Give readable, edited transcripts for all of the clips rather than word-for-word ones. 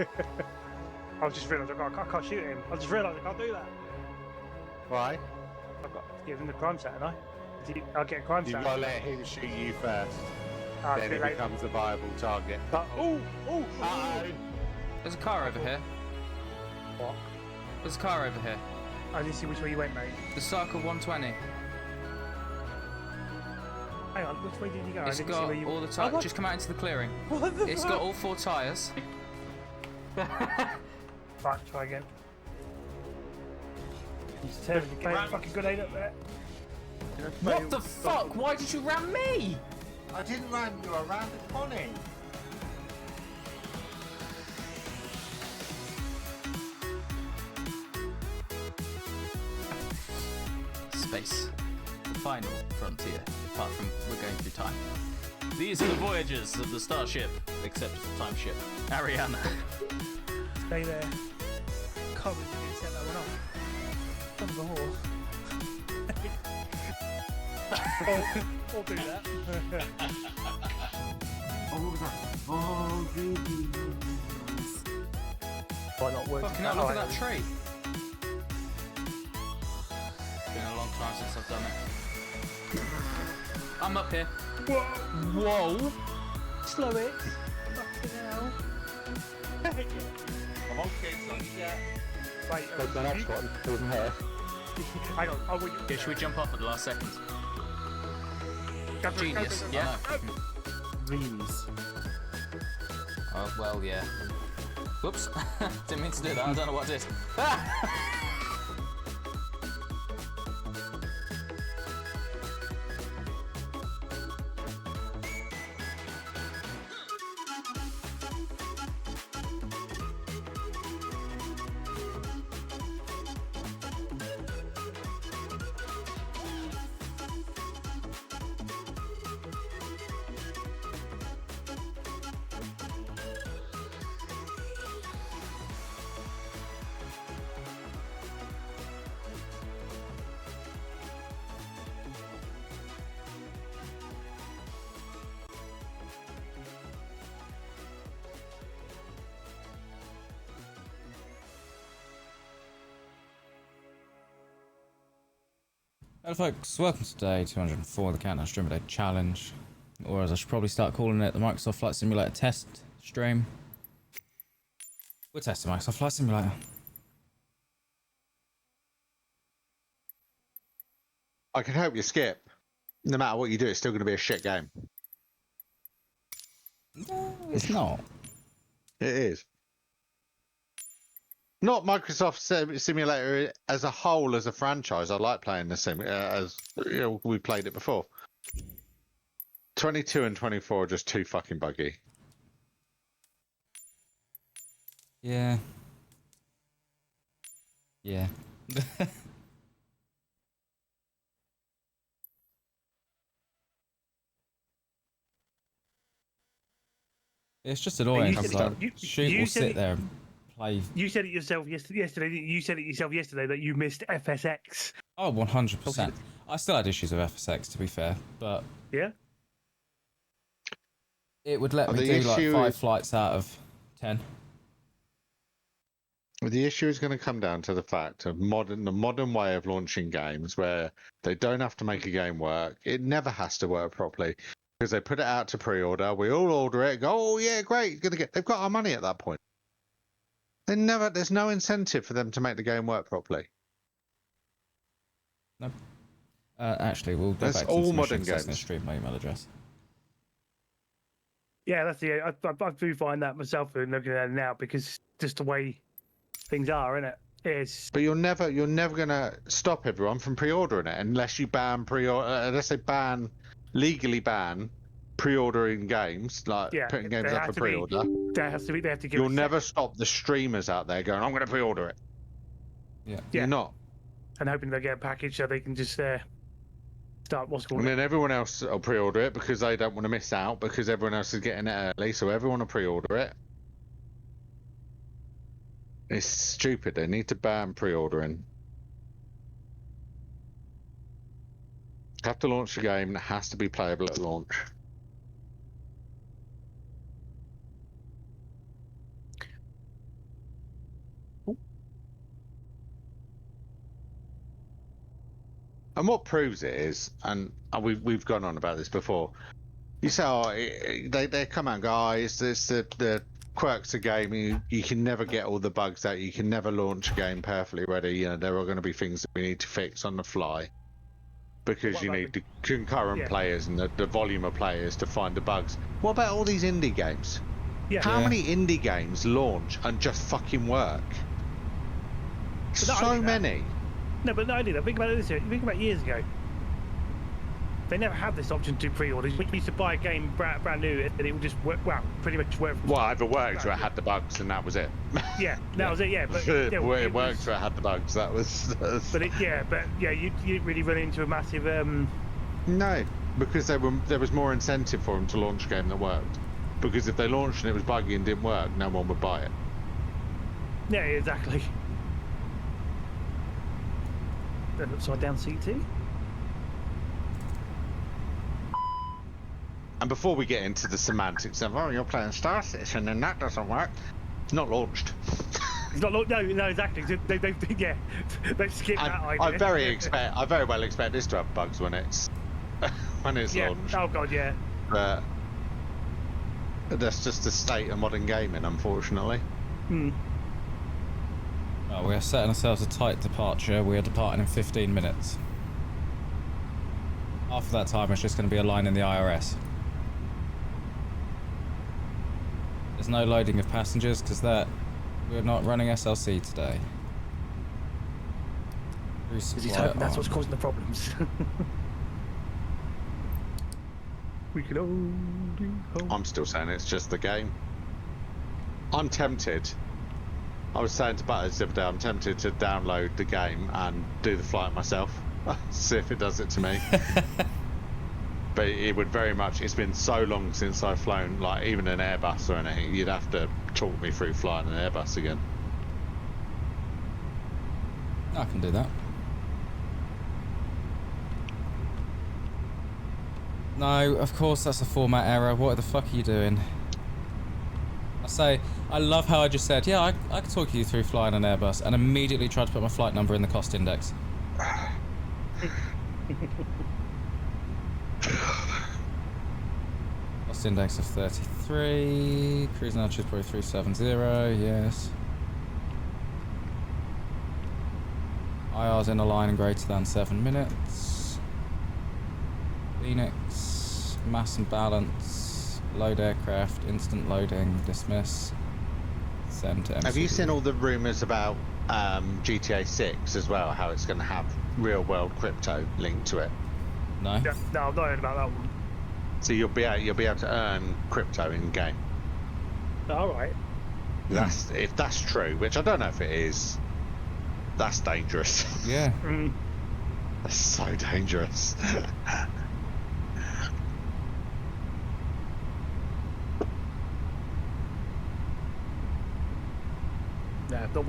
I just realised I can't shoot him. I just realised I can't do that. Why? I've got to give him the crime stat, haven't I? I'll get a crime You've stat. got to let him shoot you first. Then he becomes a viable target. Oh! There's a car over here. What? There's a car over here. I didn't see which way you went, mate. The Circle 120. Hang on, which way did you go? It's got all the tyres. Just come out into the clearing. What the It's fuck? got all 4 tyres. Right, try again. He's terribly playing fucking grenade up there. What the fuck? Why did you ram me? I didn't ram you, I ran the Connie. Space. The final frontier, apart from we're going through time. These are the voyages of the starship, except it's a time ship. Ariana. Stay there. Can't believe you didn't set that one off. Son of a whore. I'll do that. Why not work? Fucking hell, look at that tree. Been a long time since I've done it. I'm up here. Whoa! Slow it. Fucking hell. I'm on kids, not yet. Right, There's the next one, it wasn't here. hang on. Oh, Yeah, should we jump off at the last second? Genius, go. yeah? Reams. Oh, well, yeah. Whoops. Didn't mean to do that, I don't know what I did. Ah! Hello folks, welcome to day 204 of the Countdown Stream Day Challenge, or as I should probably start calling it, the Microsoft Flight Simulator Test Stream. We're testing Microsoft Flight Simulator. I can help you skip. No matter what you do, it's still going to be a shit game. No, it's not. It is. Not Microsoft Simulator as a whole, as a franchise. I like playing the sim, as you know, we played it before. 22 and 24 are just too fucking buggy. Yeah. Yeah. It's just annoying. Shoot will sit there and play. You said it yourself yesterday. You said it yourself yesterday that you missed FSX. Oh, 100%. I still had issues with FSX, to be fair, but yeah, it would let me do like 5 flights out of 10. The issue is going to come down to the fact of the modern way of launching games, where they don't have to make a game work. It never has to work properly because they put it out to pre-order. We all order it. Go, oh yeah, great. They've got our money at that point. There's no incentive for them to make the game work properly. No. Actually, we'll go That's back to all this modern mission, so it's games. gonna stream my email address. yeah, that's the. I do find that myself looking at it now because just the way things are, isn't it? It's. But you're never gonna stop everyone from pre-ordering it unless you ban unless they legally ban pre-ordering games, like putting games up for pre-order. They have to give. You'll never stop the streamers out there going, "I'm going to pre-order it." Yeah. You're not. And hoping they get a package so they can just start what's called. And then everyone else will pre-order it because they don't want to miss out because everyone else is getting it early, so everyone will pre-order it. It's stupid. They need to ban pre-ordering. Have to launch a game that has to be playable at launch. And what proves it is, and we've gone on about this before. You say, oh, they come out and go, oh, it's the quirks of gaming. You can never get all the bugs out. You can never launch a game perfectly ready. You know, there are going to be things that we need to fix on the fly because you need the concurrent players and the volume of players to find the bugs. What about all these indie games? Yeah. How many indie games launch and just fucking work? So many. No, but not only that. Think about it this year. Think about years ago. They never had this option to pre-order. You used to buy a game brand new, and it would just work. Well, pretty much work. Well, either worked or it had the bugs, and that was it. Yeah, that was it. Yeah, but it worked or it had the bugs. That was. But you didn't really run into a massive. No, because there was more incentive for them to launch a game that worked. Because if they launched and it was buggy and didn't work, no one would buy it. Yeah, exactly. An upside down CT. And before we get into the semantics of, oh, you're playing Star Citizen and that doesn't work, it's not launched. It's not no, exactly. They've skipped that idea. I very well expect this to have bugs when it's launched. Oh god, yeah. But that's just the state of modern gaming, unfortunately. Well, we are setting ourselves a tight departure. We are departing in 15 minutes. After that time, it's just going to be a line in the IRS. There's no loading of passengers because we're not running SLC today. He's hoping that's what's causing the problems. We can only hope. I'm still saying it's just the game. I'm tempted. I was saying to Butters the other day, I'm tempted to download the game and do the flight myself. See if it does it to me. But it would very much, it's been so long since I've flown, like even an Airbus or anything, you'd have to talk me through flying an Airbus again. I can do that. No, of course that's a format error. What the fuck are you doing? I love how I just said, yeah, I can talk you through flying an Airbus, and immediately tried to put my flight number in the cost index. Cost index of 33. Cruise altitude probably 370. Yes. IR's in a line and greater than 7 minutes. Phoenix. Mass and balance. Load aircraft. Instant loading. Dismiss. Send to MCD. Have you seen all the rumours about GTA 6 as well? How it's going to have real world crypto linked to it? No. Yeah, no, I've not heard about that one. So you'll be able to earn crypto in game. All right. If that's true, which I don't know if it is. That's dangerous. Yeah. That's so dangerous. No, that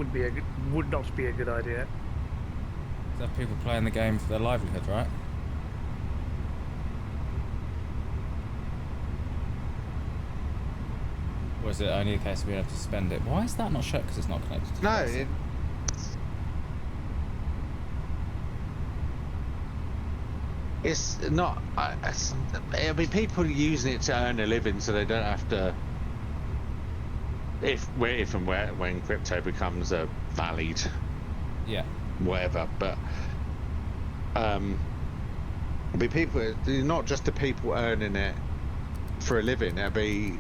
would not be a good idea. There are people playing the game for their livelihood, right? Or is it only a case of being able to spend it? Why is that not shut? Because it's not connected to No. It's not. It'll be people using it to earn a living, so they don't have to. When crypto becomes a valid, whatever. But it'll be people. Not just the people earning it for a living. It'll be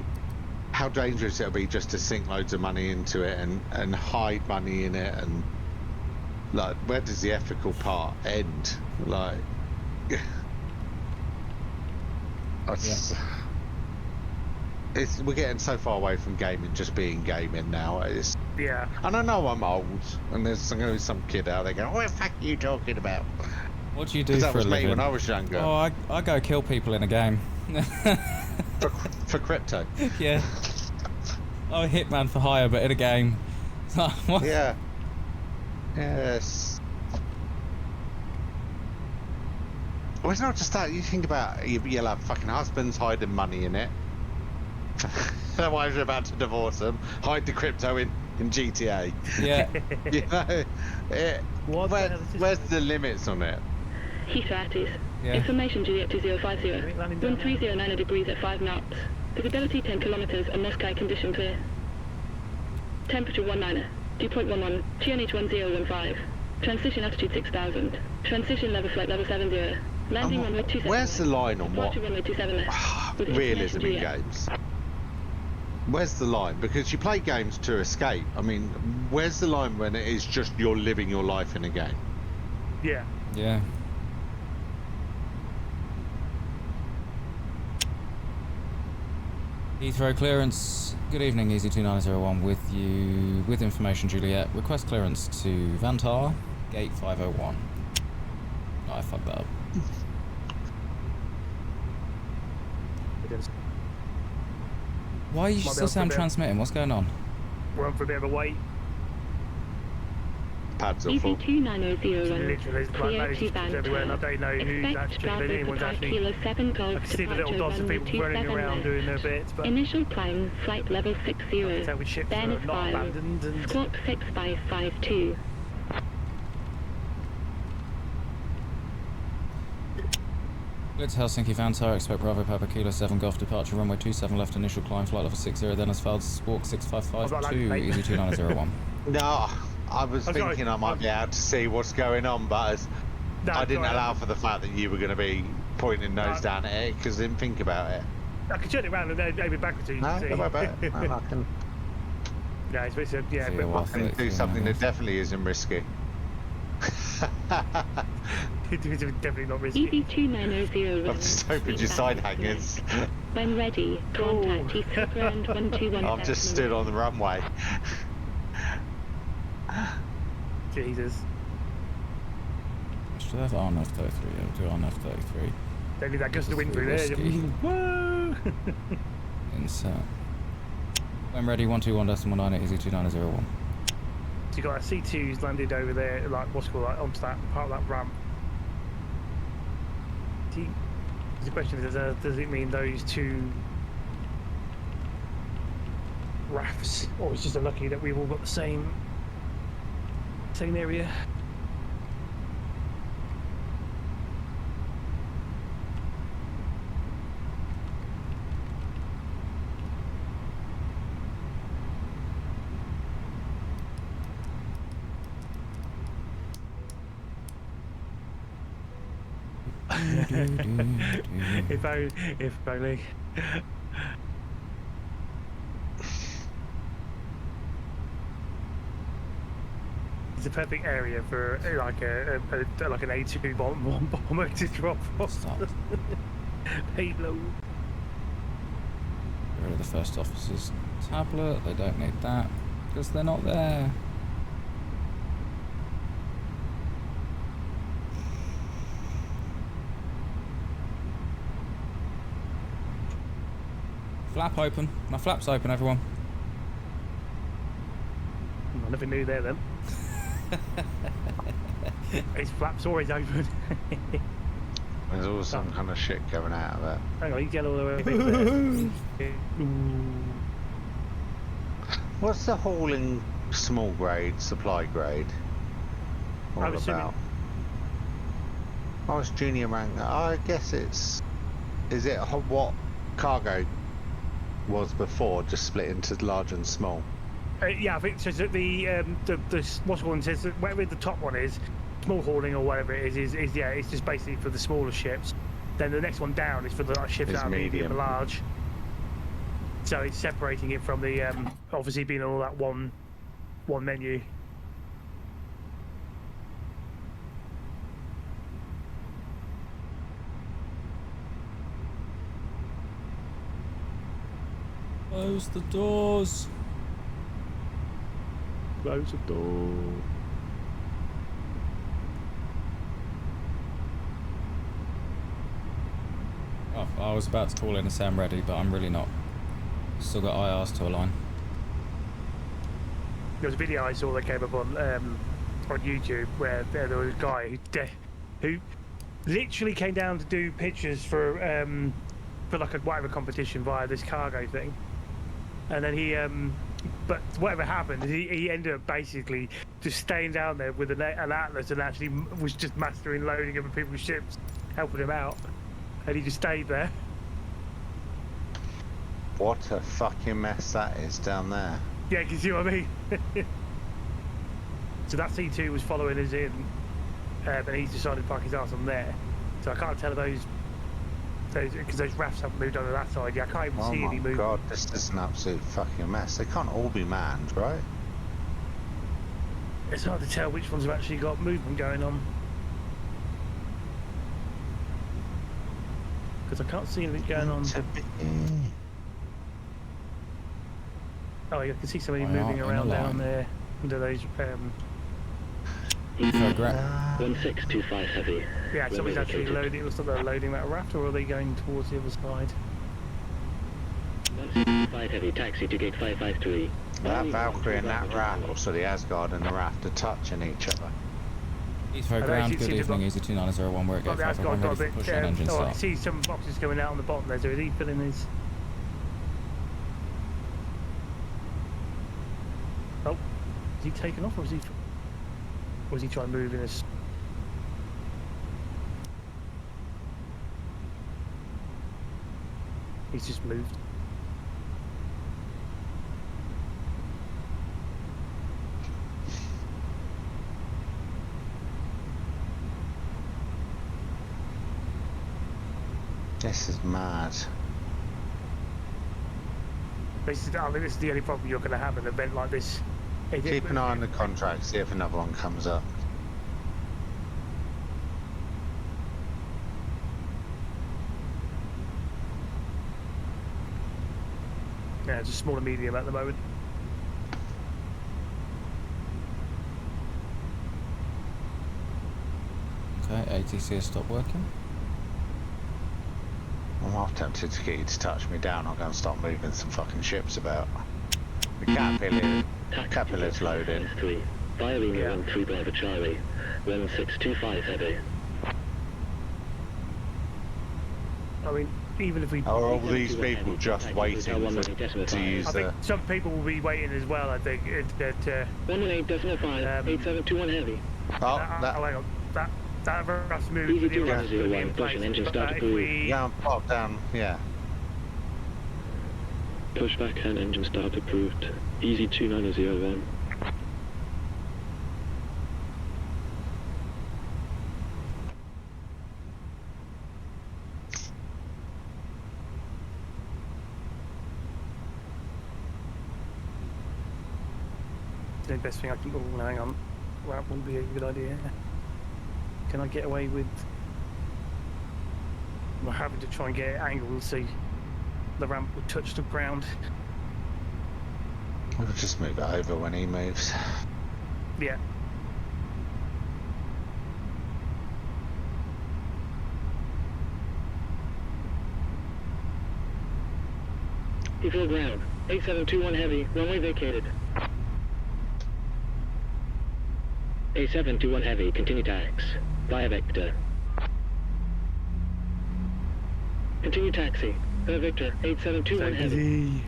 how dangerous it'll be just to sink loads of money into it and hide money in it, and like where does the ethical part end? Like. We're getting so far away from gaming just being gaming now. Yeah. And I know I'm old, and there's going to be some kid out there going, "What the fuck are you talking about?" What do you do for a living? That was me when I was younger. Oh, I go kill people in a game. for crypto. Yeah. I'm a hitman for hire, but in a game. What? Yeah. Yes. Well, it's not just that. You think about you'll have fucking husbands hiding money in it. Their wives are about to divorce them. Hide the crypto in GTA. Yeah. You know, where's the limits on it? Heathrow Atties. Yeah. Information Juliet 2050. landing Wind down 309 degrees at 5 knots. Visibility 10 kilometers and Moscow condition clear. Temperature 19. Dew point 11. QNH 1015. Transition altitude 6000. Transition level flight level 70. Landing runway 27. Where's the line on what Departure runway 27 left. With realism information in Juliet. games? Where's the line? Because you play games to escape. I mean, where's the line when it is just you're living your life in a game? Yeah. Yeah. Heathrow clearance. Good evening, Easy 2901 with you. With information, Juliet. Request clearance to Vantar, gate 501. Oh, I fucked that up. It is. Why are you Might be still able to sound do it. transmitting? What's going on? We're on for a bit of a wait. Pads are full. Literally, EV2901. there's like Clear loads to of people everywhere, and I don't know who's Expect actually, if Bravo anyone's for actually. Kilo 7 Golf I can see the little departure dots of runway people running 27 around left. doing their bits, but Initial climb, flight level I 60. can tell with ships that Banners are not file. abandoned and. Squawk 6552. Good to Helsinki Vantar, expect Bravo Papa Kilo 7 Golf departure runway 27 left, initial climb, flight level 60, then as filed, squawk I've got 6552, that, Easy 2901. No, I was I'm sorry, thinking I might be able to see what's going on, but No, I didn't sorry, allow for the fact that you were going to be pointing nose down at it because I didn't think about it. I can turn it around and aim it backwards. So you No, can see. don't worry about it. No, I can Yeah, it's basically, yeah, So but you're I off. do 33 something and a that definitely isn't risky. it's definitely not risky. EV2901. I've just opened your side hangers. When ready, contact Heathrow and 121. I've just stood on the runway. Jesus. Should I have on F33? I'll do on F33. Don't need that gust of wind through there. Risky. Whoa! Insert. When ready, 121.19 Easy 2901. So you got that C2's landed over there, like what's it called, like onto that part of that ramp. The question is, does it mean those two rafts, or it's just unlucky that we've all got the same area? if only. It's a perfect area for like like an A2 bomber to drop off. Stop. Payload. Get rid of the first officer's tablet. They don't need that because they're not there. Flap open. My flap's open, everyone. Nothing new there then. His flap's always open. There's always some kind of shit going out of it. Hang on, you get all the way over there. What's the hauling small grade, supply grade all I'm assuming- about? Oh, it's junior rank. I guess it's... Is it what cargo was before, just split into large and small? Yeah, I think so. The what's one says that whatever the top one is, small hauling or whatever it is yeah, it's just basically for the smaller ships. Then the next one down is for the ships Is that are medium and medium. large. So it's separating it from the obviously being all that one menu. Close the doors. Close the door. Oh, I was about to call in and say I'm ready, but I'm really not. Still got IRs to align. There was a video I saw that came up on YouTube where there was a guy who literally came down to do pictures for like a whatever competition via this cargo thing, and then he but whatever happened, he ended up basically just staying down there with an atlas and actually was just mastering loading other people's ships, helping him out, and he just stayed there. What a fucking mess that is down there. Yeah, can you see what I mean? So that C2 was following us in, and he's decided to park his ass on there. So I can't tell if those because those rafts haven't moved on that side. Yeah, I can't even see any movement. Oh my god, this is an absolute fucking mess. They can't all be manned, right? It's hard to tell which ones have actually got movement going on. Because I can't see anything going on. Oh, yeah, I can see somebody moving around down there under those. TheFatRat. 1625 heavy. Yeah, somebody's actually loading. It looks like they're loading that raft, or are they going towards the other side? 1625 heavy, taxi to gate 553. That Valkyrie and that raft, also the Asgard and the raft are touching each other. TheFatRat, good evening, easy 2901, where it goes. The Asgard got a bit. Push on engine Oh, I start. can see some boxes going out on the bottom there. So is he filling his? Oh, is he taken off, or is he? Or is he trying to move in his? He's just moved. This is mad. This is, I mean, this is the only problem you're going to have in an event like this. Keep an eye on the contract, see if another one comes up. Yeah, it's a small and medium at the moment. Okay, ATC has stopped working. I'm half tempted to get you to touch me down. I'm going to start moving some fucking ships about. The Capilla's loading. 3. Biolina 13 Bravo Charlie. 1625 heavy. I mean, even if we... Are all these people just waiting to use I think the... some people will be waiting as well, I think. 118.5, 8721 heavy. Oh, hang that... on. That raft's moved. Easy The other raft's 2101, in push place. and engine start If approved. we... Yeah, pop down, yeah. Pushback and engine start approved. Easy 2901. The best thing I can... Oh, hang on. That wouldn't be a good idea. Can I get away with... I'm having to try and get it angled so the ramp would touch the ground. We'll just move it over when he moves. Yeah. Equal ground. 8721 heavy, runway vacated. 8721 heavy, continue tax. Via vector. Continue taxi. Via Victor, 8721 heavy. Easy.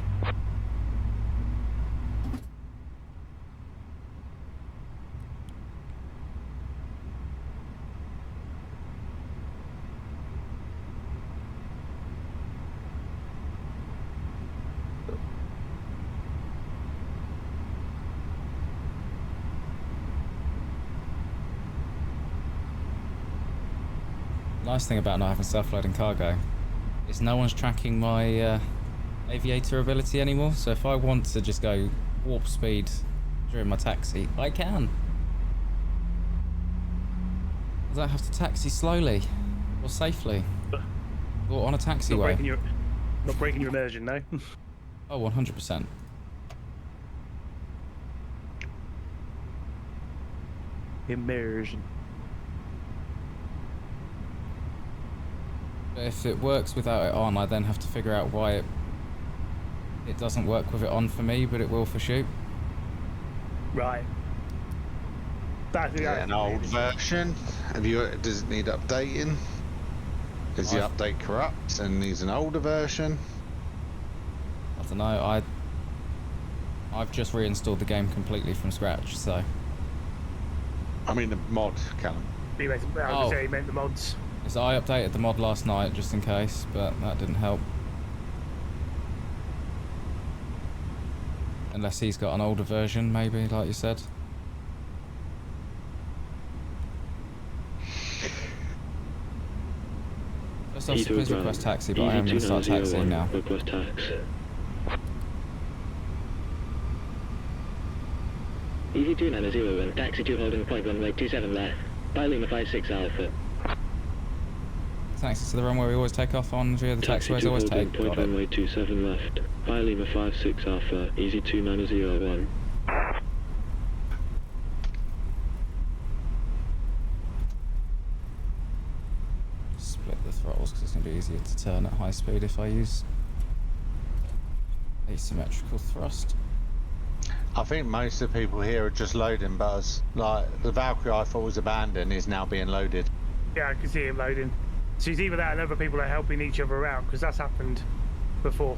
Nice thing about not having self-loading cargo is no one's tracking my aviator ability anymore, so if I want to just go warp speed during my taxi, I can. I don't have to taxi slowly or safely or on a taxiway. Not breaking your immersion, no? Oh, 100%. Immersion. But if it works without it on, I then have to figure out why it doesn't work with it on for me, but it will for shoot. Right. That's An old version. Does it need updating? Is the update corrupt and needs an older version? I don't know. I've just reinstalled the game completely from scratch, so I mean the mod, Callum. He meant, I was gonna say he meant the mods. So I updated the mod last night just in case, but that didn't help. Unless he's got an older version, maybe, like you said. First off, please request taxi, but I am going to start taxiing now. Request tax. Easy 290 taxi to holding point runway 27 left. By Lima 56 Alpha. Taxi to the runway we always take off on via the taxiways always take. Point Got it. runway 27 left. By Lima 56 Alpha. Easy 2901. Split the throttles because it's going to be easier to turn at high speed if I use asymmetrical thrust. I think most of the people here are just loading buzz. Like the Valkyrie I thought was abandoned is now being loaded. Yeah, I can see him loading. So it's either that and other people are helping each other out, because that's happened before.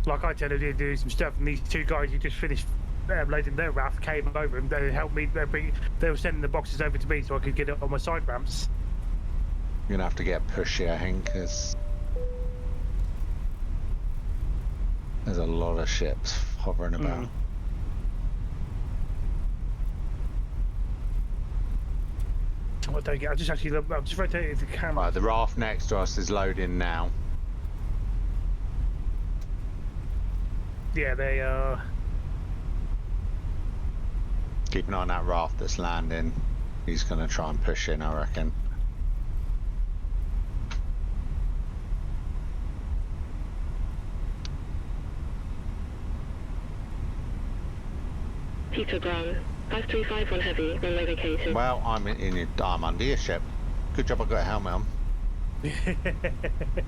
Like I tended to do some stuff, and these two guys who just finished loading their raft came over and they helped me. They were sending the boxes over to me so I could get it on my side ramps. You're gonna have to get pushy, I think, because there's a lot of ships hovering about. What do I get? I just actually look. I'm just rotating the camera. Right, the raft next to us is loading now. Yeah, they are. Keep an eye on that raft that's landing. He's gonna try and push in, I reckon. Peter Brown. 5351 heavy, runway vacated. Well, I'm under your ship. Good job I got a helmet on.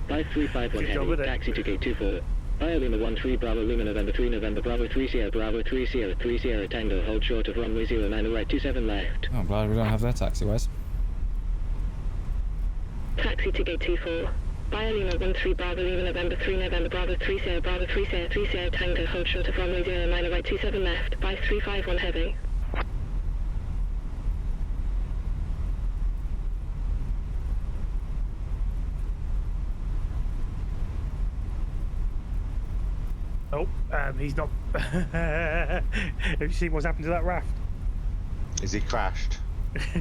5351 heavy, taxi to gate 24. Via Lima 13 Bravo Lima November 3 November Bravo 3 Sierra Bravo 3 Sierra 3 Sierra Tango, hold short of runway 09 right 27 left. Oh, I'm glad we don't have their taxiways. Taxi to gate 24. Via Lima 13 Bravo Lima November 3 November Bravo 3 Sierra Bravo 3 Sierra 3 Sierra Tango, hold short of runway 09 right 27 left. 5351 heavy. Oh, he's not. Have you seen what's happened to that raft? Is he crashed?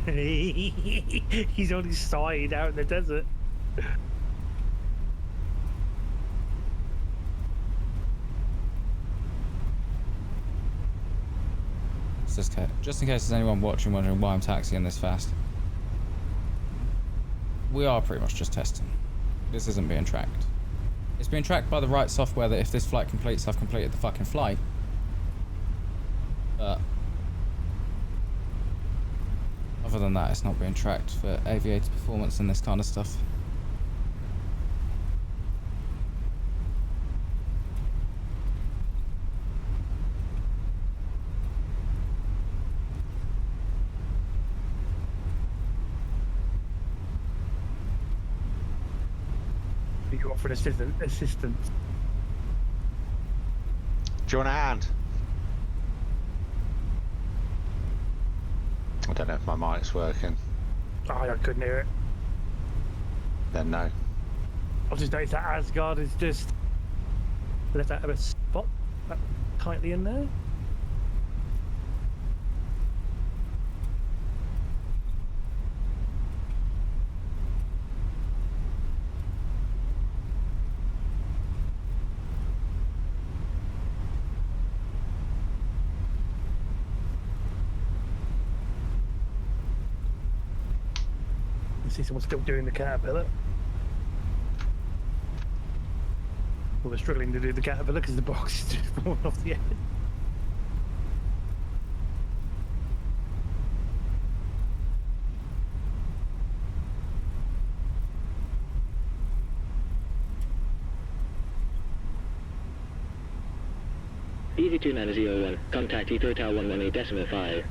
He's on his side out in the desert. Just in case there's anyone watching wondering why I'm taxiing this fast. We are pretty much just testing. This isn't being tracked. It's being tracked by the right software that if this flight completes, I've completed the fucking flight. But other than that, it's not being tracked for aviator performance and this kind of stuff. You offer an assistant. Do you want a hand? I don't know if my mic's working. Oh, I couldn't hear it. Then no. I've just noticed that Asgard is just left out of a spot tightly in there. I see someone still doing the caterpillar. Well, they're struggling to do the caterpillar because the box is just falling off the end. Easy 2901, contact Heathrow Tower 118.5.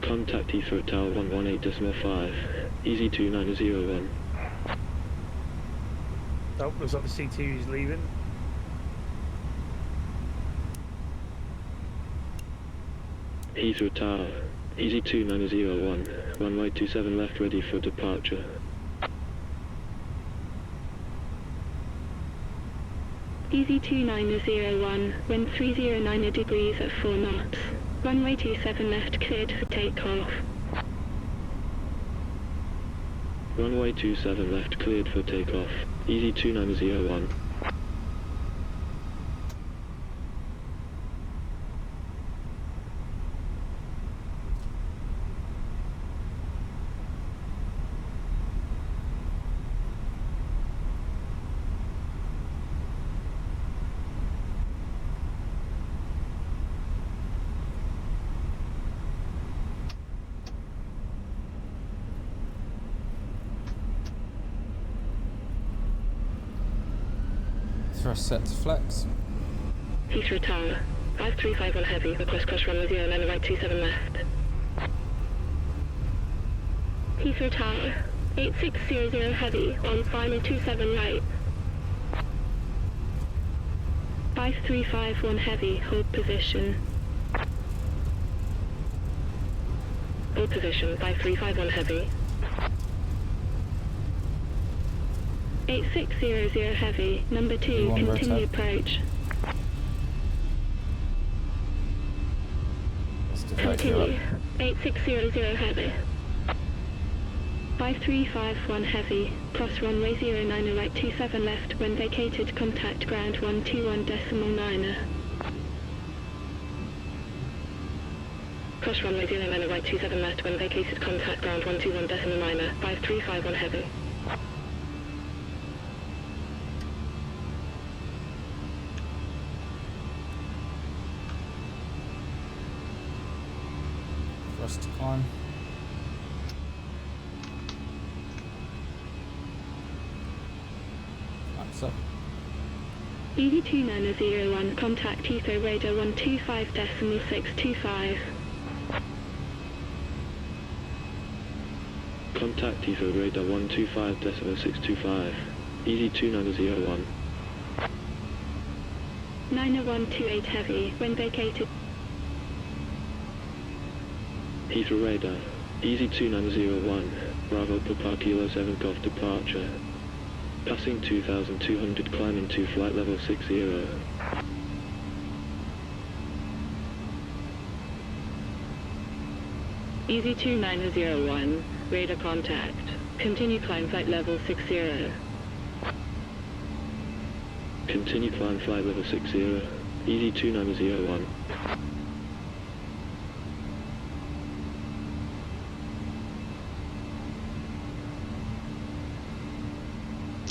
Contact Heathrow Tower 118.5. Easy 2901. Oh, looks like the C2 is leaving. Heathrow Tower. Easy 2901. Runway 27 left ready for departure. Easy 2901, wind 309 degrees at 4 knots. Runway 27 left cleared for takeoff. Runway 27 left cleared for takeoff. Easy 2901. Thrust set to flex. Heathrow Tower. 5351 heavy, request cross runway 09 right 27 left. Heathrow Tower. 8600 heavy, on final 27 right. 5351 heavy, hold position. Hold position, 5351 heavy. 8600 heavy, number 2, One continue rotate. approach. Let's deflect you up. Continue. 8600 heavy. 5351 heavy, cross runway 09 right 27 left, when vacated contact ground 121.9. Cross runway 09 right 27 left, when vacated contact ground 121.9, 5351 heavy. Thrust to climb. Flaps up. EV 2901, contact Heathrow radar 125.625. Contact Heathrow radar 125.625. Easy 2901. 90128 heavy, when vacated. Heathrow radar. Easy 2901. Bravo Papa Kilo 7 Golf departure. Passing 2200, climbing to flight level 60. Easy 2901, radar contact. Continue climb flight level 60. Continue climb flight level 60. Easy 2901.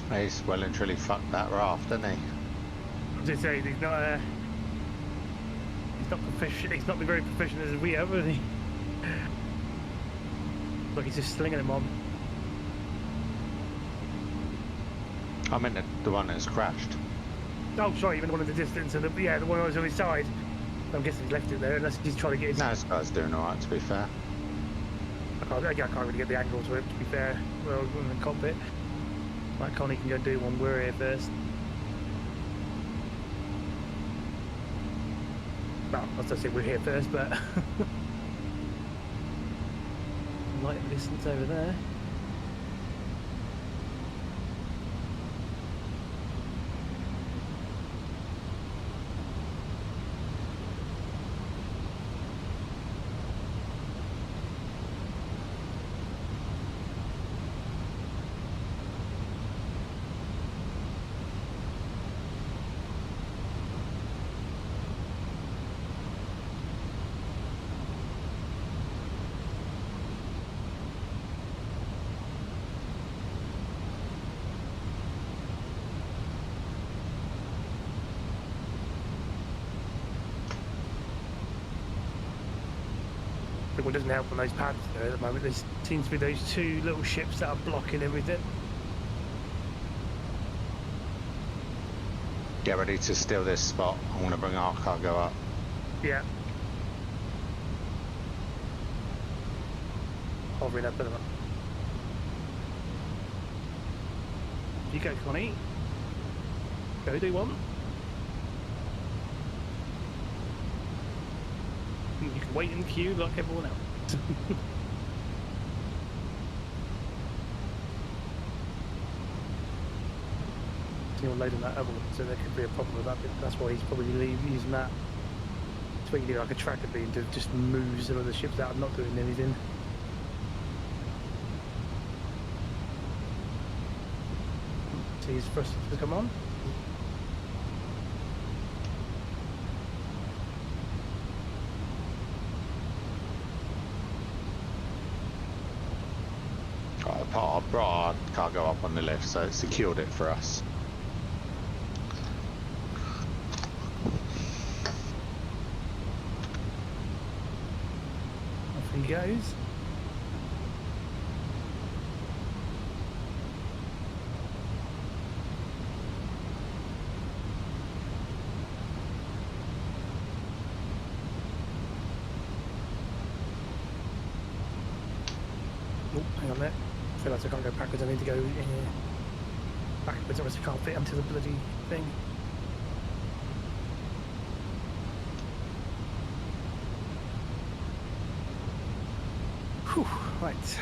He's well and truly fucked that raft, hasn't he? As I say, he's not proficient. He's not been very proficient as we have, has he? Look, he's just slinging them on. I mean the one that's crashed. Oh, sorry, even the one in the distance, and the one that was on his side. I'm guessing he's left it there, unless he's trying to get his. No, this guy's doing alright, to be fair. I can't really get the angle to it, to be fair. Well, in the cockpit. Like Connie can go do one. We're here first. Well, I was going to say we're here first, but light distance over there. What doesn't help on those pads there at the moment, there seems to be those two little ships that are blocking everything. Get ready to steal this spot. I'm going to bring our cargo up. Yeah. Hovering up at the moment. You go, Connie. Go do one. You can wait in queue like everyone else. You're loading that other one, so there could be a problem with that bit. That's why he's probably using that. It's what you do like a tracker beam to just move some of the ships out and not doing anything. So he's first to come on. I brought our cargo up on the lift, so it secured it for us. Off he goes. Oh, hang on there. I feel like I can't go backwards. I need to go backwards, otherwise I can't fit onto the bloody thing. Whew, right.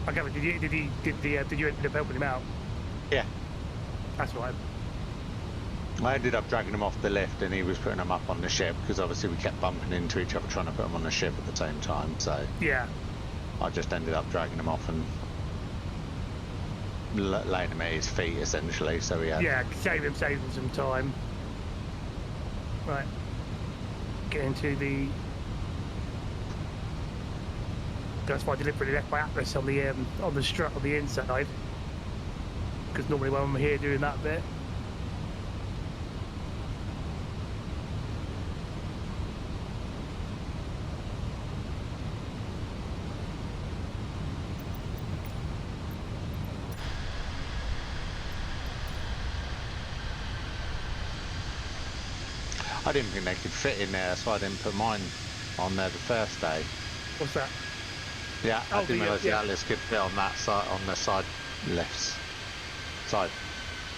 Okay, but did you end up helping him out? Yeah. That's right. I ended up dragging him off the lift and he was putting him up on the ship because obviously we kept bumping into each other trying to put him on the ship at the same time, so Yeah. I just ended up dragging him off and laying him at his feet essentially, so he had... Yeah, save him some time. Right. Get into the... That's why I deliberately left my Atlas on the strut on the inside. Because normally when I'm here doing that bit. I didn't think they could fit in there, so I didn't put mine on there the first day. What's that? Yeah, I Oh, didn't realise yeah. the Atlas could fit on that side, on the side lifts. Side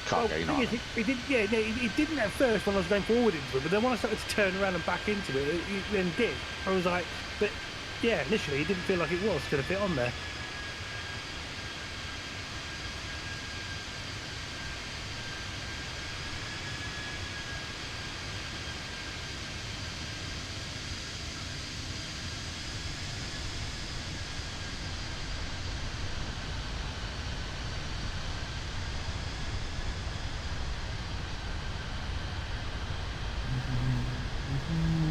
cargo, you know what I mean? It didn't at first when I was going forward into it, but then when I started to turn around and back into it, it then did. I was like, but yeah, initially it didn't feel like it was going to fit on there.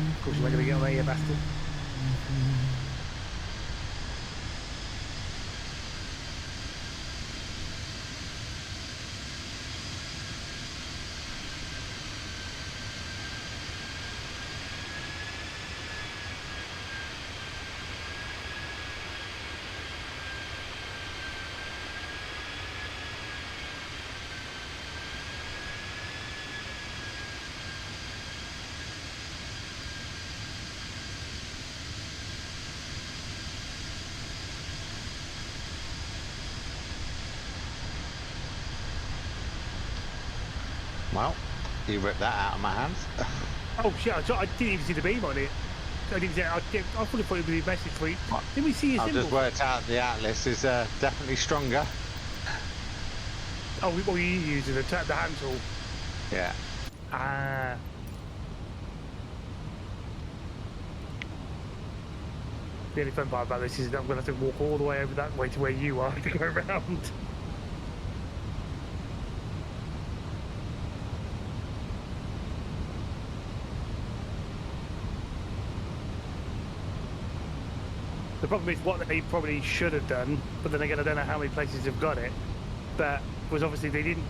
Of course, you're not going to get on there, you bastard. Well, you ripped that out of my hands. Oh shit, I didn't even see the beam on it. I didn't see, I thought it would be a message for you. Didn't we see a I've symbol? just worked out the Atlas is definitely stronger. Oh, what were you using? The hand tool? Yeah. Ah. The only fun part about this is that I'm going to have to walk all the way over that way to where you are to go around. The problem is what they probably should have done, but then again, I don't know how many places have got it. But was obviously they didn't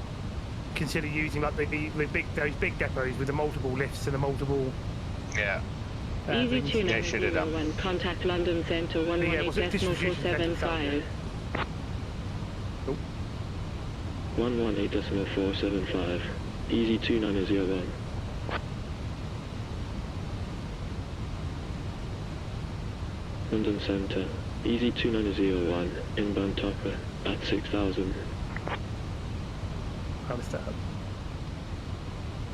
consider using like those big depots with the multiple lifts and the multiple. Yeah. Easy things. 2901, contact London Centre was it distribution centre? 118.475. 118.475. Easy 2901. London Centre. Easy 2901. Inbound topper at 6,000. How is that?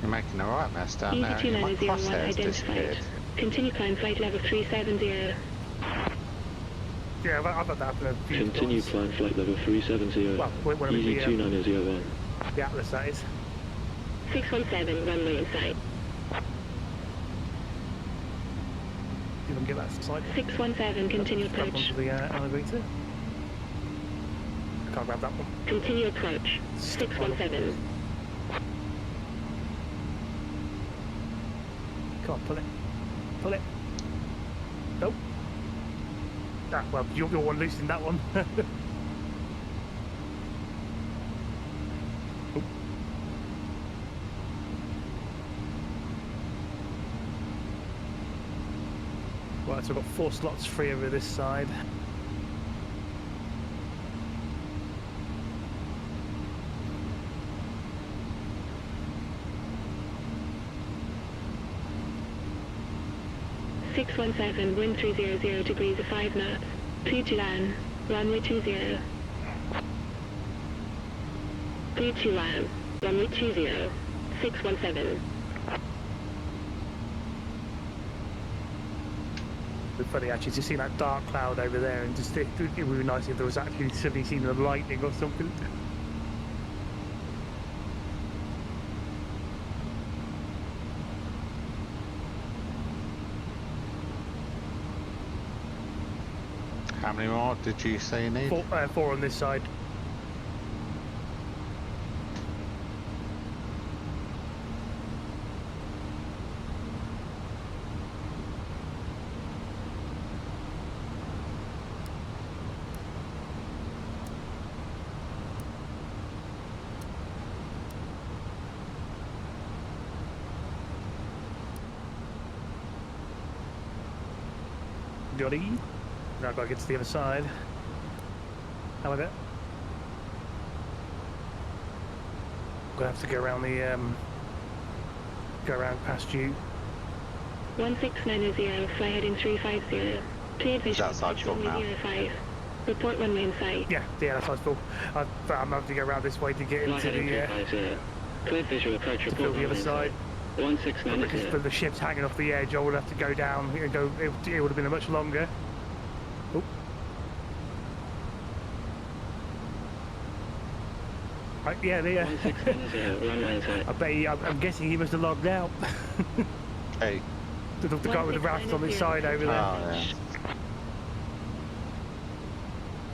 You're making a right mess down Easy there. My 2901 crosshairs identified. disappeared. Continue climb flight level 370. Yeah, I've had that happen a few Continue times. climb flight level 370. Well, when Easy the 2901. Atlas, that is. 617, runway in sight. See if I can get that side. 617, continue Grab approach. onto the elevator. I can't grab that one. Continue approach. 617. Come on, pull it. Pull it. Nope. Ah, well, you're the one loose in that one. Oop. Right, so we've got 4 slots free over this side. Six 617, wind 300 degrees of 5 knots. Clear to land. Runway 20. Clear to land. Runway 20. 617. It's funny actually to see that dark cloud over there, and just it would be nice if there was actually suddenly seen the lightning or something. How many more did you say you need? 4 on this side. Johnny. Now I've got to get to the other side. How about that? Gonna have to go around the go around past you. 1690, fly heading 350. Clear vision. outside full now? 05. Report runway in sight. Yeah, that side's full. I'm having to go around this way to get Fly into heading the 350. Clear visual approach to report fill the other runway in side. sight. Because 1690. the ship's hanging off the edge, I would have to go down and go. It would have been a much longer. Oh. Right, yeah, there. 1690, runway in sight. I bet I'm guessing he must have logged out. Hey. The guy with the rafts on this side over there. Oh, yeah.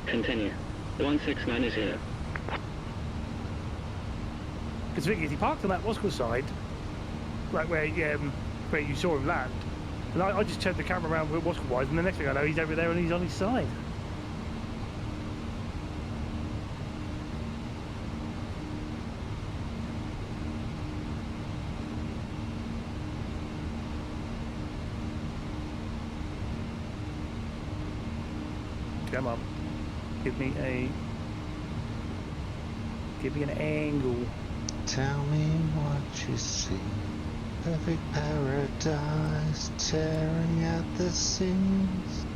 Continue. 1690. Because the thing is, he parked on that Moscow side, like where you saw him land. And I just turned the camera around Moscow wise, and the next thing I know, he's over there and he's on his side. Come on. Give me an angle. Tell me what you see. Perfect paradise tearing at the seams.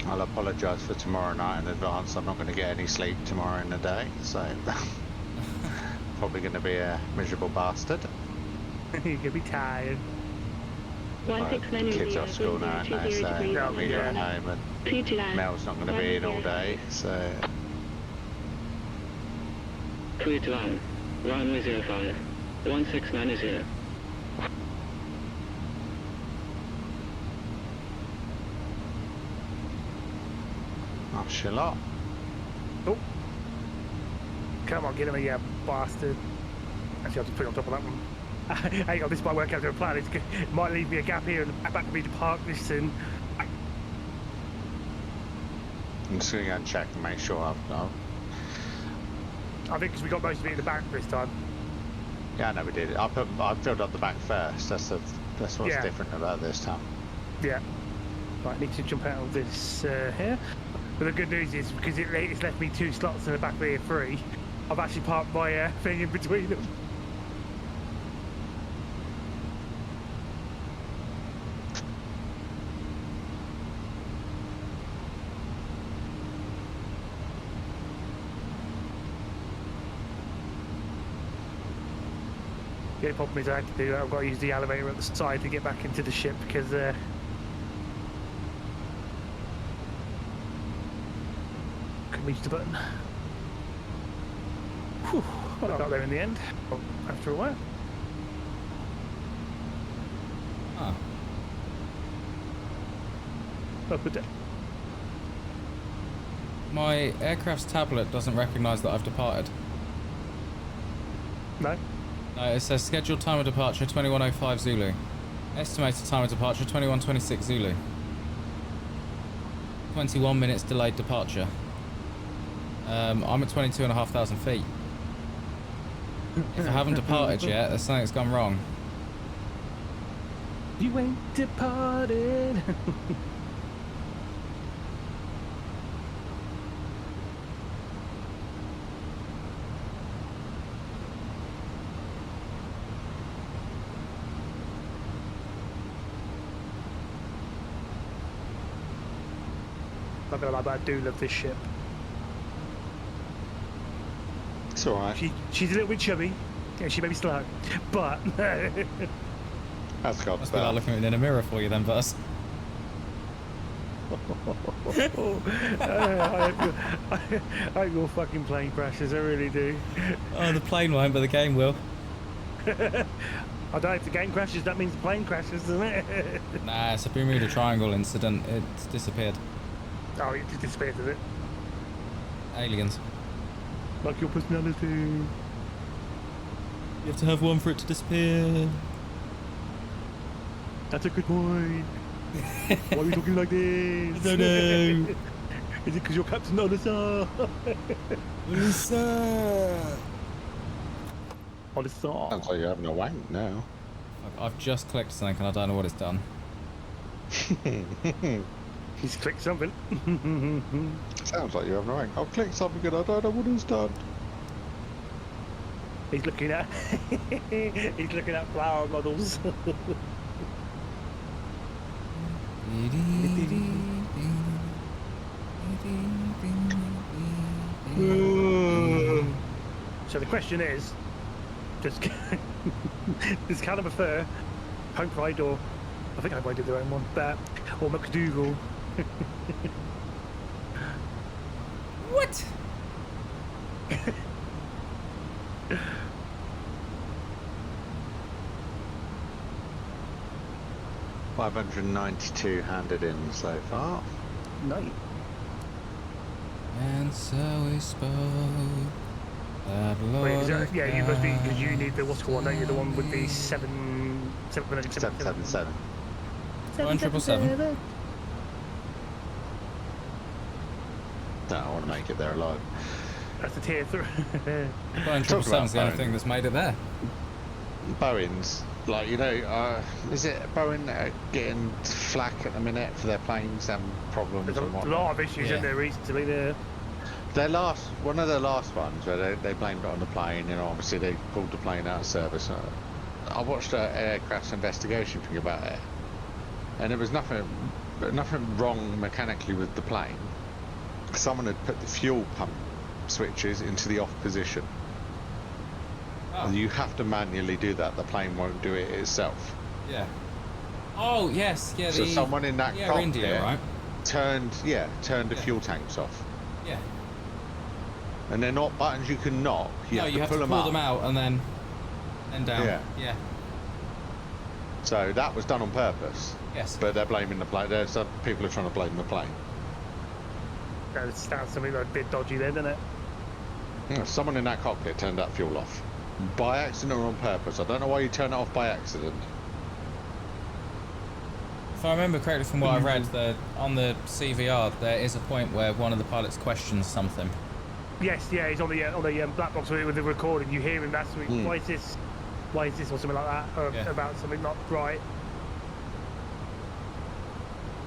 I'll apologise for tomorrow night in advance. I'm not going to get any sleep tomorrow in the day, so probably going to be a miserable bastard. You're gonna be tired. Kids off school now, aren't they? So Yeah, me going yeah. home, Clear to and land. Mel's not going to be in all day, so Clear to land. Runway 05. 1690. oh, chill out. Oh. Come on, get him, you bastard. Actually, I'll just put it on top of that one. Hang on, this might work out to a plan. It might leave me a gap here and back for me to park this soon. I'm just going to go and check and make sure I've I think because we got most of it in the back this time. yeah, no, we did. I filled up the back first. That's what's Yeah. different about this time. Yeah. Right, I need to jump out of this here. But the good news is, because it's left me 2 slots in the back there free, I've actually parked my thing in between them. The only problem is I have to do, I've got to use the elevator at the side to get back into the ship because couldn't reach the button. Whew, well, I got there in the end, after a while. Ah. Upper deck. My aircraft's tablet doesn't recognise that I've departed. No? No, it says scheduled time of departure 21:05 Zulu. Estimated time of departure 21:26 Zulu. 21 minutes delayed departure. I'm at 22,500 feet. If I haven't departed yet, there's something's gone wrong. You ain't departed. Not gonna lie, but I do love this ship. It's alright. She's a little bit chubby. Yeah, she may be slow, but That's got Must be like looking in a mirror for you then, Buzz. I hope your fucking plane crashes. I really do. Oh, the plane won't, but the game will. I don't know if the game crashes. That means the plane crashes, doesn't it? Nah, it's a Bermuda Triangle incident. It's disappeared. Oh, it just disappeared, does it? Aliens. Like your personality. You have to have one for it to disappear. That's a good point. Why are we talking like this? I don't know. Is it because you're Captain Odyssey? Odyssey. Sounds like you're having a wank now. I've just clicked something and I don't know what it's done. He's clicked something. Sounds like you're having a wank. I'll click something and I don't know what it's done. He's looking at he's looking at flower models. So the question is, does Callum prefer Home Pride or I think Home Pride did their own one, but or McDougal? What? 592 handed in so far. No. And so we spoke. Wait, yeah, you must be because you need the what's called, don't you? The one with the 777. 777. 777. No, I want to make it there alive. That's the tier 3. Boeing 777's the only thing that's made it there. Boeing's, like, you know, is it Boeing getting flack at the minute for their planes having problems There's a and whatnot? lot of issues in there recently. There. One of their last ones where they blamed it on the plane, you know, obviously they pulled the plane out of service. I watched an air crash investigation thing about it, and there was nothing wrong mechanically with the plane. Someone had put the fuel pump switches into the off position. Oh. You have to manually do that. The plane won't do it itself. Yeah. Oh yes, yeah. So someone in that cockpit India, right? turned the fuel tanks off. Yeah. And they're not buttons you can knock. You have to pull them out and then down. Yeah. Yeah. So that was done on purpose. Yes. But they're blaming the plane. There's some people are trying to blame the plane. That sounds something like a bit dodgy then, doesn't it? Yeah, someone in that cockpit turned that fuel off. By accident or on purpose. I don't know why you turn it off by accident. If I remember correctly from what I read, on the CVR there is a point where one of the pilots questions something. Yes, yeah, he's on the black box with the recording. You hear him. That's why is this, or something like that, or about something not right.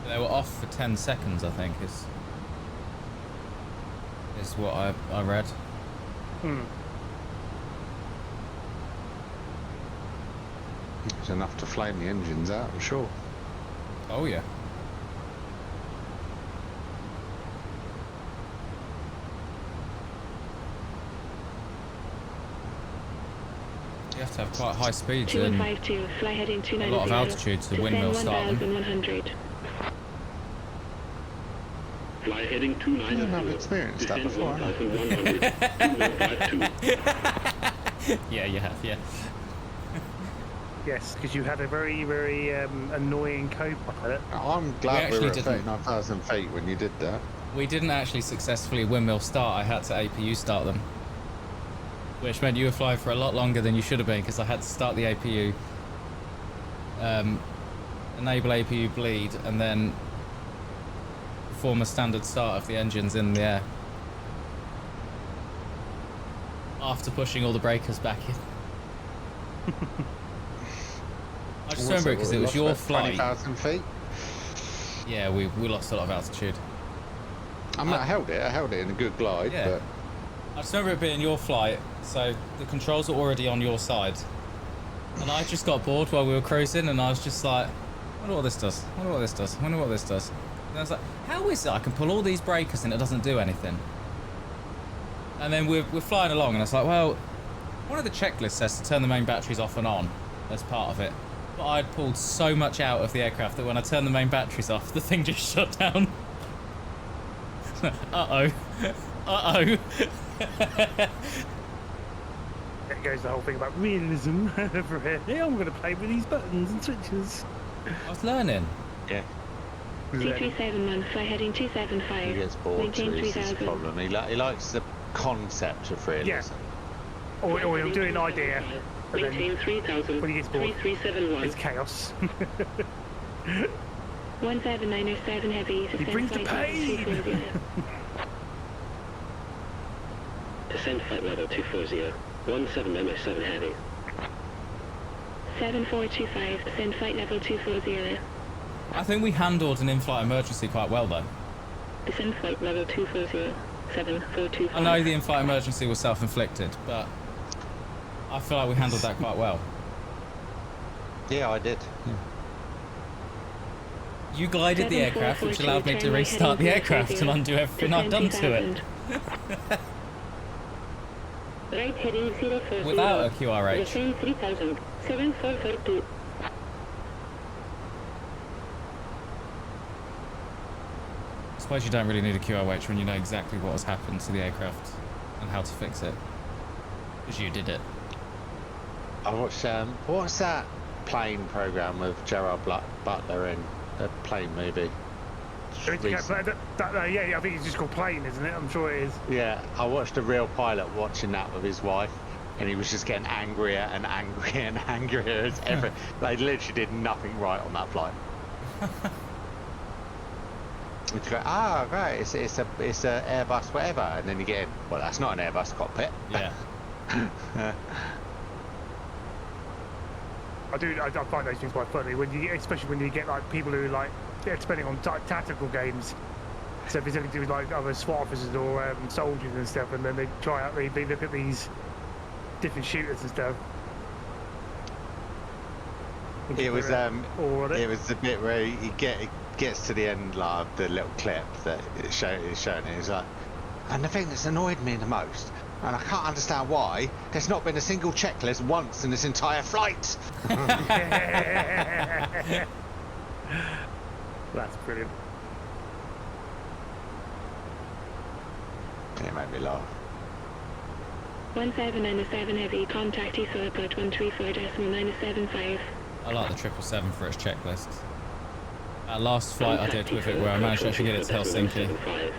They were off for 10 seconds, I think, is what I read. Hmm. It's enough to flame the engines out, I'm sure. Oh yeah. You have to have quite high speeds and 2152, fly heading a 290. lot of altitude to windmill start them. 1100. Fly heading 290. I've experienced that Descend before. 1100. 2152. Yeah, you have, yeah. Yes, because you had a very, very annoying co-pilot. I'm glad we actually were at didn't. 39,000 feet when you did that. We didn't actually successfully windmill start. I had to APU start them. Which meant you were flying for a lot longer than you should have been because I had to start the APU, enable APU bleed, and then perform a standard start of the engines in the air. After pushing all the breakers back in. I just remember it because it was your flight. 20,000 feet? Yeah, we lost a lot of altitude. I held it in a good glide, Yeah. but I just remember it being your flight, so the controls were already on your side. And I just got bored while we were cruising, and I was just like, I wonder what this does, I wonder what this does, I wonder what this does. And I was like, how is it I can pull all these breakers and it doesn't do anything? And then we're flying along, and I was like, well, one of the checklists says to turn the main batteries off and on as part of it. But I'd pulled so much out of the aircraft that when I turned the main batteries off, the thing just shut down. Uh-oh. Uh-oh. There goes the whole thing about realism over here. Yeah, I'm going to play with these buttons and switches. I was learning. yeah, 2371, fly heading he 275. gets bored, so Maintain this is the 3000. problem. He likes the concept of realism. Or he'll do an idea, and then Maintain 3000. when he gets bored, 3371. it's chaos. 17907 heavy. He brings the pain. Descend flight level 240. 17MS7 heavy. 7425, descend flight level 240. I think we handled an in-flight emergency quite well, though. Descend flight level 240. 7425. I know the in-flight emergency was self-inflicted, but I feel like we handled that quite well. Yeah, I did. You glided the aircraft, which allowed me to restart the aircraft and undo everything I'd done to it. Right heading 040. Without a QRH. Descend 3000. 7442. I suppose you don't really need a QRH when you know exactly what has happened to the aircraft and how to fix it. Because you did it. I watched, what's that plane program with Gerard Butler in a plane movie? Yeah, I think it's just called Plane, isn't it? I'm sure it is. Yeah, I watched a real pilot watching that with his wife, and he was just getting angrier and angrier and angrier as ever. They literally did nothing right on that flight. You'd go, right, it's a Airbus whatever, and then you get in, well, that's not an Airbus cockpit. Yeah. I find those things quite funny when you, especially when you get like people who like spending on tactical games. So if it's anything to do with like other SWAT officers or soldiers and stuff, and then they try out, they look at these different shooters and stuff. It was it the bit where he gets to the end of the little clip that it's showing, and he's like, and the thing that's annoyed me the most, and I can't understand why, there's not been a single checklist once in this entire flight. That's brilliant. It made me laugh. 1797 heavy, contact Heathrow Airport 134.975. I like the 777 for its checklist. Last flight I did with it where I managed to actually get it to Helsinki,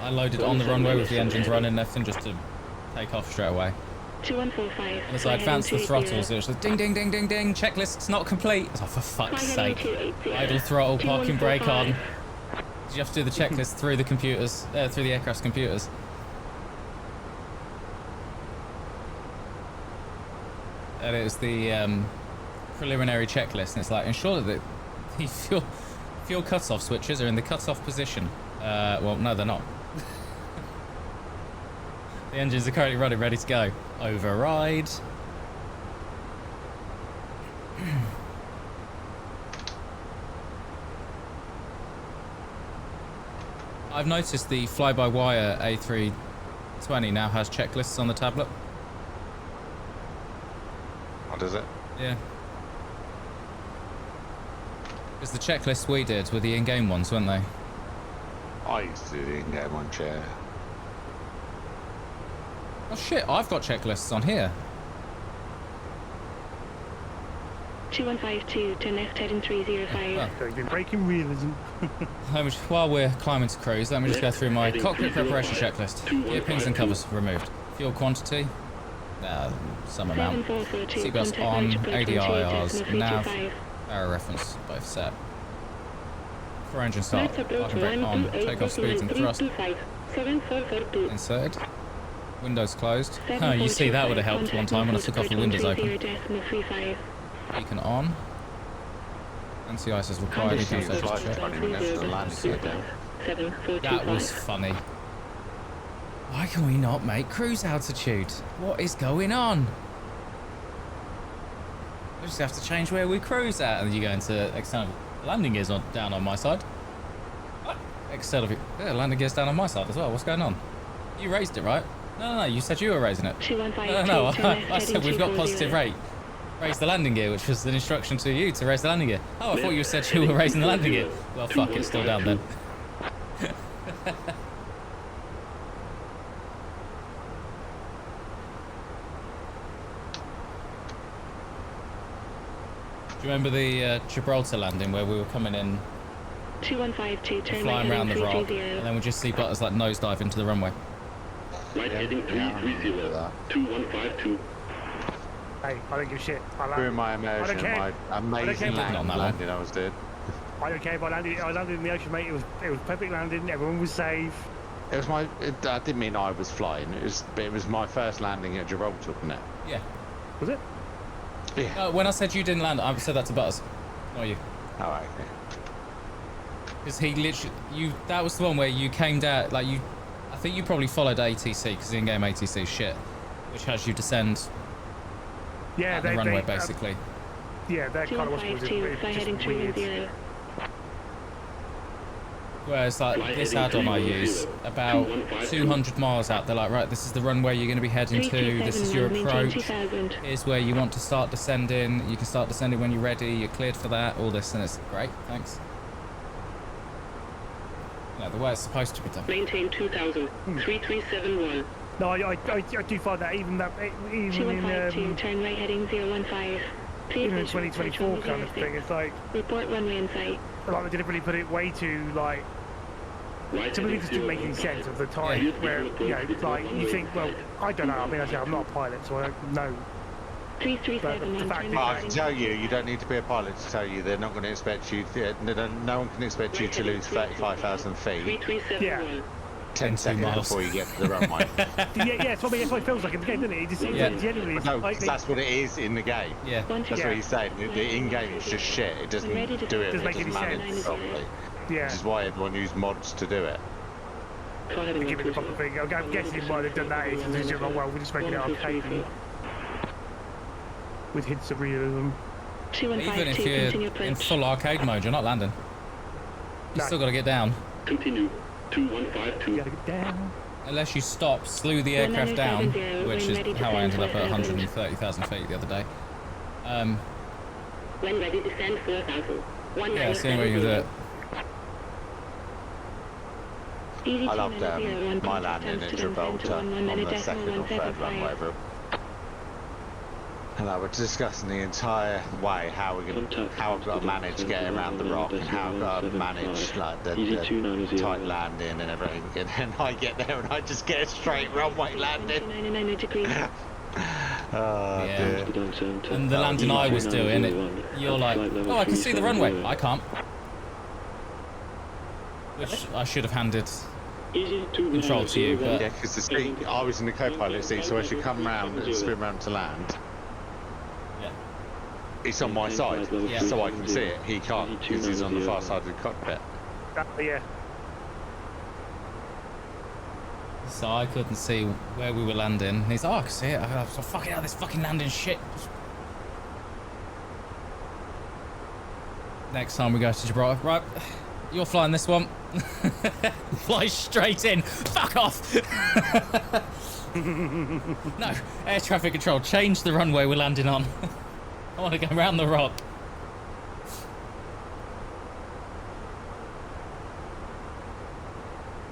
I loaded on the runway with the engines running, nothing, just to take off straight away. 2145. And as I advanced the throttles, it was just ding ding ding ding ding, checklist's not complete. I was like, for fuck's sake. Idle throttle, parking brake on. Did you have to do the checklist through the computers, through the aircraft's computers? And it was the preliminary checklist, and it's like, ensure that the fuel cut-off switches are in the cut-off position. Well, no, they're not. The engines are currently running, ready to go. Override. I've noticed the fly-by-wire A320 now has checklists on the tablet. What does it? Yeah. Because the checklists we did were the in-game ones, weren't they? I used to do the in-game one, chair. Oh shit, I've got checklists on here. 2152, turn left heading 305. Oh. So you've been breaking realism. While we're climbing to cruise, let me just go through my cockpit preparation checklist. Gear pins and covers removed. Fuel quantity, some amount. Seatbelts on, ADIRs, nav, arrow reference, both set. For engine start, parking brake on, takeoff speeds and thrust. Inserted. Windows closed. Oh, you see, that would have helped one time when I took off the windows open. Beacon on. Anti-ice is required. Just use the light 20 minutes to land gear down. That was funny. Why can we not make cruise altitude? What is going on? We just have to change where we cruise at, and you go into external landing gears down on my side. What? External landing gears down on my side as well. What's going on? You raised it, right? No, you said you were raising it. No, I said we've got positive rate. Raise the landing gear, which was an instruction to you to raise the landing gear. Oh, I thought you said you were raising the landing gear. Well, fuck, it's still down then. Do you remember the Gibraltar landing where we were coming in, 2152, turn flying right around the heading rock, 330. and then we just see butters like nosedive into the runway? Right heading 330, 2152. Hey, I don't give a shit. Through my immersion, care. my amazing Not on that landing I was doing. I don't care if I landed in the ocean, mate. It was perfect landing. Everyone was safe. It was I didn't mean I was flying. It was my first landing at Gibraltar, wasn't it? Yeah. Was it? Yeah. When I said you didn't land, I said that to Butters. Not you. All right. Because he literally, that was the one where you came down, like I think you probably followed ATC, because the in-game ATC is shit, which has you descend Yeah, at the runway, basically. Yeah, that kind of was 2152, fly heading just weird. 310. Whereas like this add-on I use, about 200 miles out, they're like, right, this is the runway you're going to be heading to, this is your approach, here's where you want to start descending, you can start descending when you're ready, you're cleared for that, all this, and it's great, thanks. Yeah, the way it's supposed to be done. Maintain 2000, 3371. No, I do find that even in 2152, turn right heading 015. even in 2024 kind of thing, it's like Report runway in sight. they deliberately put it way too like. To me, it just didn't make any sense of the time where like you think, well, I don't know. I mean, I say I'm not a pilot, so I don't know. 337 the fact is, I can tell you, you don't need to be a pilot to tell you they're not going to expect you. No one can expect you to lose 35,000 feet 3371. 10 seconds miles. before you get to the runway. yeah, so I mean, that's what it feels like in the game, doesn't it? It just genuinely. No, Like, 'cause that's what it is in the game. Yeah. That's what he's saying. The in-game is just shit. It doesn't do it. It Doesn't make doesn't any manage sense. properly. yeah. Which is why everyone used mods to do it. To give it the proper thing. I'm guessing why they've done that is they're just like, well, we're just making it arcade with hints of realism. Even if you're in full arcade mode, you're not landing. You still got to get down. Continue, You 2152. gotta get down. Unless you stop, slew the aircraft down, which is how I ended up at 130,000 feet the other day. When ready, descend 4000. Yeah, seeing where you do it. I loved my landing at Gibraltar on the second or third run, whatever. And I was discussing the entire way how I've got to manage getting around the rock and how I've got to manage like the tight landing and everything. And then I get there and I just get a straight runway landing. Oh, Yeah. dear. And the landing I was doing, you're like, oh, I can see the runway. I can't. Which I should have handed control to you, but Yeah, because the seat, I was in the co-pilot seat, so as you come round and spin round to land, yeah. it's on my side, Yeah. so I can see it. He can't, because he's on the far side of the cockpit. Yeah. So I couldn't see where we were landing. He's like, oh, I can see it. I was like, fucking hell, this fucking landing shit. Next time we go to Gibraltar, right, you're flying this one. Fly straight in. Fuck off. No, air traffic control, change the runway we're landing on. I want to go around the rock.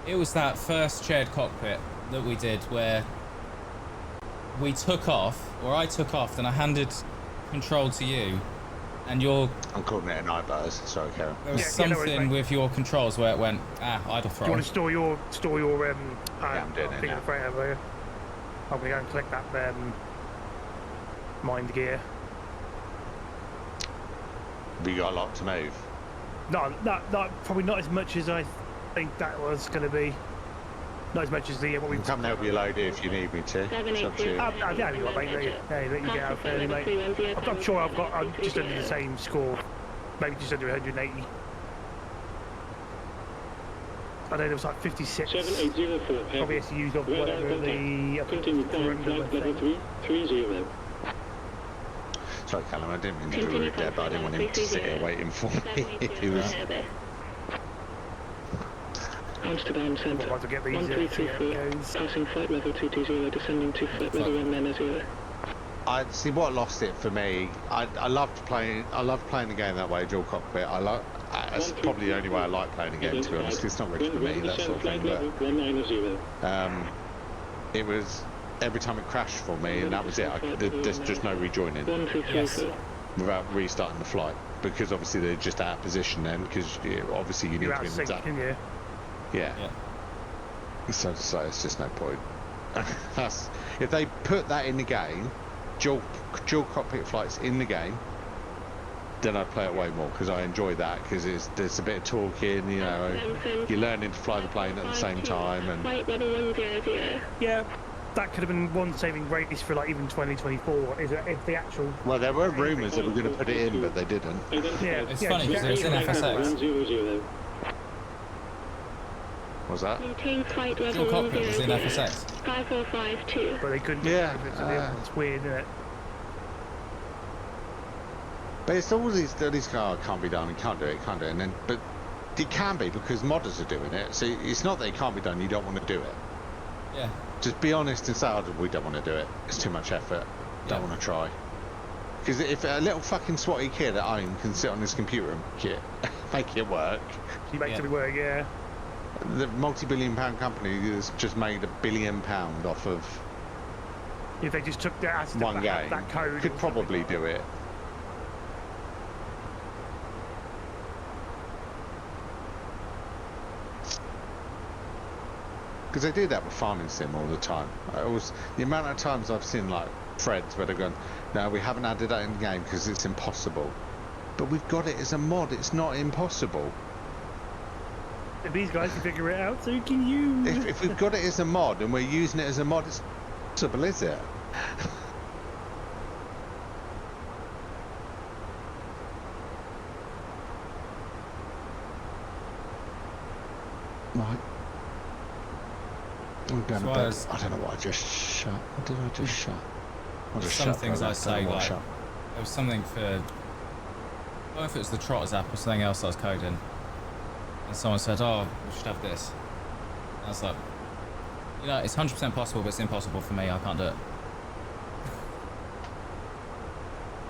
It was that first shared cockpit that we did where we took off, or I took off, then I handed control to you, and I'm calling it a night, but sorry, Karen. there was Yeah, no something worries, mate. with your controls where it went, idle Do you throttle. want to store your I'm doing it thing now. of the freighter, will you? I'm gonna go and collect that mind gear. Have you got a lot to move? No, probably not as much as I think that was going to be. Not as much as the what we. I can come and help you load it if you need me to. It's up to you. Yeah, you got, mate. Let you get out fairly, mate. I'm sure I'm just under the same score, maybe just under 180. I know there was like 56. 7804. Probably has to use off whatever the. Continue climb flight level 330. Sorry, Callum, I didn't mean to be rude there, but I didn't want him to sit here waiting for me. He was. Amsterdam Centre. Otherwise I'll get these, 1334. goes. Passing flight level 220, descending to flight level 190. I see what lost it for me. I loved playing the game that way, dual cockpit. That's probably the only way I like playing the game, to be honest. It's not really for me, that sort of thing. But it was every time it crashed for me, and that was it. There's just no rejoining Yes. without restarting the flight, because obviously they're just out of position then. Because obviously you need You're to out be of in the sync, can you? Yeah. So it's just no point. If they put that in the game, dual cockpit flights in the game, then I'd play it way more, because I enjoy that, because there's a bit of talking, you know, you're learning to fly the plane at the same time, and Yeah, that could have been one saving grace for like even 2024. Is it if the actual? well, there were rumours that were going to put it in, but they didn't. Yeah, It's funny because it was in FSX. Was that? Dual cockpit was in FSX. 5452. but they couldn't. Yeah, it's weird, isn't it? But it's all these can't be done, can't do it, and then but it can be, because modders are doing it. So it's not that it can't be done, you don't want to do it. Yeah. Just be honest and say, oh, we don't want to do it. It's too much effort. Don't Yeah. want to try. Because if a little fucking swatty kid at home can sit on his computer and make it work, You make Yeah. it work, yeah. the multi-billion-pound company has just made £1 billion off of If they just took that, one game. that code, Could probably do it. Because they do that with farming sim all the time. The amount of times I've seen like threads where they're going, no, we haven't added that in the game because it's impossible. But we've got it as a mod, it's not impossible. If these guys can figure it out, so can you. If we've got it as a mod and we're using it as a mod, it's possible, is it? Right. I'm going to So bed. I don't know what I just shut. What did I just shut? I just Some shut things the- I don't say, know what I like, shut. there was something for, I don't know if it was the Trotters app or something else I was coding, and someone said, oh, we should have this. And I was like, you know, it's 100% possible, but it's impossible for me, I can't do it.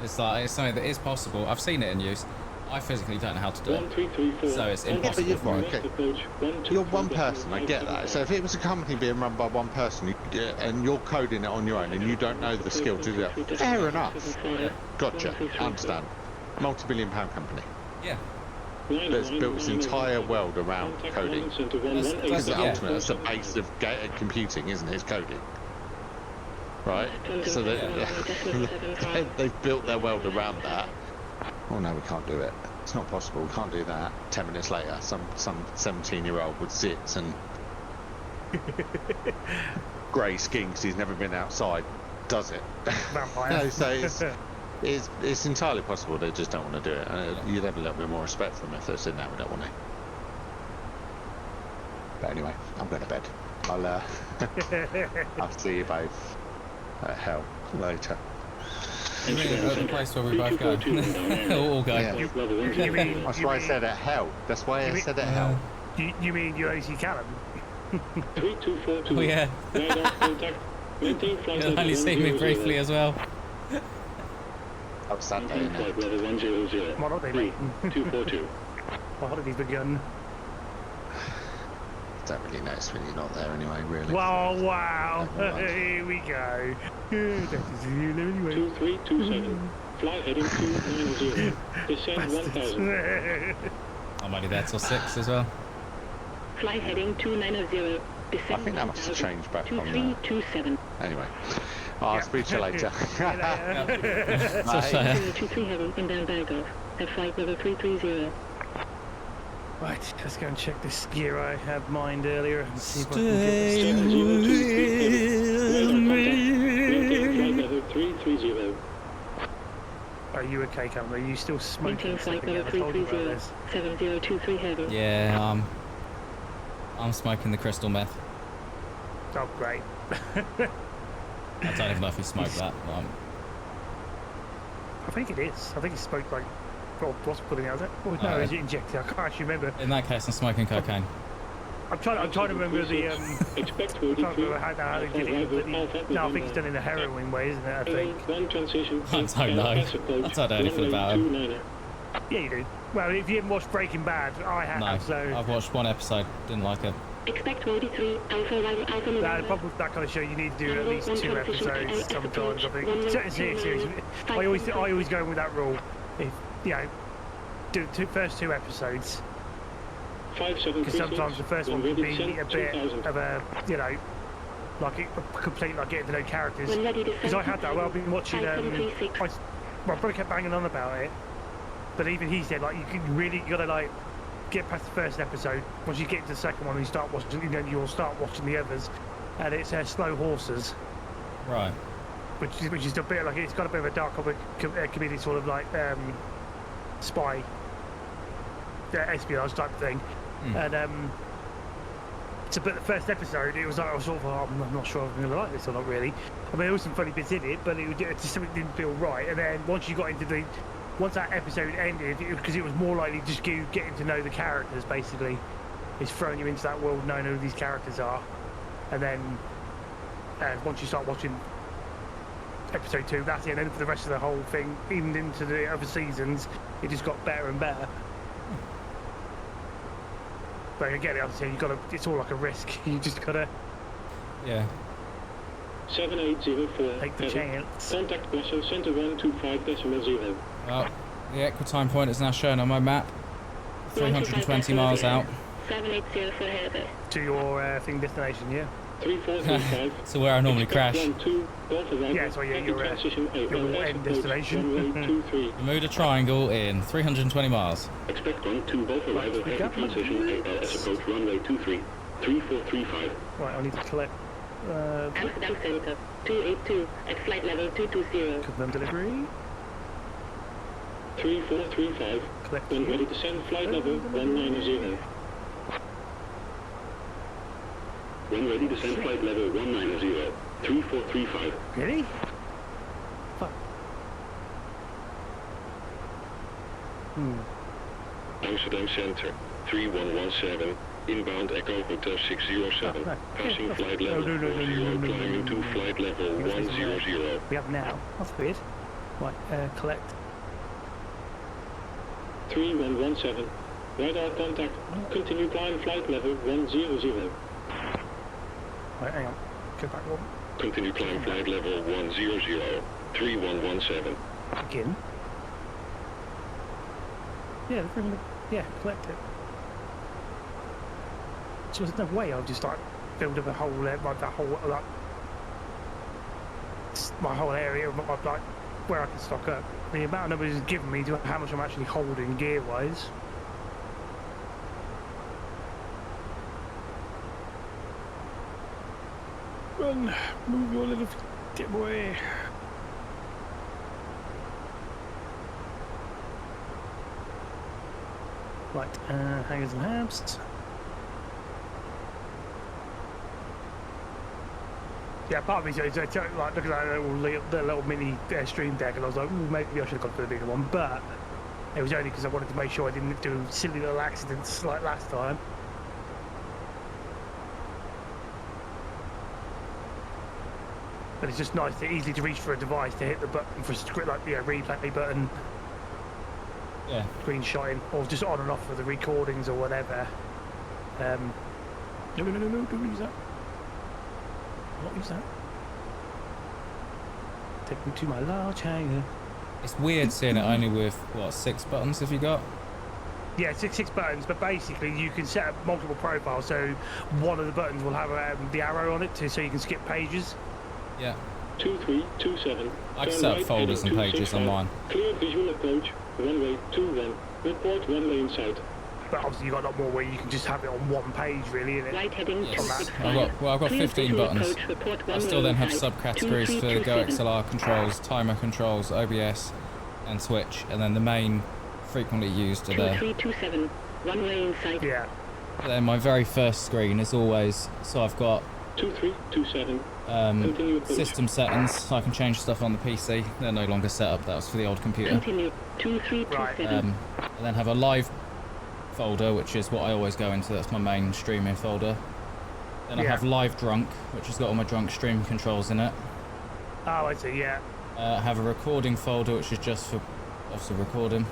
It's like, it's something that is possible, I've seen it in use, I physically don't know how to do it. 1334. So it's Yeah, but impossible you're for me. right, okay. You're one person, I get that. So if it was a company being run by one person and you're coding it on your own and you don't know the skill to do that, fair enough. Gotcha, understand. Multi-billion-pound company Yeah. that's built its entire world around coding. Because Yeah. ultimately, that's the base of computing, isn't it? It's coding. Right? So they've built their world around that. Oh no, we can't do it. It's not possible. We can't do that. 10 minutes later, some 17-year-old would sit and grey skin because he's never been outside. Does it? Vampire. No, so it's entirely possible. They just don't want to do it. You'd have a little bit more respect for them if they said no, we don't want to. But anyway, I'm going to bed. I'll see you both at hell later. You mean at the place where we both go? All go. Yeah. You mean, That's you why I mean, said at hell. That's why I you said at hell. you mean you OC Callum? 3242. Oh yeah. Radar contact. Maintain flight You'll level only see me 100. briefly as well. Oh, Sunday, Maintain innit? flight level 100. What are they, mate? 242. My holiday's begun. Don't really notice when you're not there anyway, really. Wow. Never mind. Here we go. That is you anyway. 2327. Fly heading 290. Descend 1000. I'm only there till 6 as well. Fly heading 290. Descend I think that must have changed back on there. 2327. Anyway, I'll speak to you later. So, Bye. 237 inbound Berghoff. At flight level 330. Right, let's go and check this gear I had mined earlier and see if I can get Stay this. 7023. Radar contact. Maintain flight level 330. Are you okay, Cameron? Are you still smoking? Maintain flight something? level I told you about 330. this. 7023 heavy. yeah, I'm smoking the crystal meth. Oh, great. I don't even know if he smoked that. But I think it is. I think it's smoked like. Well, what's putting out? Oh, no, is it injected? I can't actually remember. in that case, I'm smoking cocaine. I'm trying to remember the. Expect I can't remember how they did it. No, I think it's done in a heroin way, isn't it? I think. One transition. I don't know. I don't know anything about him. Yeah, you do. Well, if you haven't watched Breaking Bad, I have. No, So. I've watched one episode, didn't like it. Expect 43 Alpha Rival Alpha The November. problem with that kind of show, you need to do at least 2 episodes sometimes. I think. Seriously, I always go with that rule. If you know, do the first 2 episodes, because sometimes the first one can be a bit of a, you know, like a complete like getting to know characters. When ready to Because I had that. Well, I've been watching. My brother kept banging on about it, but even he said like you really gotta like get past the first episode. Once you get to the second one, and you start watching, then you'll start watching the others, and it's Slow Horses, Right. which is a bit like it's got a bit of a dark comedy sort of like spy, espionage type thing, and so but the first episode it was like I was sort of I'm not sure if I'm gonna like this or not really. I mean there was some funny bits in it, but it just something didn't feel right. And then once you got into once that episode ended, because it was more likely just you getting to know the characters basically, it's throwing you into that world knowing who these characters are, and then once you start watching episode 2, that's it. And then for the rest of the whole thing, even into the other seasons, it just got better and better. But again, obviously, it's all like a risk. You just gotta Yeah. 7804. take the chance. Contact vessel center 125.0. Well, the equitime point is now shown on my map. 320 miles out. 780 for heavy. To your thing destination, yeah? 3435. So where I normally crash. Yeah, so yeah, your end destination. 23. Bermuda Triangle in 320 miles. Expect 12 both arrival Right, heavy transition ALS approach runway 23. 3435. Right, I need to collect Amsterdam Center 282 at flight level 220. confirm delivery. 3435. Collect When here. ready to send flight level 190. When ready to send flight level 190. 3435. Really? Fuck. Amsterdam Center 3117. Inbound Echo Hotel 607. Oh, no. Passing Yeah, flight no, level no, 40, no. climbing to flight level You got this 100. We have now. That's weird. Right, collect. 3117. Radar contact. Continue climb flight level 100. Right, hang on. Go back one. Continue climb flight level 100. 3117. Again. Yeah, collect it. So there's no way I'll just like build up a whole like that whole like my whole area of like where I can stock up. The amount of numbers it's given me to how much I'm actually holding gear wise. Run, move your little dip away. Right, hangers and habs. Yeah, part of me is like looking at the little mini stream deck, and I was like, ooh, maybe I should have gone for the bigger one, but it was only because I wanted to make sure I didn't do silly little accidents like last time. But it's just nice, easy to reach for a device to hit the button for like the replay button, Yeah. screenshotting, or just on and off for the recordings or whatever. No, don't use that. Not use that. Take me to my large hangar. It's weird seeing it only with, what, 6 buttons have you got? Yeah, six buttons, but basically you can set up multiple profiles, so one of the buttons will have the arrow on it so you can skip pages. Yeah. 2327. I can set up folders and pages on mine. Clear visual approach, runway 21. Report runway inside. But obviously you've got a lot more where you can just have it on one page, really, isn't it? Right heading Yes. I've got 15 buttons. I still then have subcategories for Go XLR controls, timer controls, OBS, and switch, and then the main frequently used are there. 2327. Runway inside. Yeah. Then my very first screen is always, so I've got 2327. system settings, so I can change stuff on the PC. They're no longer set up, that was for the old computer. Continue. 2327. And then have a live folder, which is what I always go into, that's my main streaming folder. Then I have live drunk, which has got all my drunk stream controls in it. Oh, I see, yeah. I have a recording folder, which is just for obviously recording.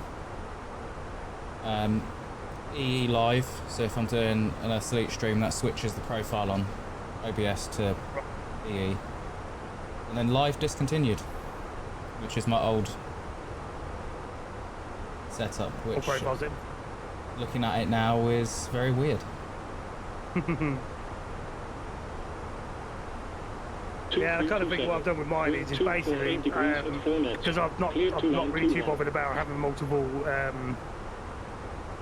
EE live, so if I'm doing an athlete stream, that switches the profile on OBS to EE. And then live discontinued, which is my old setup, What which profile's it? looking at it now is very weird. Yeah, I kind of think what I've done with mine is basically because I'm not really too bothered about having multiple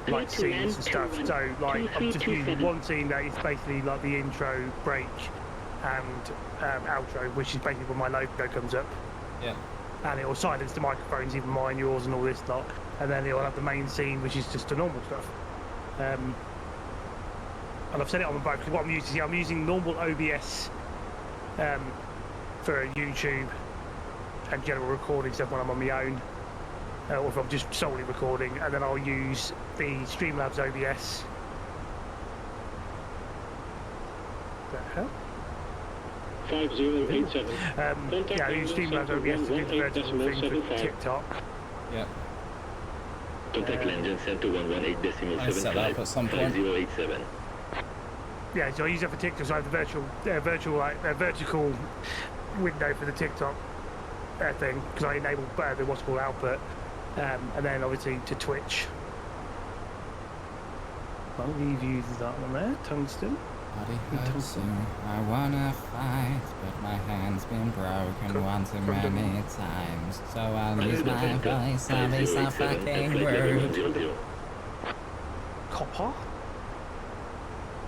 like scenes and stuff. So like I'm just using one scene that is basically like the intro, break, and outro, which is basically when my logo comes up. Yeah. And it will silence the microphones, even mine, yours, and all this lot. And then it will have the main scene, which is just the normal stuff. And I've set it on both because what I'm using, I'm using normal OBS for YouTube and general recording stuff when I'm on my own, or if I'm just solely recording, and then I'll use the Streamlabs OBS. The hell? 5087. Yeah, I use Streamlabs OBS to do the vertical thing for TikTok. Yeah. Contact London Center 118.75. I set that up at some point. 5087. Yeah, so I use it for TikTok. So I have the vertical window for the TikTok thing because I enable the what's called output, and then obviously to Twitch. I'll leave you that one there, tungsten. I wanna fight, but my hand's been broken one too many times. So I'll use my voice, I'll be so fucking rude. Copper?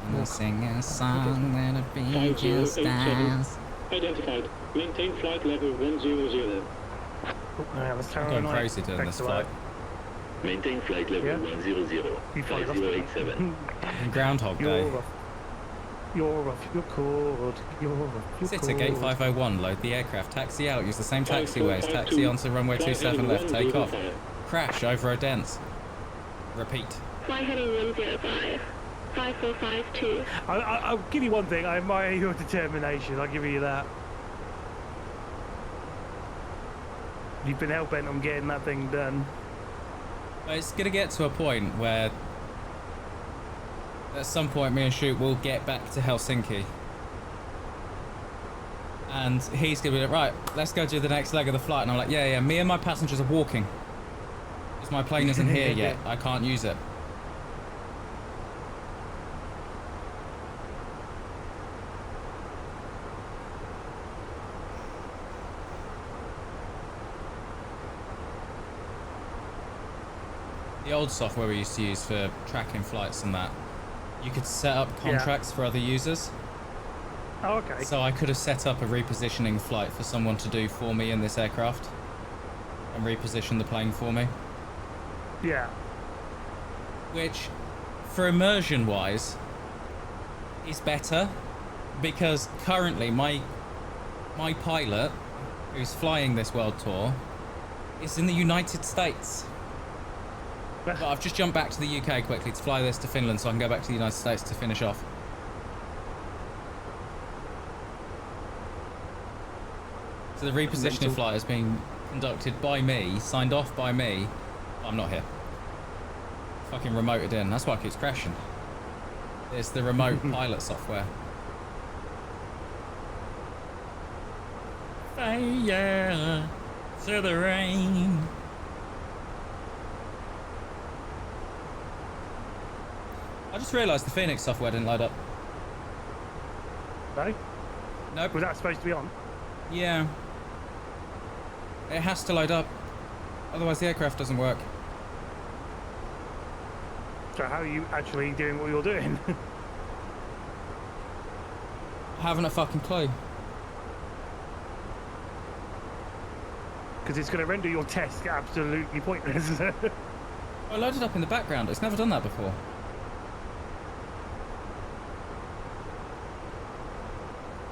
And I'll sing a song that'll be just dance. Identified. Maintain flight level 100. Let's I'm carry going on. crazy doing this flight. Maintain flight level 100. 5087. Groundhog Day. You're off your cord. You're off your Sit cord. at gate 501, load the aircraft, taxi out, use the same taxiways, taxi onto runway 27 left, take off. Crash over a dent. Repeat. Fly heading 105. 5452. I'll give you one thing. I admire your determination. I'll give you that. You've been hell-bent on getting that thing done. But it's going to get to a point where at some point me and Shoot will get back to Helsinki. And he's going to be like, right, let's go do the next leg of the flight. And I'm like, yeah, me and my passengers are walking. Because my plane isn't here yet. I can't use it. The old software we used to use for tracking flights and that, you could set up contracts for other users. Oh, okay. So I could have set up a repositioning flight for someone to do for me in this aircraft and reposition the plane for me. Yeah. Which, for immersion wise, is better because currently my my pilot, who's flying this world tour, is in the United States. But I've just jumped back to the UK quickly to fly this to Finland so I can go back to the United States to finish off. So the repositioning flight is being conducted by me, signed off by me. I'm not here. Fucking remoted in. That's why it keeps crashing. It's the remote pilot software. Fire to the rain. I just realised the Phoenix software didn't load up. No? Nope. Was that supposed to be on? Yeah. It has to load up. Otherwise the aircraft doesn't work. So how are you actually doing what you're doing? I haven't a fucking clue. Because it's going to render your test absolutely pointless. I loaded up in the background. It's never done that before.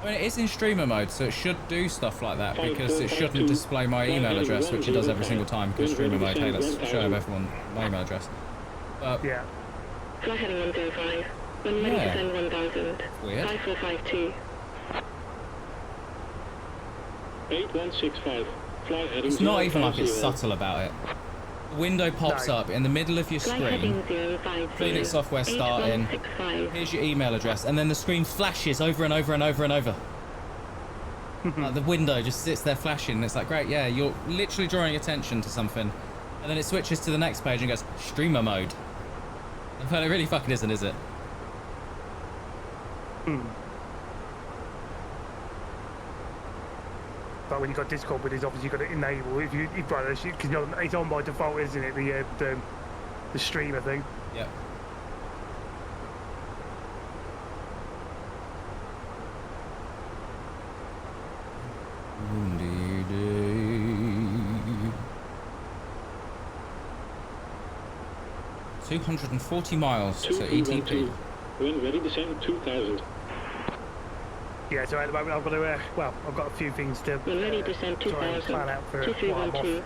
I mean, it is in streamer mode, so it should do stuff like that because it shouldn't display my email address, which it does every single time because streamer mode, hey, let's show everyone my email address. But yeah. Fly heading 105. When ready to send 1000. Weird. 5452. 8165. Fly heading It's not even like it's 050. subtle about it. The window pops up in the middle of your Fly screen. heading 050. Phoenix software starting. 8165. Here's your email address, and then the screen flashes over and over and over and over. Like the window just sits there flashing, and it's like, great, yeah, you're literally drawing attention to something, and then it switches to the next page and goes streamer mode. But it really fucking isn't, is it? But when you've got Discord with it, obviously you've got to enable if you because it's on by default, isn't it? The streamer thing. Yep. Indeed. 240 miles to ETP. 2312. When ready to send 2000. Yeah, so at the moment I've got to, I've got a few things to When ready to send try and 2000. plan out for while I'm off. 2312.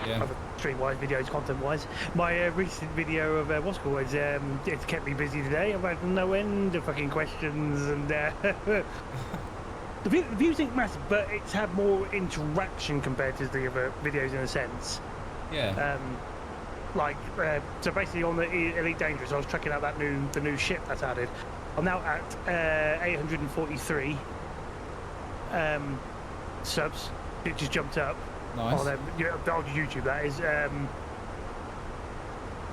Yeah. Other stream-wise, videos, content-wise. My recent video of what's called was it's kept me busy today. I've had no end of fucking questions and the views ain't massive, but it's had more interaction compared to the other videos in a sense. Yeah. So basically on the Elite Dangerous, I was checking out the new ship that's added. I'm now at 843 subs. It just jumped up. Nice. On YouTube, that is. And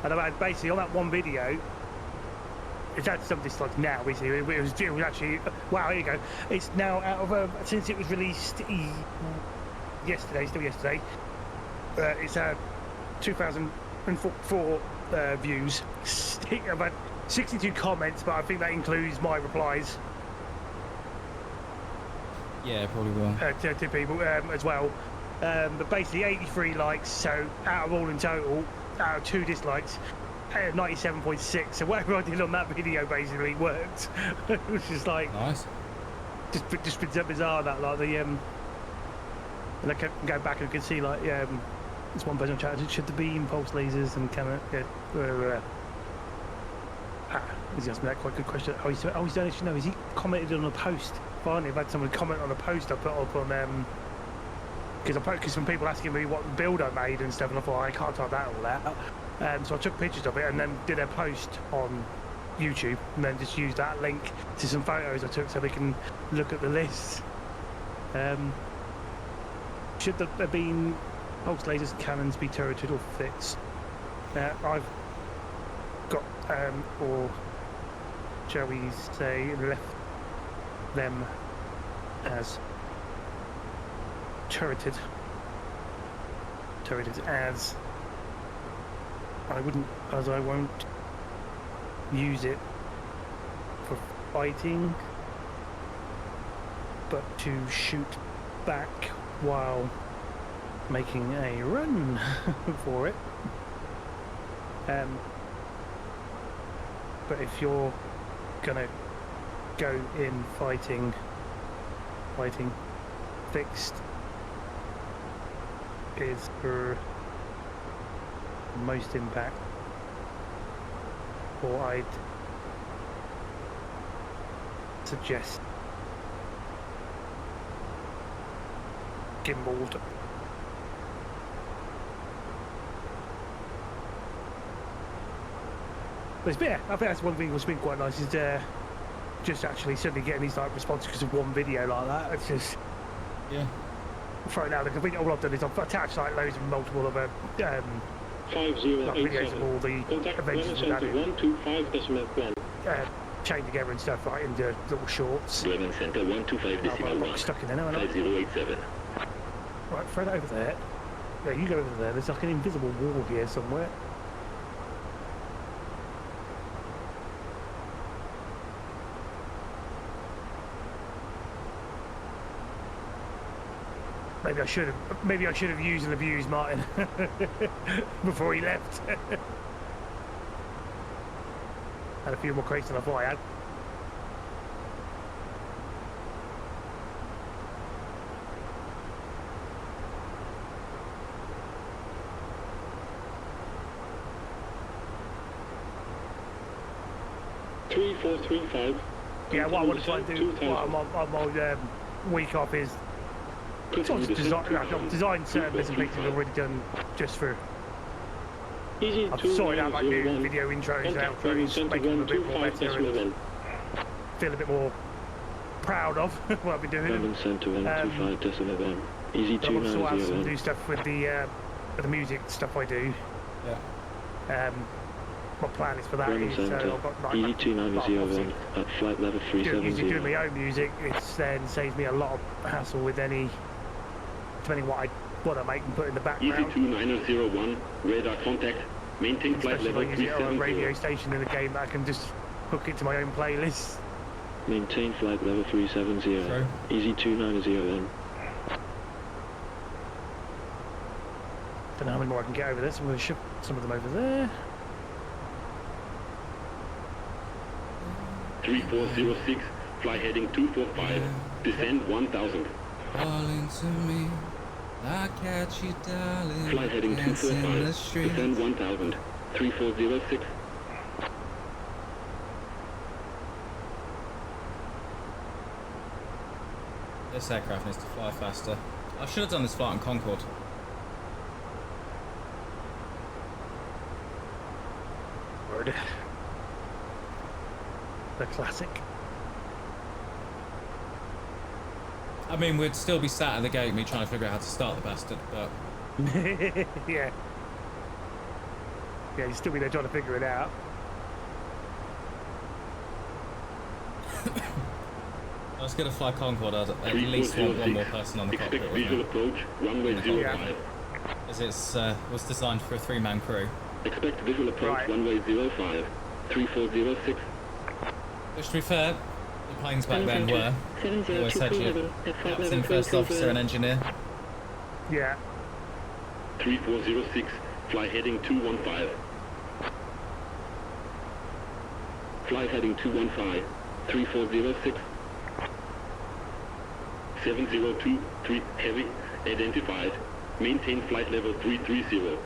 I've had basically on that one video, it's had some dislikes now. Basically, it was actually wow. Here you go. It's now out of since it was released yesterday, still yesterday. It's had 2,004 views. I've had 62 comments, but I think that includes my replies. Yeah, probably will. To people as well. But basically 83 likes, so out of all in total, out of 2 dislikes, 97.6. So whatever I did on that video basically worked. It was just like Nice. just bizarre that like the and I kept going back and could see like this one person chatted, should there be impulse lasers and can he's asked me that quite good question. He's done it. No, is he commented on a post? Finally, I've had someone comment on a post I put up on because some people asking me what build I made and stuff, and I thought I can't type that all out. So I took pictures of it and then did a post on YouTube, and then just used that link to some photos I took so they can look at the list. Should there have been pulse lasers and cannons be turreted or fixed? I've got, or shall we say, left them as turreted as I won't use it for fighting, but to shoot back while making a run for it. But if you're gonna go in fighting fixed is for most impact, or I'd suggest gimbaled. But it's, yeah, I think that's one thing that's been quite nice is just actually suddenly getting these like responses because of one video like that. It's just throwing out the complete. All I've done is I've attached like loads of multiple other like videos of all the adventures we've had in, 125.1. chained together and stuff like into little shorts. Bremen Center Oh, I've got stuck in there now, haven't I? 5087. Right, throw that over there. Yeah, you go over there. There's like an invisible wall here somewhere. Maybe I should have used and abused Martin before he left. Had a few more crates than I thought I had. Yeah, what I want to try and do on my week off is sort of design certain bits and pieces I've already done just for. I've sorted out like new video intros and outros, making them a bit more better and feel a bit more proud of what I've been doing. But I want to sort out some new stuff with the music stuff I do. Yeah. My plan is for that is I've got like EZ2901 at flight level 370. Doing my own music, it then saves me a lot of hassle with any, depending what I make and put in the background. EZ2901, radar contact, maintain flight Especially level if I use it on a 370. radio station in the game, that I can just hook it to my own playlist. Maintain flight level 370. Sorry? EZ2901. Don't know how many more I can get over this. I'm going to ship some of them over there. 3406, fly heading 245, descend 1000. Calling to me, I catch you, darling. Fly heading dancing in the 245, street. descend 1000. 3406. This aircraft needs to fly faster. I should have done this flight on Concorde. Word. The classic. I mean, we'd still be sat at the gate, me trying to figure out how to start the bastard, but Yeah. Yeah, you'd still be there trying to figure it out. I was going to fly Concorde. I'd at least want one more person on the cockpit Expect with visual me, approach, runway 05. as it's was designed for a 3-man crew. Expect visual approach, Right. runway 05. 3406. Which, to be fair, the planes back then were. They always had you captain, first officer, and engineer. Yeah. 3406, fly heading 215. Fly heading 215, 3406. 7023, heavy, identified. Maintain flight level 330.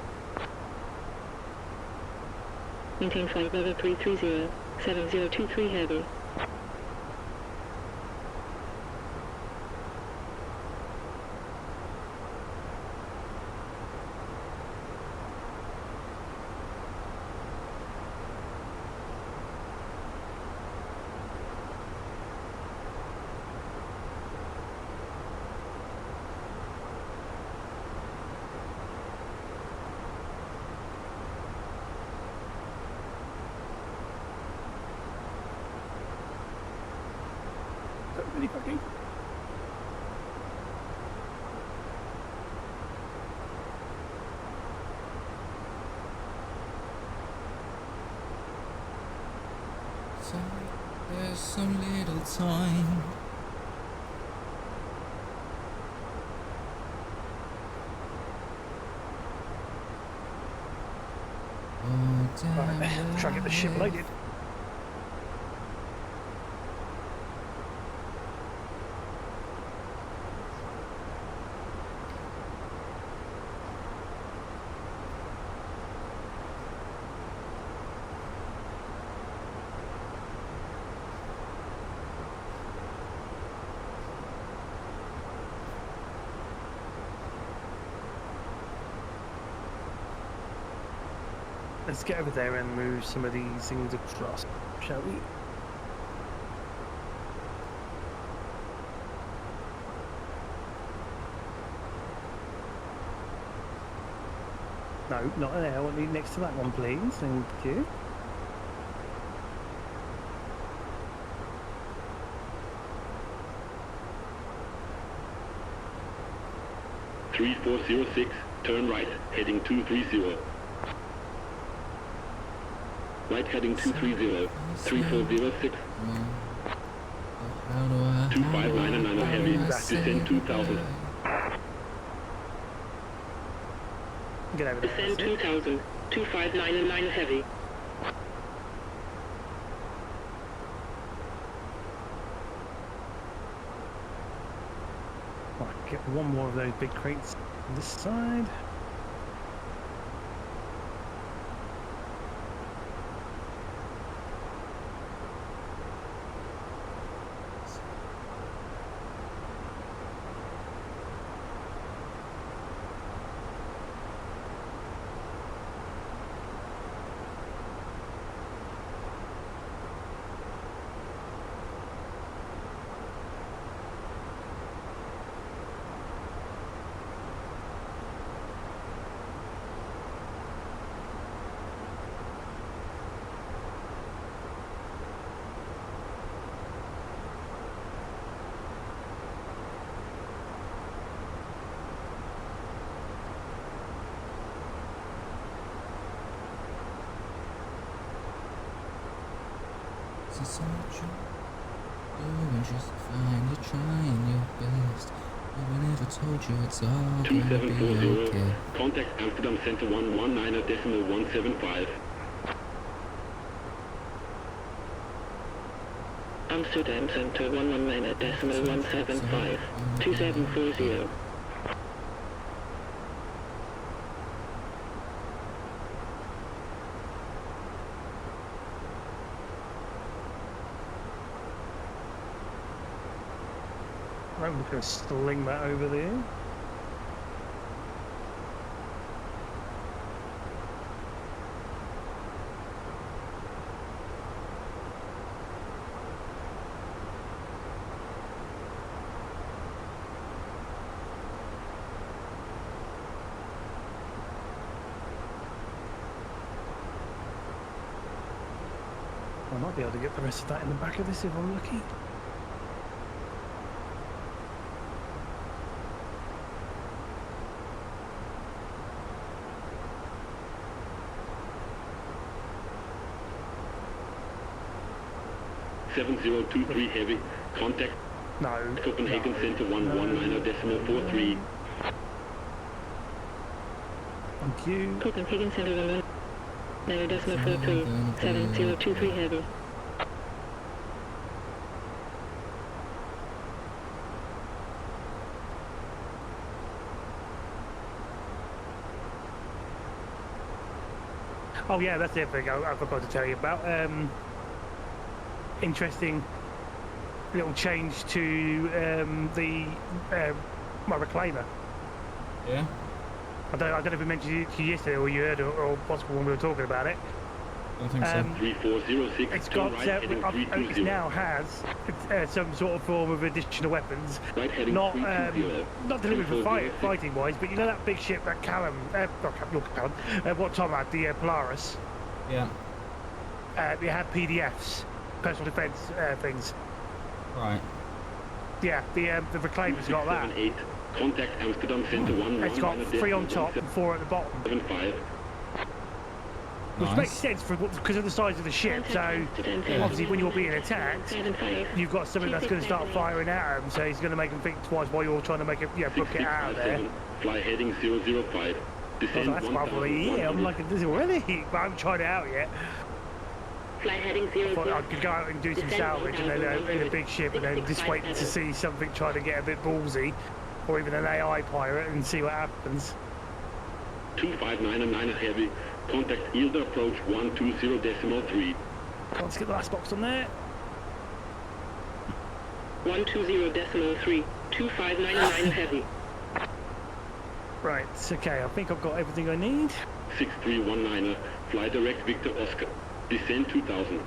Maintain flight level 330, 7023 heavy. Really fucking. So there's some little time. Oh, damn. Right. Try and get the ship loaded. let's get over there and move some of these things across, shall we? No, not there. I want you next to that one, please. Thank you. Three 406, turn right, heading 230. Right heading 230, 3406. 259 and 9 heavy, descend 2000. Get over there. Descend 2000, 259 and 9 heavy. Right, get one more of those big crates on this side. Doing just fine, you're trying your best. No one ever told you it's all gonna be 2740, okay. contact Amsterdam Center 119.175. Amsterdam Center 119.175. 2740. I'm just going to sling that over there. I might be able to get the rest of that in the back of this if I'm lucky. .7023 heavy, contact No. Copenhagen no, Center 119.43. Thank you. Copenhagen Center 119.43. 7023 heavy. Oh yeah, that's the other thing I forgot to tell you about. Interesting little change to my reclaimer. Yeah? I don't know if we mentioned it to you yesterday or you heard or possible when we were talking about it. I don't think so. 3406, It's turn got right heading it 320. now has some sort of form of additional weapons, Right heading not 320. not delivered for 3406. fighting wise, but you know that big ship that what Tom had, the Polaris. Yeah. They had PDFs, personal defence things. Right. Yeah, the reclaimer's got that. 78, contact Amsterdam Center 119.175. It's got 3 on top and 4 at the bottom, which makes sense because of the size of the ship. So obviously, when you're being attacked, you've got something that's going to start firing at them. So he's going to make them think twice while you're trying to make it, book it out of there. Fly heading 005. I was Descend like, that's probably it. I'm like, this is already, but I haven't tried it out yet. Fly heading 00. But I could go out and do some salvage and then in a big ship and then just wait to see something try to get a bit ballsy, or even an AI pirate and see what happens. 259 and 9 heavy. Contact Ilda approach 120.3. Can't skip the last box on there. 120.3. 259 and 9 heavy. Right, okay, I think I've got everything I need. 6319er, fly direct Victor Oscar, descend 2000.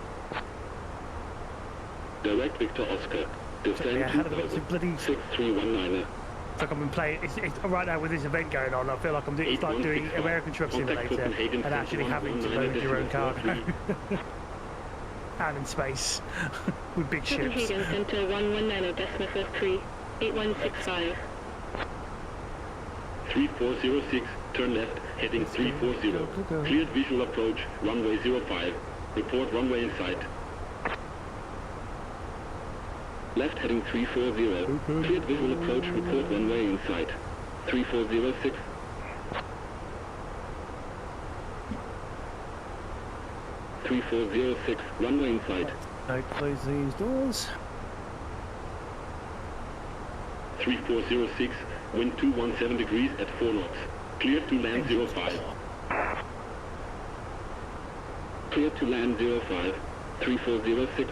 Direct Victor Oscar, descend Yeah, I had a bit 2000. of bloody. 6319er. It's like I've been playing. It's right now with this event going on. I feel like I'm doing. It's like doing 8165. American Truck Contact Simulator Copenhagen and actually having to load your own cargo. And in space with big ships. Copenhagen Center 119 decimal 43, 8165. 3406, turn left, heading 340. Go. Cleared visual approach, runway 05. Report runway in sight. Left heading 340. Cleared visual approach, report runway in sight. 3406. Runway in sight. No, close these doors. 3406, wind 217 degrees at 4 knots. Cleared to land 05. Cleared to land 05. 3406.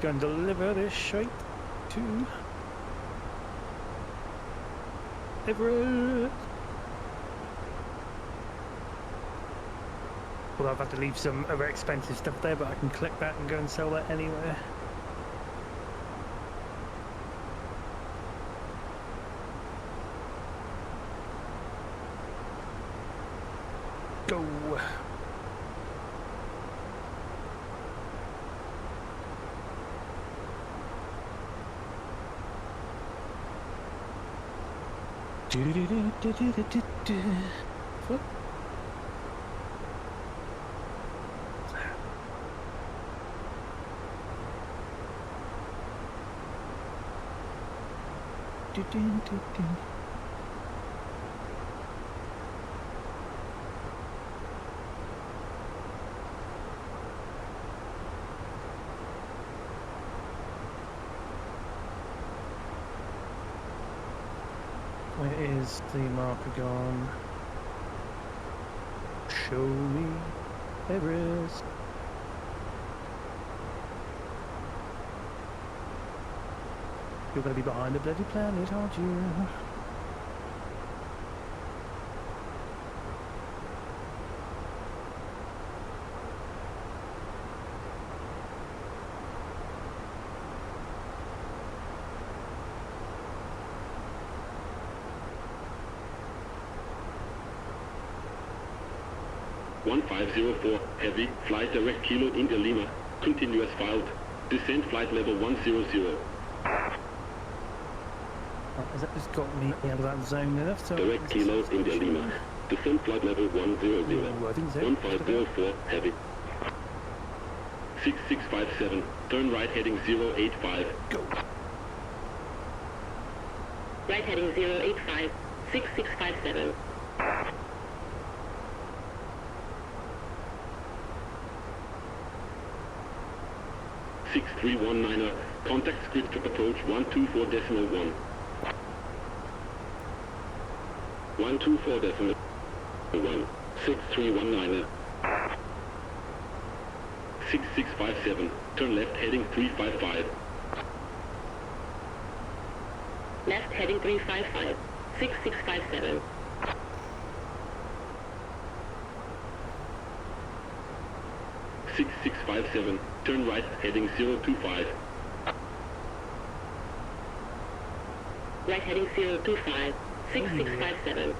Go and deliver this shape to Everett. Well, I've had to leave some other expensive stuff there, but I can collect that and go and sell that anywhere. Go. Flip. Where is the marker gone? Show me Everest. You're gonna be behind the bloody planet, aren't you? Heavy, flight direct Kilo India Lima, continuous filed, descent flight level 100. Right, has that just got me out of that zone enough? So Direct Kilo India Lima, descent flight level 100. Ooh, I didn't say it. 1504, heavy. 6657, turn right heading 085. Go. Right heading 085, 6657. 6319er, contact script approach 124.1. 124.1. 6319er. 6657, turn left heading 355. Left heading 355, 6657. 6657, turn right heading 025. Right heading 025, 6657.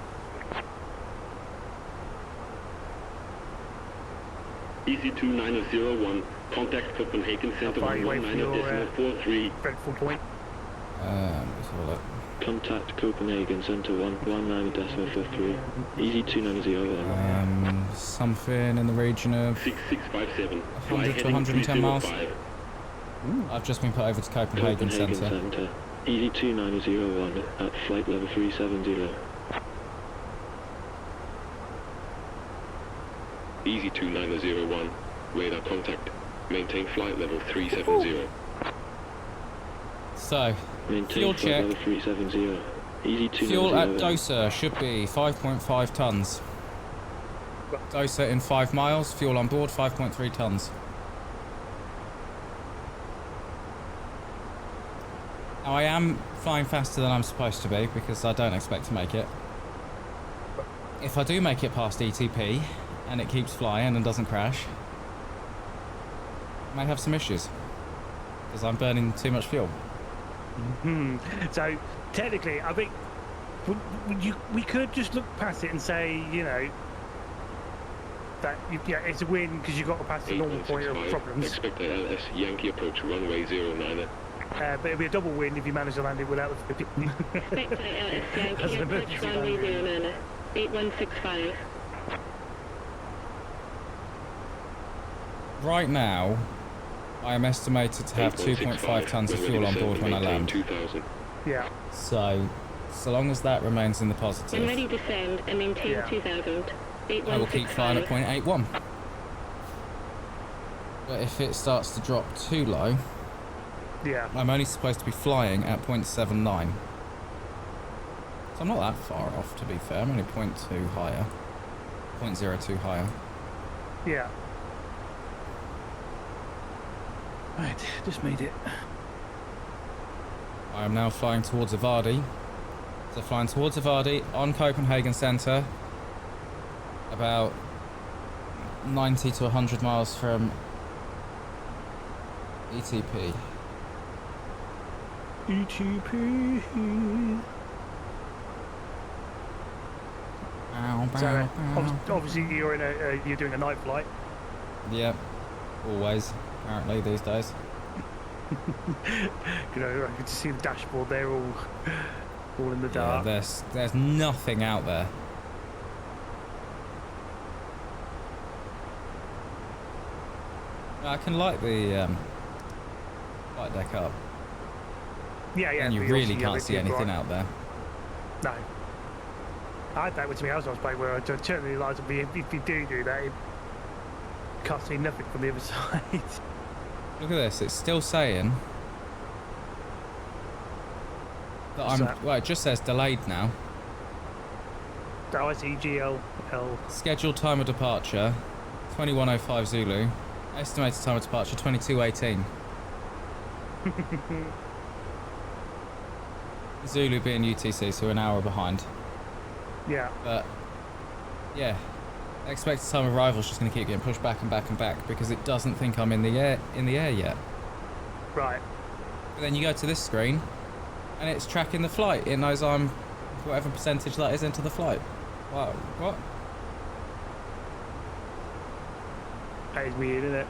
EC2901, contact Copenhagen Center How far are you away from your, 119.43. dreadful point. Let's have a look. Contact Copenhagen Center 119.43. EC2901. Something in the region of 6657. 100 to 110 miles. I've just been put over to Copenhagen Centre. EC2901 at flight level 370. EC2901, radar contact. Maintain flight level 370. So, Maintain fuel flight check. level 370. Easy 290. Fuel at Dosa should be 5.5 tons. Dosa in 5 miles, fuel on board 5.3 tons. Now I am flying faster than I'm supposed to be because I don't expect to make it. If I do make it past ETP and it keeps flying and doesn't crash, I may have some issues because I'm burning too much fuel. So technically, I think we could just look past it and say, you know, that yeah, it's a win because you got to pass the normal point of problems. Expect LS Yankee approach runway 09. But it'll be a double win if you manage to land it without the 50. Expect LS Yankee approach runway 09, 8165. Right now, I am estimated to have 2.5 tons of fuel on board when I land. 2000. Yeah. So long as that remains in the When positive, ready, descend and maintain Yeah. 2000. I will keep flying at 0.81. But if it starts to drop too low, Yeah. I'm only supposed to be flying at 0.79. So I'm not that far off, to be fair. I'm only 0.2 higher. 0.02 higher. Yeah. Right, just made it. I am now flying towards Avardi. So flying towards Avardi on Copenhagen Centre. About 90 to 100 miles from ETP. ETP. Bow, bow, So bow. obviously you're in you're doing a night flight. Yep, always, apparently these days. You know, I can just see the dashboard there, all in the Yeah, dark. there's nothing out there. I can light the flight deck up, Yeah, and you but really obviously, yeah, can't see it's anything bright. out there. No. I had that with me. I was playing where I turned the lights on. If you do that, you can't see nothing from the other side. Look at this, it's still saying that What's I'm, that? well, it just says delayed now. So I see GLL. Scheduled time of departure, 21:05 Zulu. Estimated time of departure, 22:18. Zulu being UTC, so an hour behind. Yeah. But, yeah, expected time of arrival is just going to keep getting pushed back and back and back because it doesn't think I'm in the air yet. Right. But then you go to this screen, and it's tracking the flight. It knows I'm whatever percentage that is into the flight. Wow, what? That is weird, isn't it?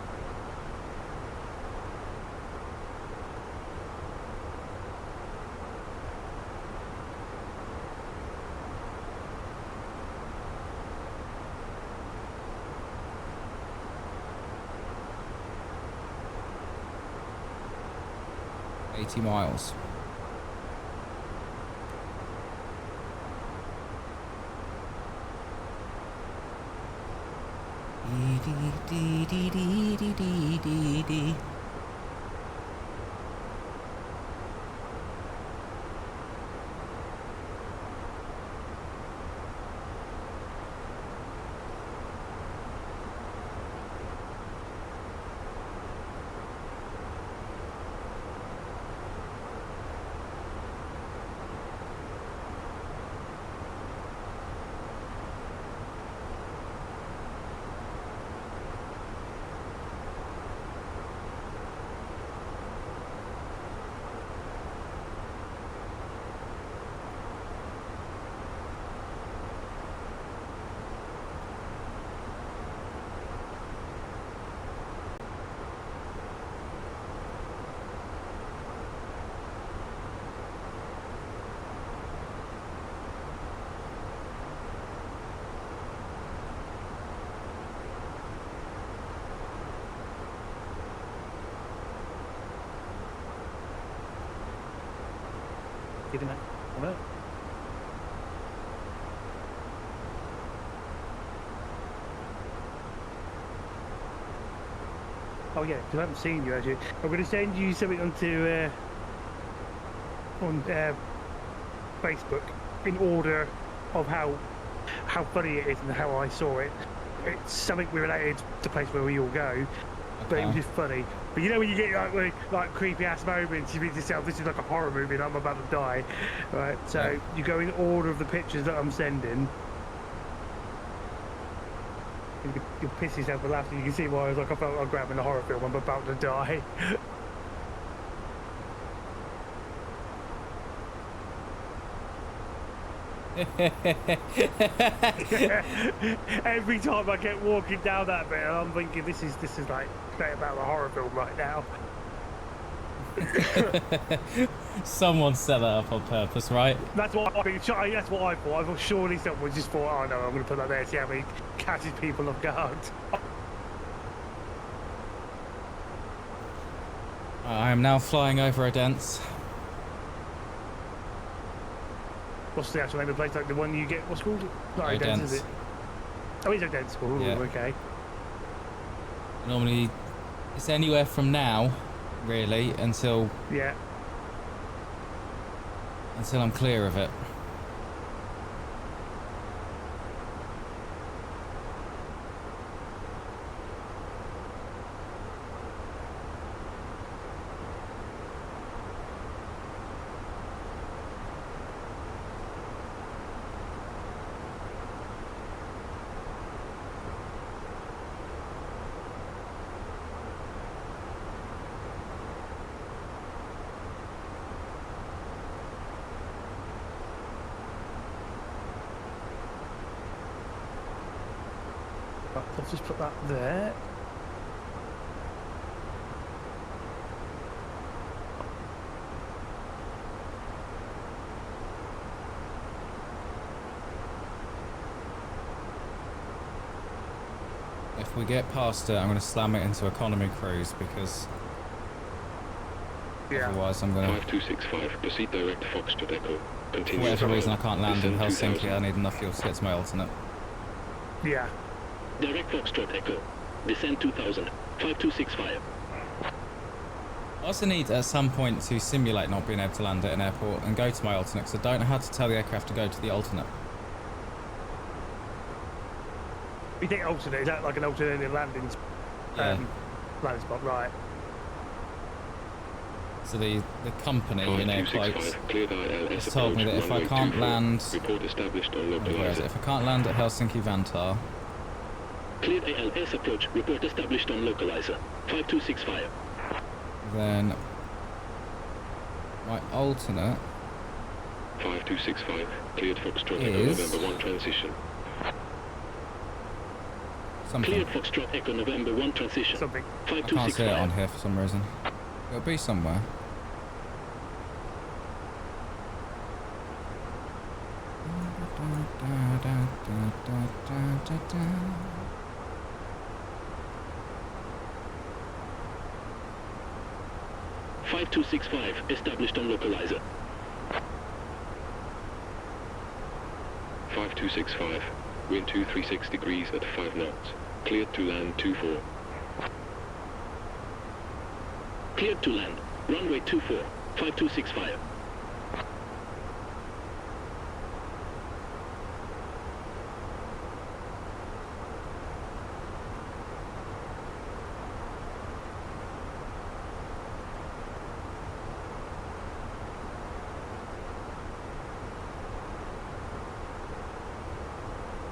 $80 miles. Getting it. Well. Oh yeah, because I haven't seen you actually. I'm going to send you something onto on Facebook in order of how funny it is and how I saw it. It's something related to the place where we all go, but it was just funny. But you know when you get like creepy ass moments, you think to yourself, this is like a horror movie and I'm about to die, right? So you go in order of the pictures that I'm sending. You'll piss yourself for laughing. You can see why I was like, I felt like grabbing a horror film. I'm about to die. Every time I get walking down that bit, I'm thinking this is like straight about the horror film right now. Someone set that up on purpose, right? That's what I thought. I thought surely someone just thought, oh no, I'm going to put that there, see how many catches people off guard. I am now flying over Odense. What's the actual name of the place? Like the one you get? What's called? Not Odense, is it? Oh, it's Odense. Oh, Yeah. Okay. Normally, it's anywhere from now, really, until Yeah. I'm clear of it. Right, let's just put that there. If we get past it, I'm going to slam it into economy cruise because Yeah. otherwise I'm going to... 5265, proceed direct to Foxtrot Echo. For Continue whatever south. reason I can't land in Descend Helsinki, 2000. I need enough fuel to get to my alternate. Yeah. Direct Foxtrot Echo. Descend 2000. 5265. I also need at some point to simulate not being able to land at an airport and go to my alternate because I don't know how to tell the aircraft to go to the alternate. You think alternate? Is that like an alternative landing Yeah. landing spot? Right. So the company in air quotes 5265. Cleared ILS has told me that approach, if I runway can't 24. land... Report established on Where is it? localizer. If I can't land at Helsinki Vantaa, Cleared ALS approach. Report established on localizer. 5265. then my alternate 5265. Cleared Foxtrot Echo Is- November 1 transition. something. Cleared Foxtrot Echo November 1 transition. Something. I can't see it on 5265. here for some reason. It'll be somewhere. Five 5265. Established on localizer. 5265. Wind 236 degrees at 5 knots. Cleared to land 24. Cleared to land. Runway 24. 5265.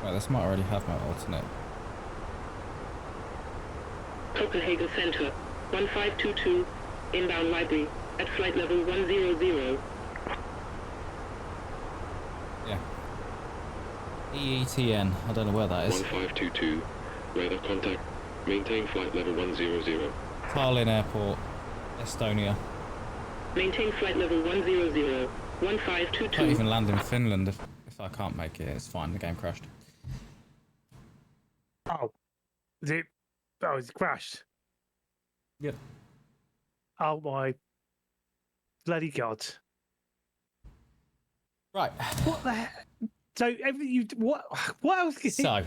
Right, this might already have my alternate. Copenhagen Center, 1522, inbound library, at flight level 100. Yeah. EETN. I don't know where that is. 1522. Radar contact. Maintain flight level 100. Tallinn Airport, Estonia. Maintain flight level 100, I 1522. can't even land in Finland if I can't make it. It's fine. The game crashed. Oh. Is it? Oh, it's crashed. Yep. Oh my bloody god! Right. What the heck? So everything you what else? So,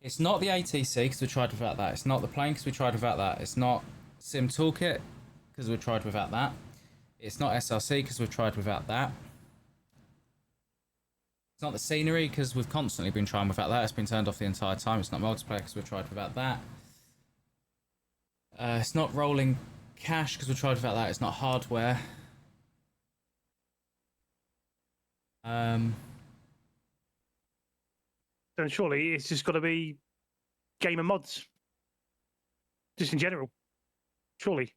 It's not the ATC because we tried without that. It's not the plane because we tried without that. It's not Sim Toolkit because we tried without that. It's not SRC because we've tried without that. It's not the scenery because we've constantly been trying without that. It's been turned off the entire time. It's not multiplayer because we've tried without that. It's not rolling cache because we tried without that. It's not hardware. Then surely it's just got to be game and mods, just in general. Surely.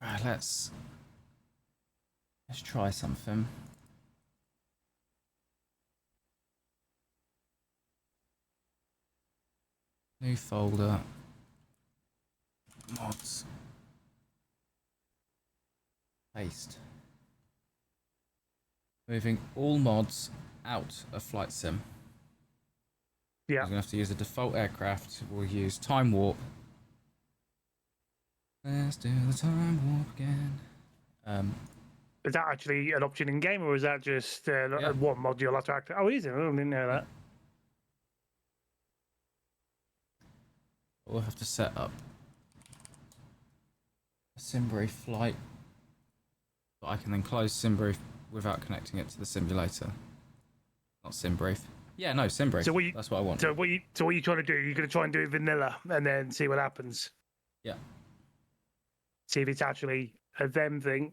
Right, let's try something. New folder. Mods. Paste. Moving all mods out of Flight Sim. Yeah. I'm going to have to use a default aircraft. We'll use Time Warp. Let's do the Time Warp again. Is that actually an option in game, or is that just one mod you'll have to activate? Oh, is it? I didn't know that. We'll have to set up a SimBrief flight, but I can then close SimBrief without connecting it to the simulator. Not SimBrief. Yeah, no, SimBrief. So that's what I want. So what you trying to do? You're going to try and do it vanilla and then see what happens. Yeah. See if it's actually a them thing.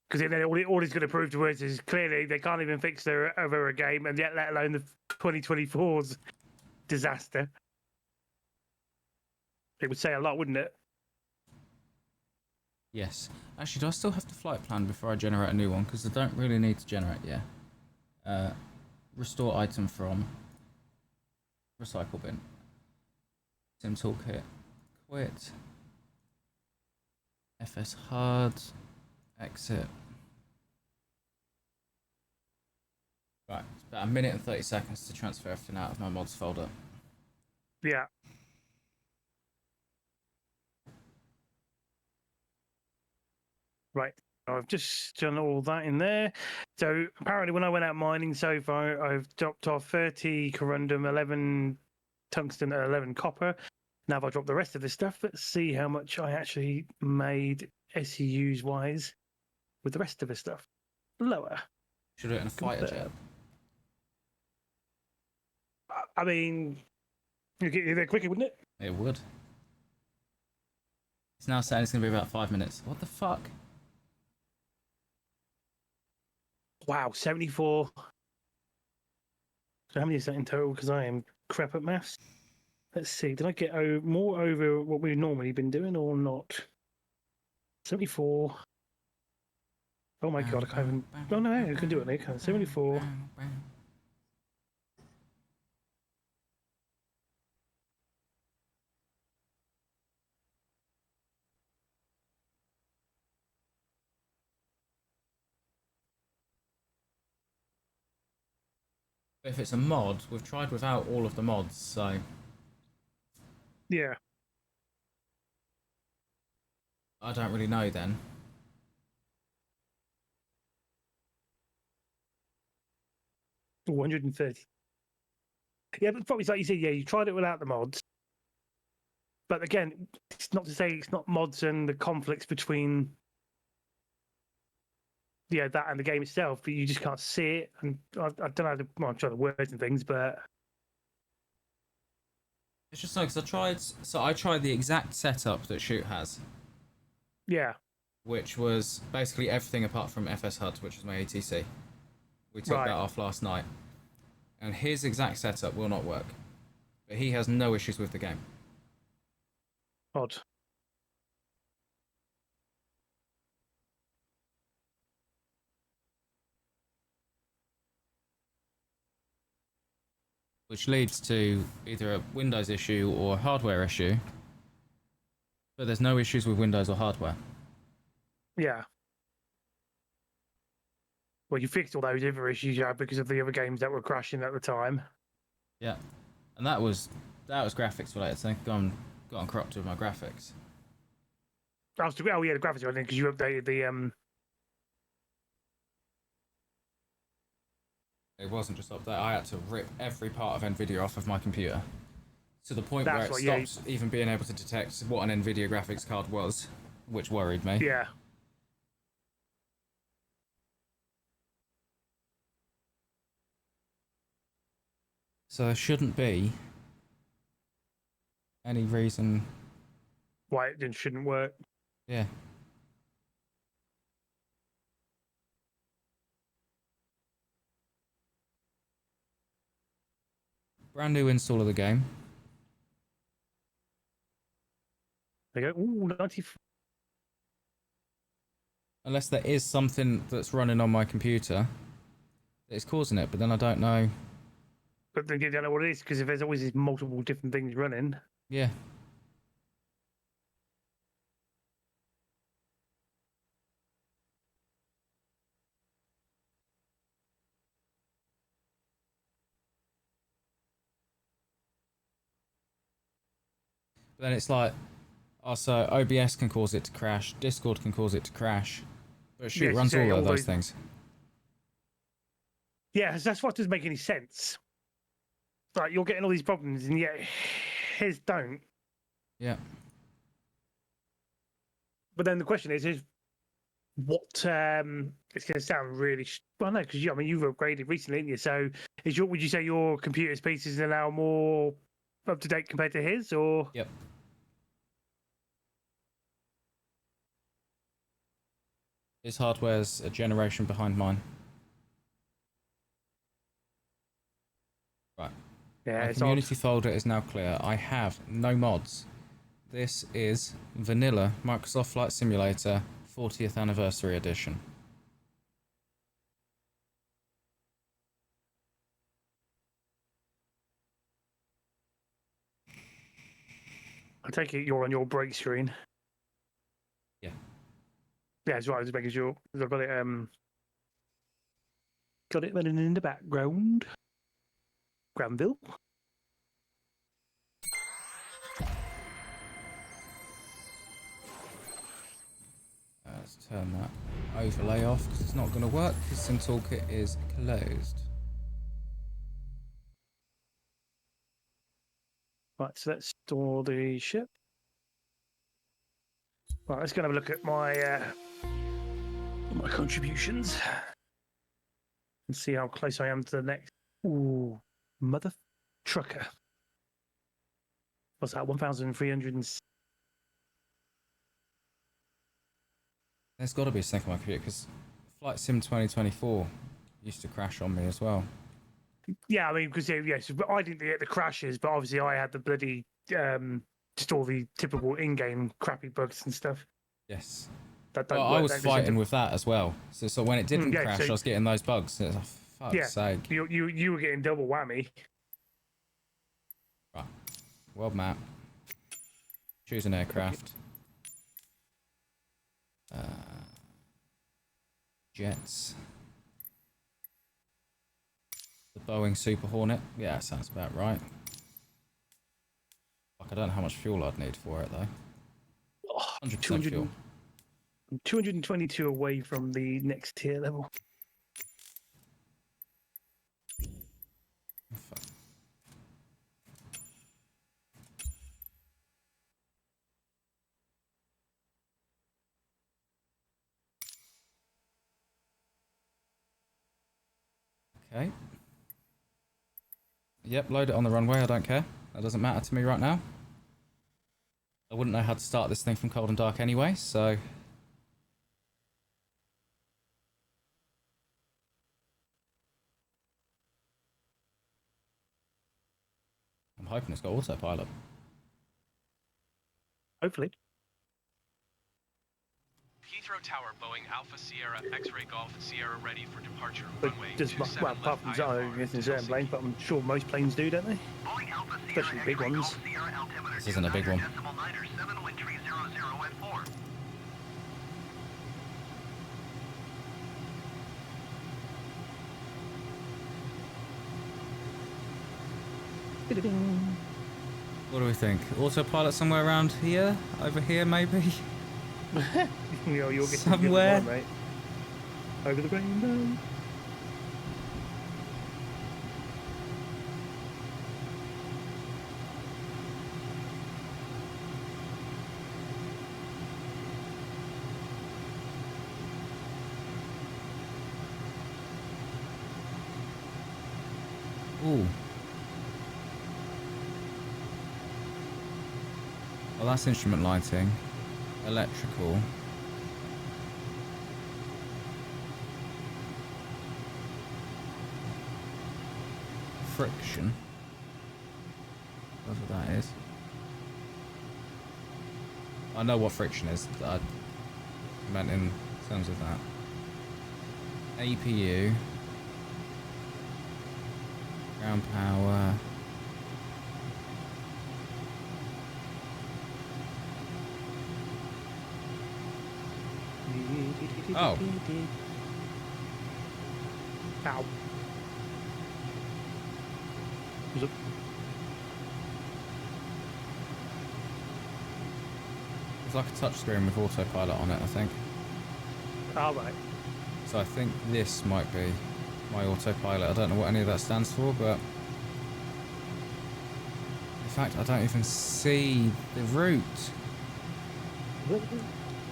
Because then all it's going to prove to us is clearly they can't even fix their over a game, and yet let alone the 2024's disaster. It would say a lot, wouldn't it? Yes. Actually, do I still have to flight plan before I generate a new one? Because I don't really need to generate, yeah. Restore item from recycle bin. Sim toolkit. Quit. FS hard. Exit. Right, it's about 1 minute and 30 seconds to transfer everything out of my mods folder. Yeah. Right. I've just done all that in there. So apparently when I went out mining so far, I've dropped off 30 corundum, 11 tungsten, and 11 copper. Now if I drop the rest of this stuff, let's see how much I actually made SEUs wise with the rest of the stuff. Lower. Should do it in a fighter jet. I mean, you get there quicker, wouldn't it? It would. It's now saying it's going to be about 5 minutes. What the fuck? Wow, 74. So how many is that in total? Because I am crap at maths. Let's see. Did I get more over what we've normally been doing or not? 74. Oh my god, I can't even... Oh no, I can do it, Nick. 74. If it's a mod, we've tried without all of the mods, so... Yeah. I don't really know then. Ooh, 130. Yeah, but probably like you said, yeah, you tried it without the mods. But again, it's not to say it's not mods and the conflicts between that and the game itself, but you just can't see it. And I don't know how to, well, I'm trying to words and things, but It's just like, I tried the exact setup that Shoot has, yeah, which was basically everything apart from FS HUD, which was my ATC. We took that off last night. And his exact setup will not work. But he has no issues with the game. odd. Which leads to either a Windows issue or a hardware issue. But there's no issues with Windows or hardware. Yeah. Well, you fixed all those other issues you had because of the other games that were crashing at the time. Yeah. And that was graphics related, so I've gone corrupted with my graphics. Oh yeah, the graphics, I think, because you updated the It wasn't just update. I had to rip every part of NVIDIA off of my computer to the point That's where it what, stopped even being able to detect what an NVIDIA graphics card was, which worried me. Yeah. So there shouldn't be any reason. Why it shouldn't work. Yeah. Brand new install of the game. They go, ooh, 90. Unless there is something that's running on my computer that is causing it, but then I don't know. But then you don't know what it is, because if there's always these multiple different things running. Yeah. But then it's like, oh, so OBS can cause it to crash, Discord can cause it to crash, but shoot, Yeah, it runs so all of all those those- things. Yeah, that's what doesn't make any sense. Like, you're getting all these problems, and yet his don't. Yeah. But then the question is what? It's going to sound really well, no, because I mean you've upgraded recently, haven't you? So would you say your computer pieces are now more up to date compared to his, or? Yep. His hardware's a generation behind mine. Right. Yeah, My it's community folder is now clear. I have no mods. This is vanilla Microsoft Flight Simulator 40th Anniversary Edition. I take it you're on your break screen. Yeah. Yeah, that's right. I was making sure. 'Cause I've got it running in the background. Granville. Let's turn that overlay off because it's not going to work because Sim Toolkit is closed. Right, so let's store the ship. Right, let's go and have a look at my contributions and see how close I am to the next. Ooh, mother trucker. What's that? 1,300. There's got to be a sync on my computer because Flight Sim 2024 used to crash on me as well. Yeah, I mean, because yes, but I didn't get the crashes, but obviously I had the bloody just all the typical in-game crappy bugs and stuff. Yes. That don't Well, I work, was that fighting doesn't- with that as well. So when it didn't yeah, crash, so- I was getting those bugs. It's like, fuck's Yeah. sake. You were getting double whammy. Right. World map. Choose an aircraft. Jets. The Boeing Super Hornet. Yeah, that sounds about right. Fuck, I don't know how much fuel I'd need for it though. 100% 200 fuel. I'm 222 away from the next tier level. Fuck. Okay. Yep, load it on the runway, I don't care. That doesn't matter to me right now. I wouldn't know how to start this thing from cold and dark anyway, so... I'm hoping it's got autopilot. Hopefully. Heathrow Tower, Boeing Alpha Sierra X-Ray Golf Sierra ready for departure. But Runway just 27 well, apart from left Zoe, IFR it's to in certain Helsinki. planes, but I'm sure most planes do, don't they? Especially big ones. This isn't a big one. What do we think? Autopilot somewhere around here? Over here, maybe? You're getting Somewhere. good, mate. Over the rainbow. Ooh. Well, that's instrument lighting. Electrical. Friction. That's what that is. I know what friction is. I meant in terms of that. APU. Ground power. Oh. Ow. Was it? It's like a touchscreen with autopilot on it, I think. Oh, right. So I think this might be my autopilot. I don't know what any of that stands for, but... In fact, I don't even see the route.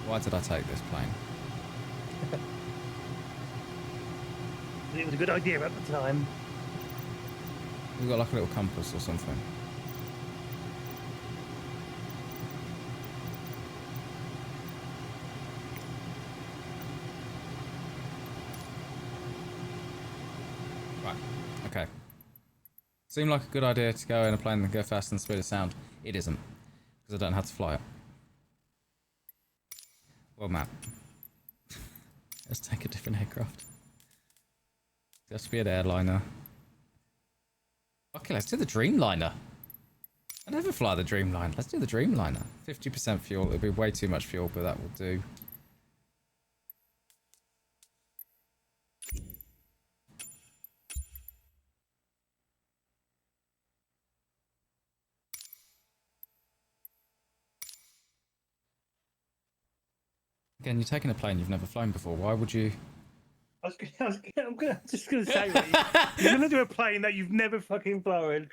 Why did I take this plane? It was a good idea at the time. We've got like a little compass or something. Right, okay. Seemed like a good idea to go in a plane that go faster than the speed of sound. It isn't, because I don't know how to fly it. Well, map. Let's take a different aircraft. It has to be an airliner. Okay, let's do the Dreamliner. I never fly the Dreamliner. Let's do the Dreamliner. 50% fuel. It'll be way too much fuel, but that will do. Again, you're taking a plane you've never flown before. Why would you... I'm just going to say, you're going to do a plane that you've never fucking flown.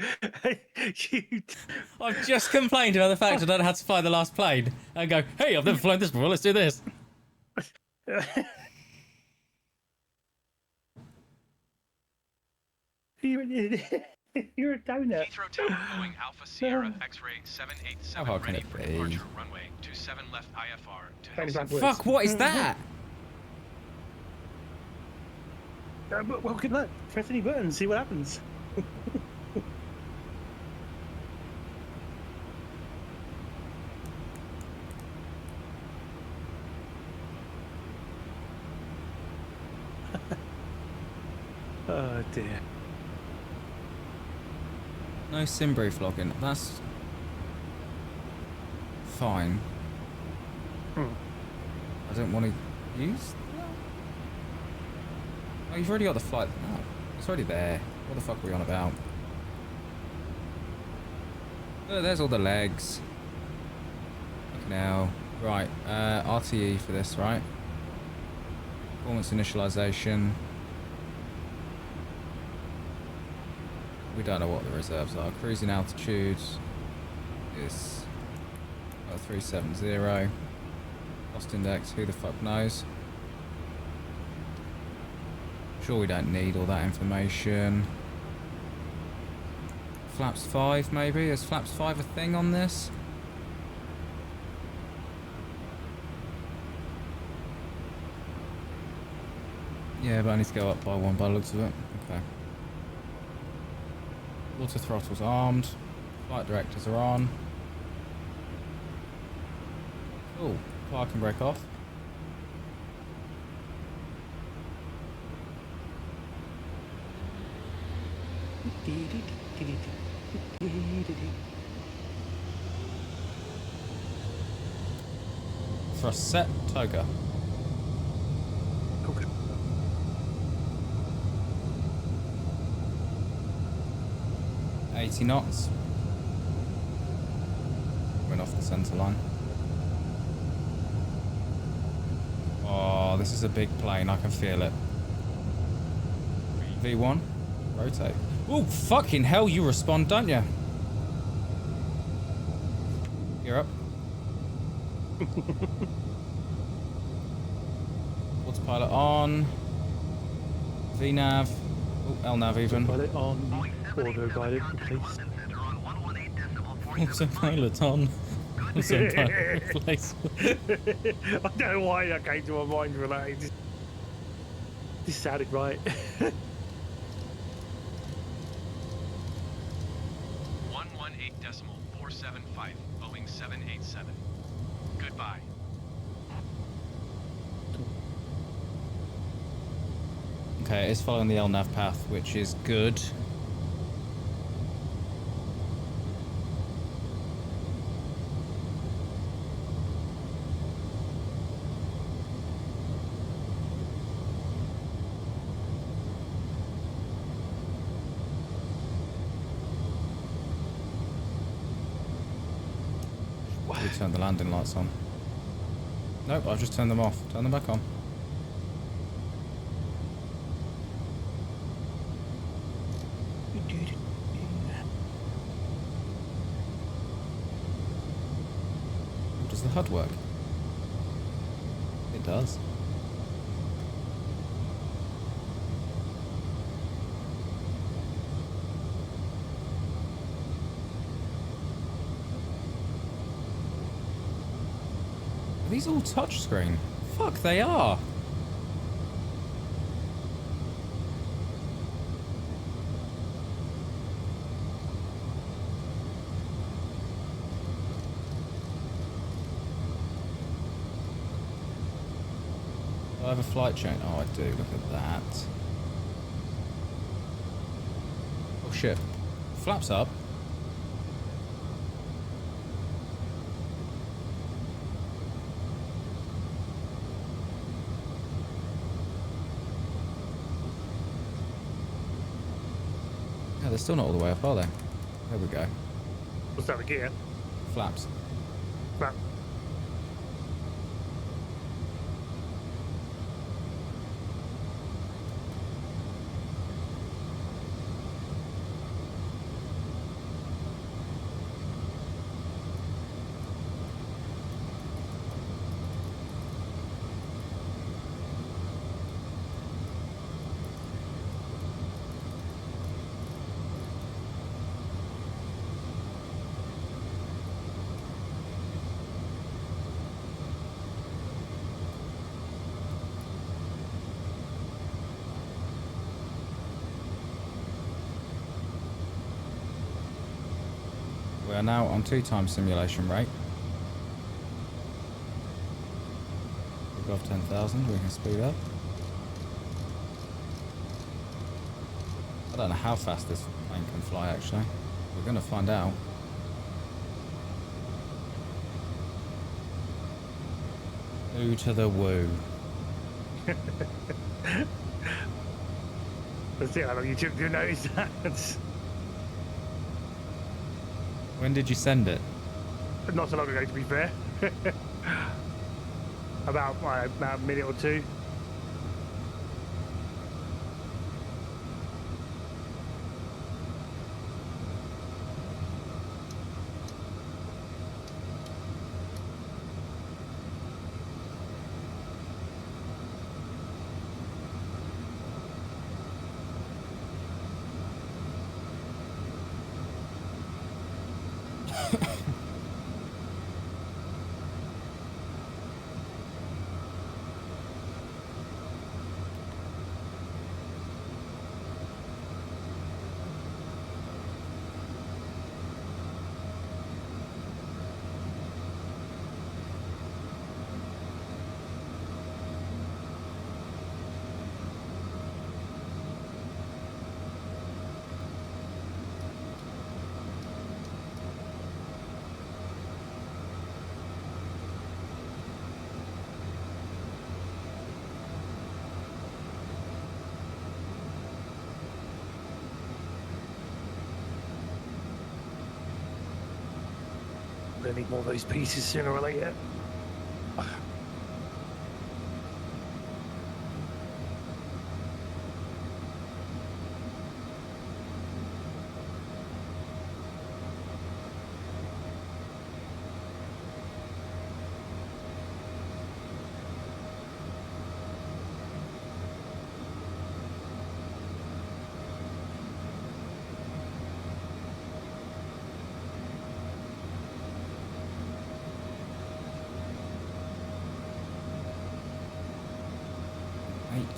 I've just complained about the fact I don't know how to fly the last plane. And go, hey, I've never flown this before, let's do this. You're a donut. Heathrow Tower, Boeing Alpha Sierra X-ray 787 How can ready it for be? departure runway 27 left IFR to Tony Helsinki. Blackwood. Fuck, what is that? Well, good luck. Press any button, see what happens. Oh dear. No sim brief login. That's... fine. I don't want to use that. Oh, you've already got the flight. Oh, it's already there. What the fuck are we on about? Oh, there's all the legs. Fucking hell. Right, RTE for this, right? Performance initialization. We don't know what the reserves are. Cruising altitude is 370. Cost index, who the fuck knows? Sure, we don't need all that information. Flaps 5 maybe? Is Flaps 5 a thing on this? Yeah, but I need to go up by one by the looks of it. Okay. Water throttles armed. Flight directors are on. Cool. Park and brake off. Thrust set, toga. 80 knots. Went off the centre line. Oh, this is a big plane, I can feel it. V1, rotate. Oh, fucking hell, you respond, don't you? You're up. Autopilot on. VNav. Oh, LNAV even. Pilot on auto guided, please. Autopilot on. Autopilot replace. I don't know why that came to my mind. Related. This sounded right. 118.475, Boeing 787. Goodbye. Okay, it's following the LNAV path, which is good. We turned the landing lights on. Nope, I've just turned them off. Turn them back on. Does the HUD work? It does. Are these all touchscreen? Fuck, they are! Do I have a flight chain? Oh, I do. Look at that. Oh, shit. Flaps up. Yeah, they're still not all the way up, are they? There we go. What's that, the gear? Flaps. Crap. We are now on 2x simulation rate. Above 10,000, we can speed up. I don't know how fast this plane can fly, actually. We're going to find out. Who to the woo. Let's see how long you took to notice that. When did you send it? Not so long ago, to be fair. about a minute or two. We're gonna need more of those pieces sooner or later.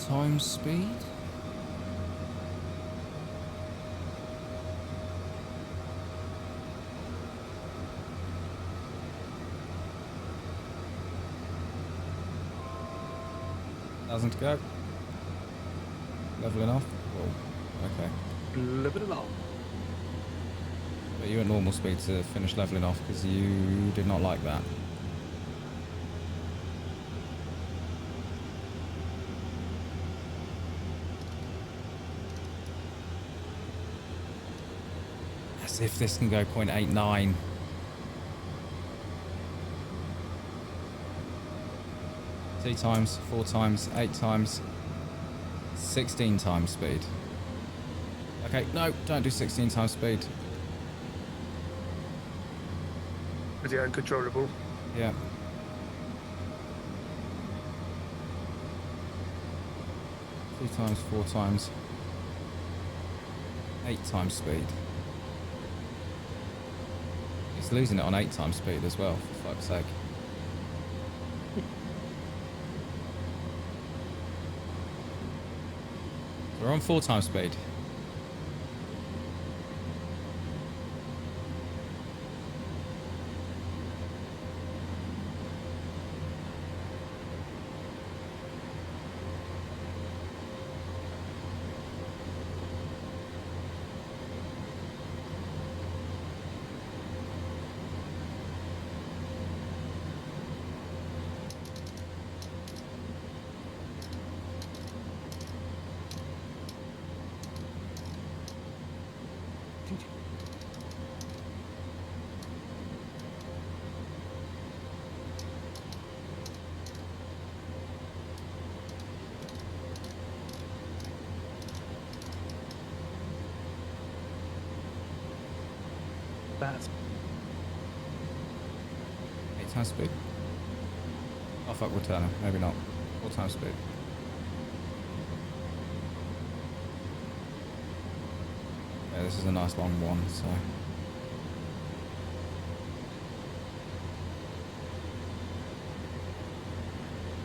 times speed. Thousand to go. Leveling off. Whoa. Okay. Living it up. But you at normal speed to finish leveling off because you did not like that. As if this can go 0.89. Three times, 4 times, 8 times, 16 times speed. Okay, no, don't do 16 times speed. Is it uncontrollable? Yeah. Three times, 4 times, 8 times speed. He's losing it on 8 times speed as well, for fuck's sake. We're on 4 times speed. That's 8 times speed. Oh fuck, we're turning. Maybe not. 4 times speed. Yeah, this is a nice long one, so.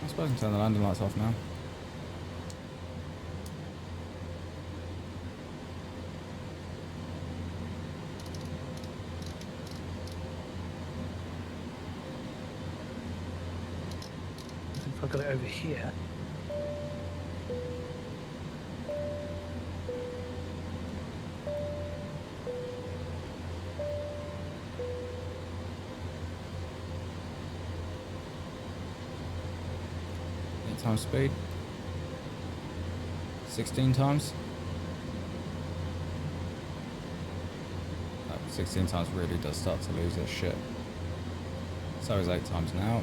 I suppose I can turn the landing lights off now. I've got it over here. Times speed. 16 times. No, 16 times really does start to lose its shit. So is 8 times now.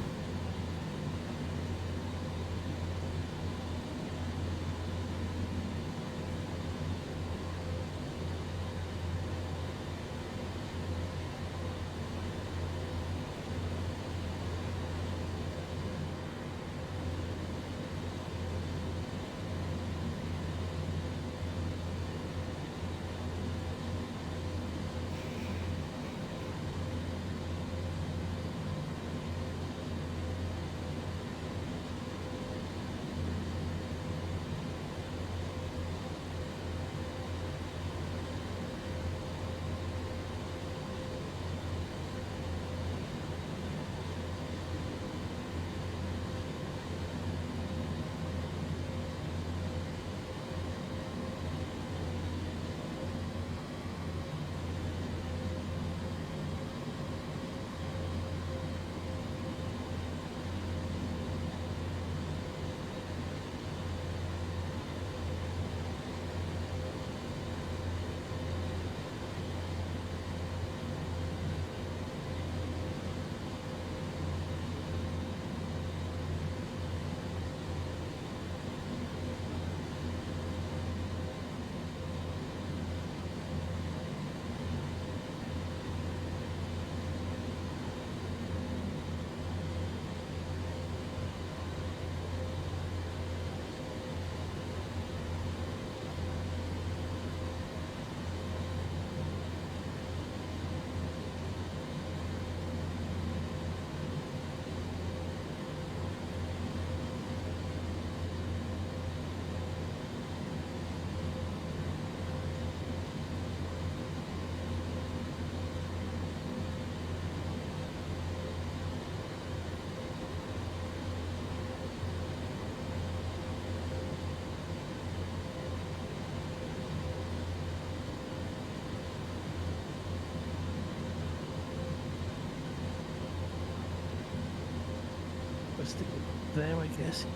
Stick it there, I guess.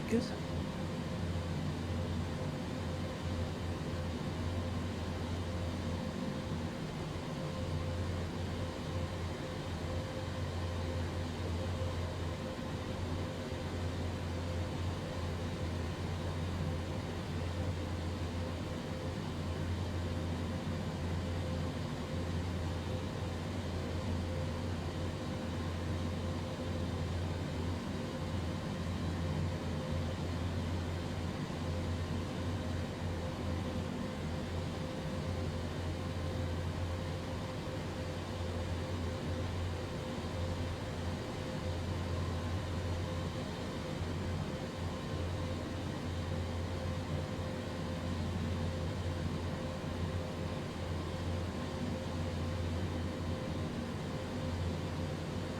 Good.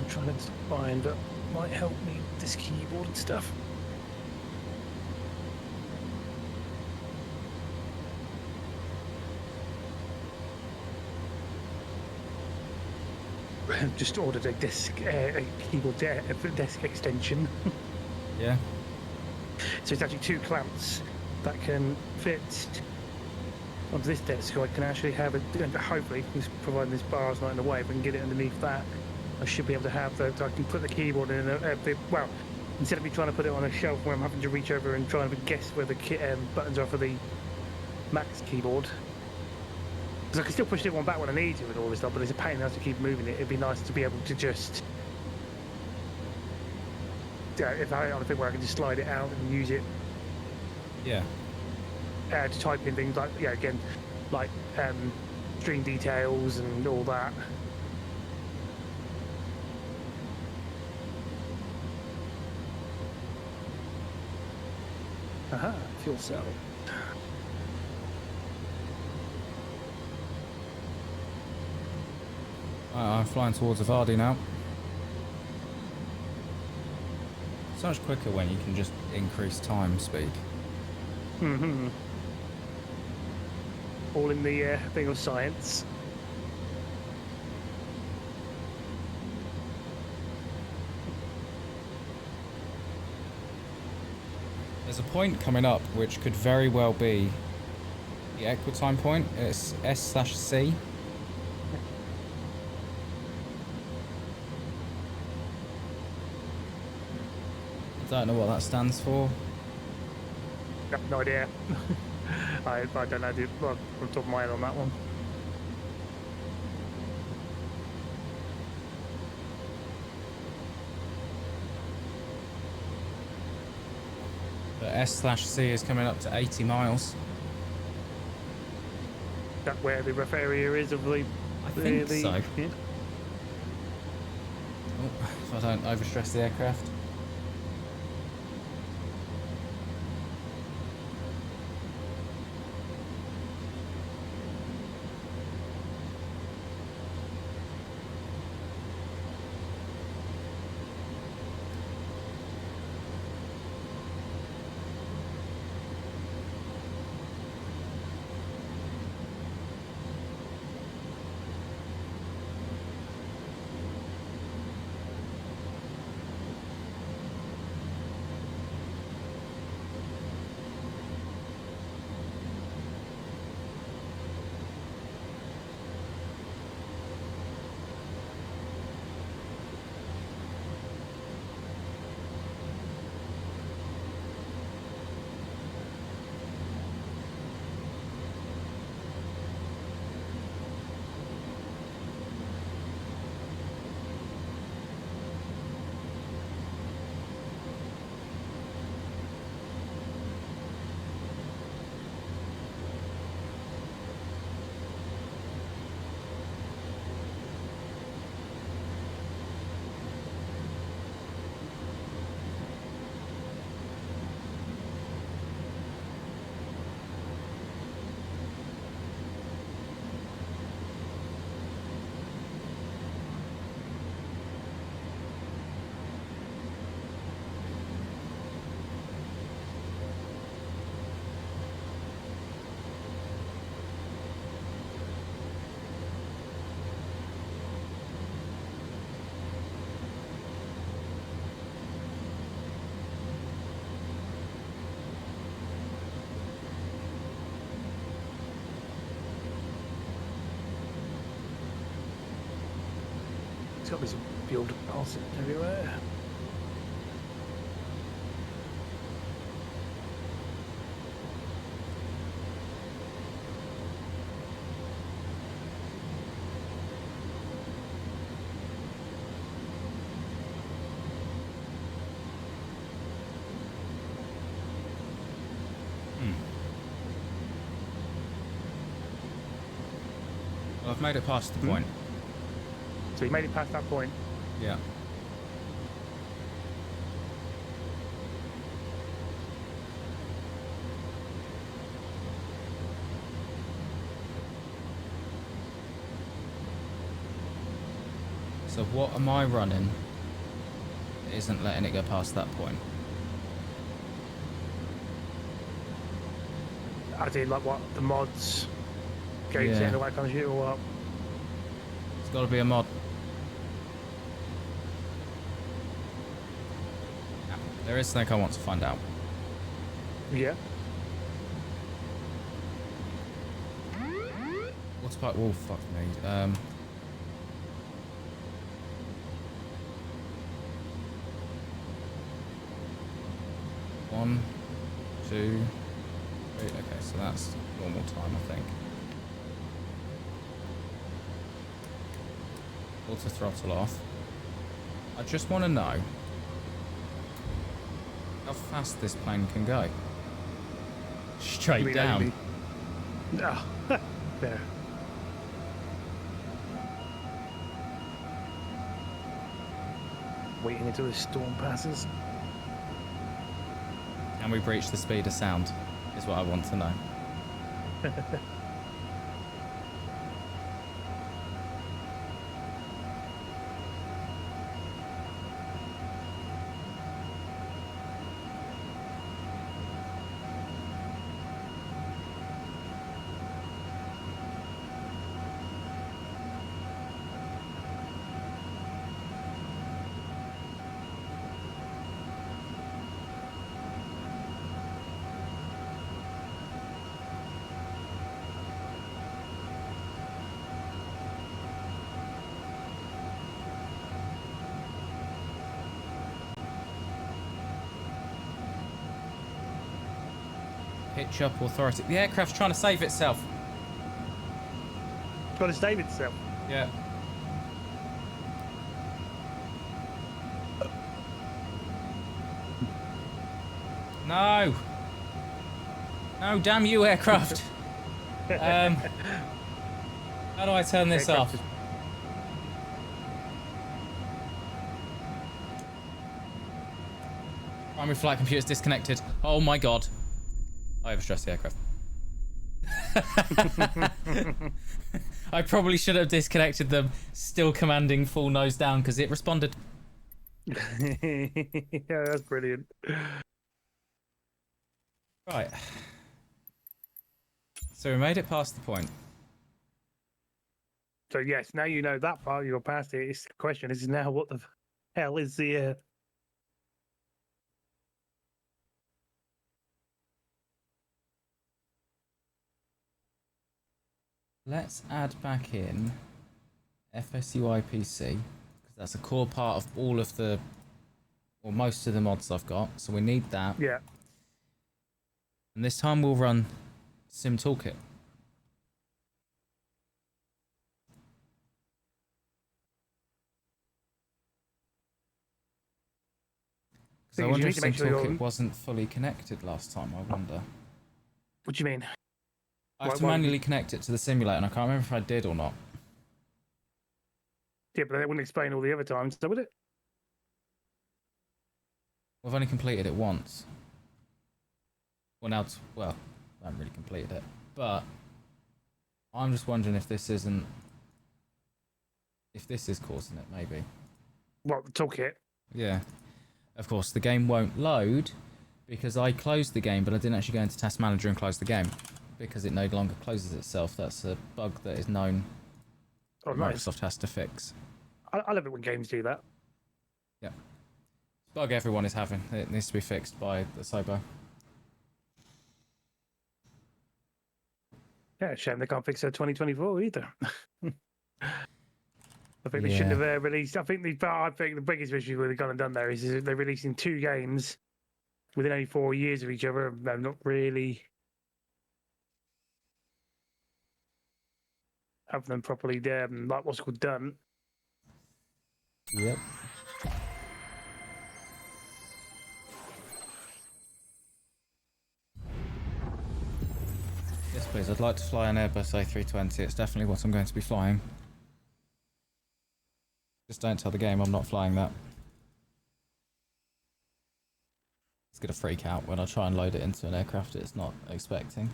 Trying to find that might help me with this keyboard and stuff. Just ordered a keyboard desk extension. Yeah. So it's actually 2 clamps that can fit onto this desk, so I can actually have it. Hopefully, providing this bar is not in the way, if I can get it underneath that, I should be able to have that. I can put the keyboard in well, instead of me trying to put it on a shelf where I'm having to reach over and trying to guess where the buttons are for the Max keyboard. Because I can still push it one back when I need to and all this stuff, but it's a pain in the ass to keep moving it. It'd be nice to be able to just, if I had a thing where I can just slide it out and use it. Yeah. To type in things like, again, like string details and all that. Aha, fuel cell. I'm flying towards Vardy now. So much quicker when you can just increase time speed. Mm-hmm. All in the thing of science. There's a point coming up which could very well be the equitime point. It's S/C. I don't know what that stands for. I have no idea. I don't know from the top of my head on that one. But S/C is coming up to 80 miles. Is that where the rough area is of the... I think so. Yeah. Oh, if I don't overstress the aircraft. There's got to be some fuel deposits everywhere. Well, I've made it past the point. So you made it past that point. Yeah. So what am I running that isn't letting it go past that point? I did like what the mods, games Yeah. and all that kind of shit, or what? It's got to be a mod. Yeah, there is something I want to find out. Yeah. What's about? Oh fuck me. One, two, three. Okay, so that's normal time, I think. Auto throttle off. I just want to know how fast this plane can go. Straight down. No. There. Waiting until the storm passes. Can we breach the speed of sound? Is what I want to know. Pitch up authority. The aircraft's trying to save itself. It's got to save itself. Yeah. No. No, damn you, aircraft. How do I turn this Aircraft off? Primary flight computer's disconnected. Oh my god. I overstressed the aircraft. I probably should have disconnected them, still commanding full nose down, because it responded. Yeah, that's brilliant. Right. So we made it past the point. So yes, now you know that part. You're past it. It's the question is now what the hell is the Let's add back in FSUIPC, because that's a core part of all of the, or most of the mods I've got, so we need that. Yeah. And this time we'll run Sim Toolkit. So I You wonder need if to Sim make sure Toolkit wasn't fully connected last time, I wonder. What do you mean? I have to Why- manually connect it to the simulator, and I can't remember if I did or not. Yeah, but that wouldn't explain all the other times, so would it? We've only completed it once. Well, now it's, well, I haven't really completed it. But I'm just wondering if this isn't, if this is causing it, maybe. What, the toolkit? Yeah. Of course, the game won't load because I closed the game, but I didn't actually go into Task Manager and close the game because it no longer closes itself. That's a bug that is known Oh, nice. Microsoft has to fix. I love it when games do that. Yeah. Bug everyone is having. It needs to be fixed by the Sugah. Yeah, shame they can't fix it 2024 either. I think they shouldn't have released. I think the biggest issue with the gone and done there is they're releasing 2 games within only 4 years of each other. They're not really have them properly like what's called done. Yep. Yes, please. I'd like to fly an Airbus A320. It's definitely what I'm going to be flying. Just don't tell the game I'm not flying that. It's going to freak out when I try and load it into an aircraft it's not expecting.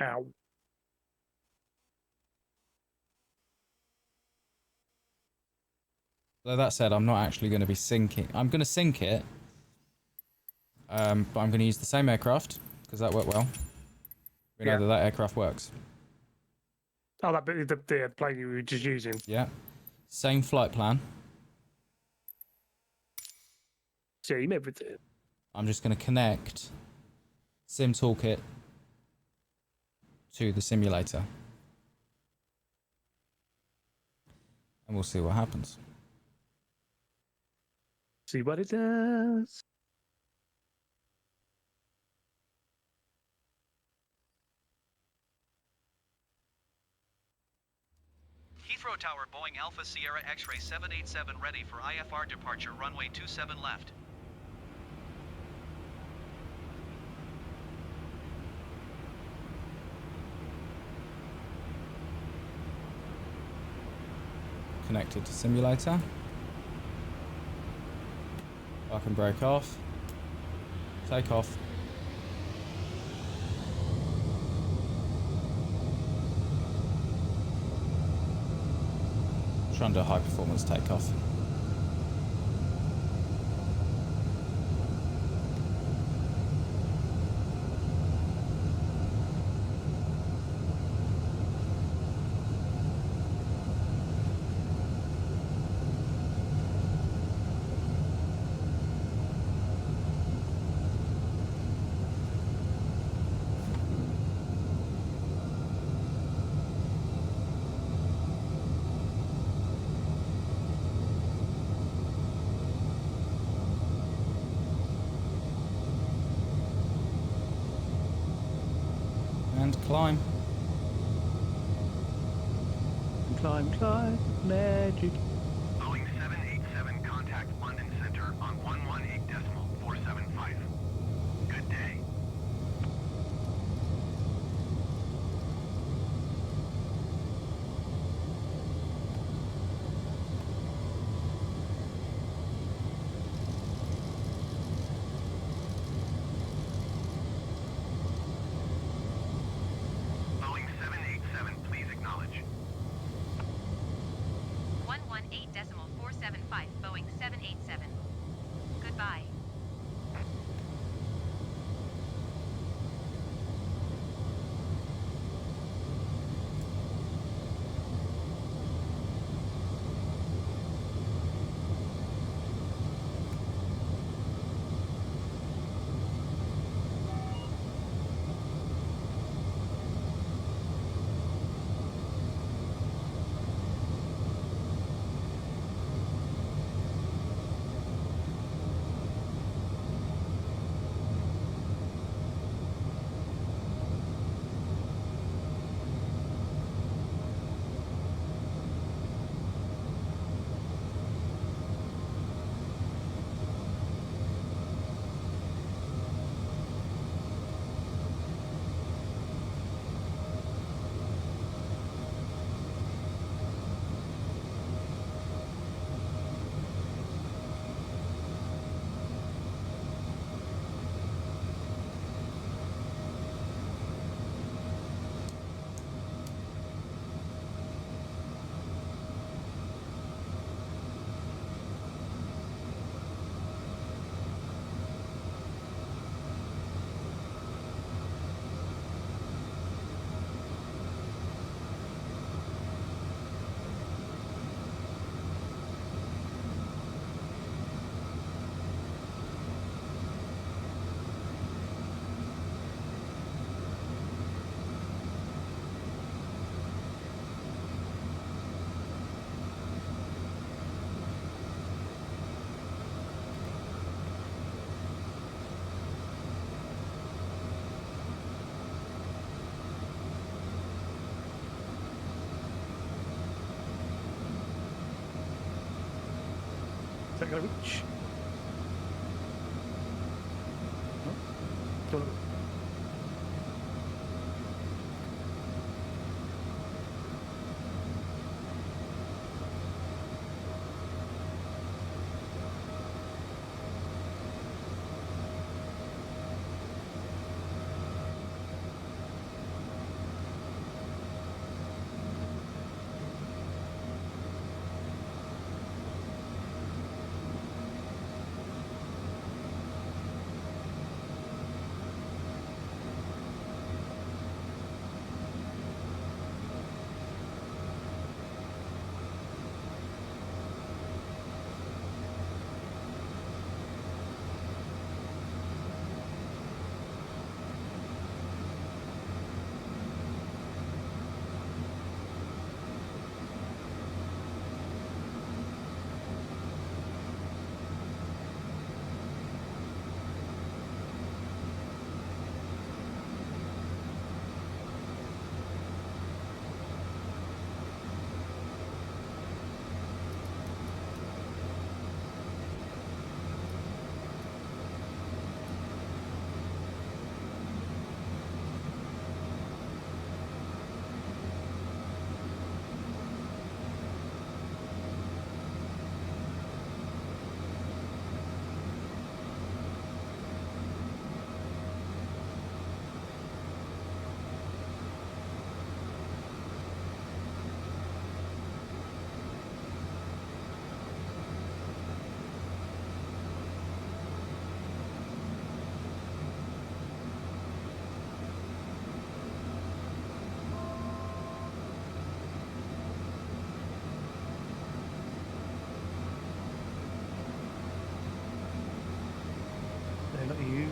Ow. So that said, I'm not actually going to be sinking. I'm going to sink it, but I'm going to use the same aircraft because that worked well. We know that aircraft works. Oh, that bit, the plane you were just using. Yeah. Same flight plan. Same everything. I'm just going to connect Sim Toolkit to the simulator. And we'll see what happens. See what it does. Heathrow Tower, Boeing Alpha Sierra X-Ray 787 ready for IFR departure, runway 27 left. Connected to simulator. I can break off. Take off. Try and do a high performance takeoff. And climb. Climb, magic. Boeing 787, contact London Center on 118.475. Good day. Boeing 787, please acknowledge. that going to reach? No? Still not. No, not you.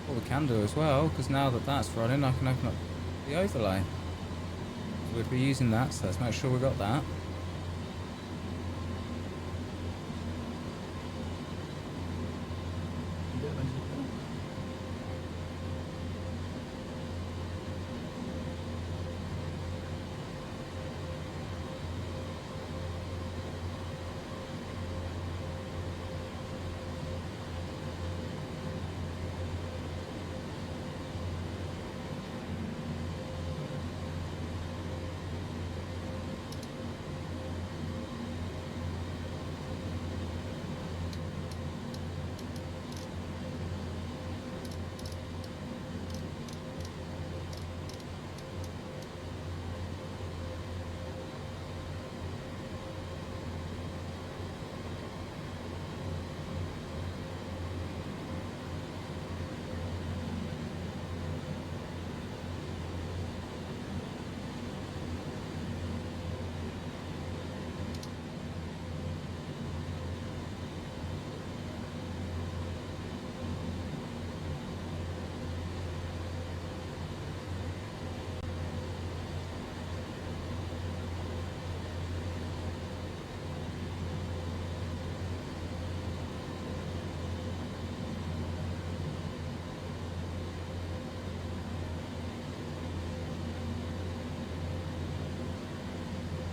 What we can do as well, because now that that's running, I can open up the overlay. So we'd be using that, so let's make sure we got that.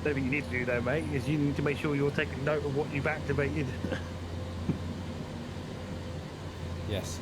The thing you need to do though, mate, is you need to make sure you're taking note of what you've activated. Yes.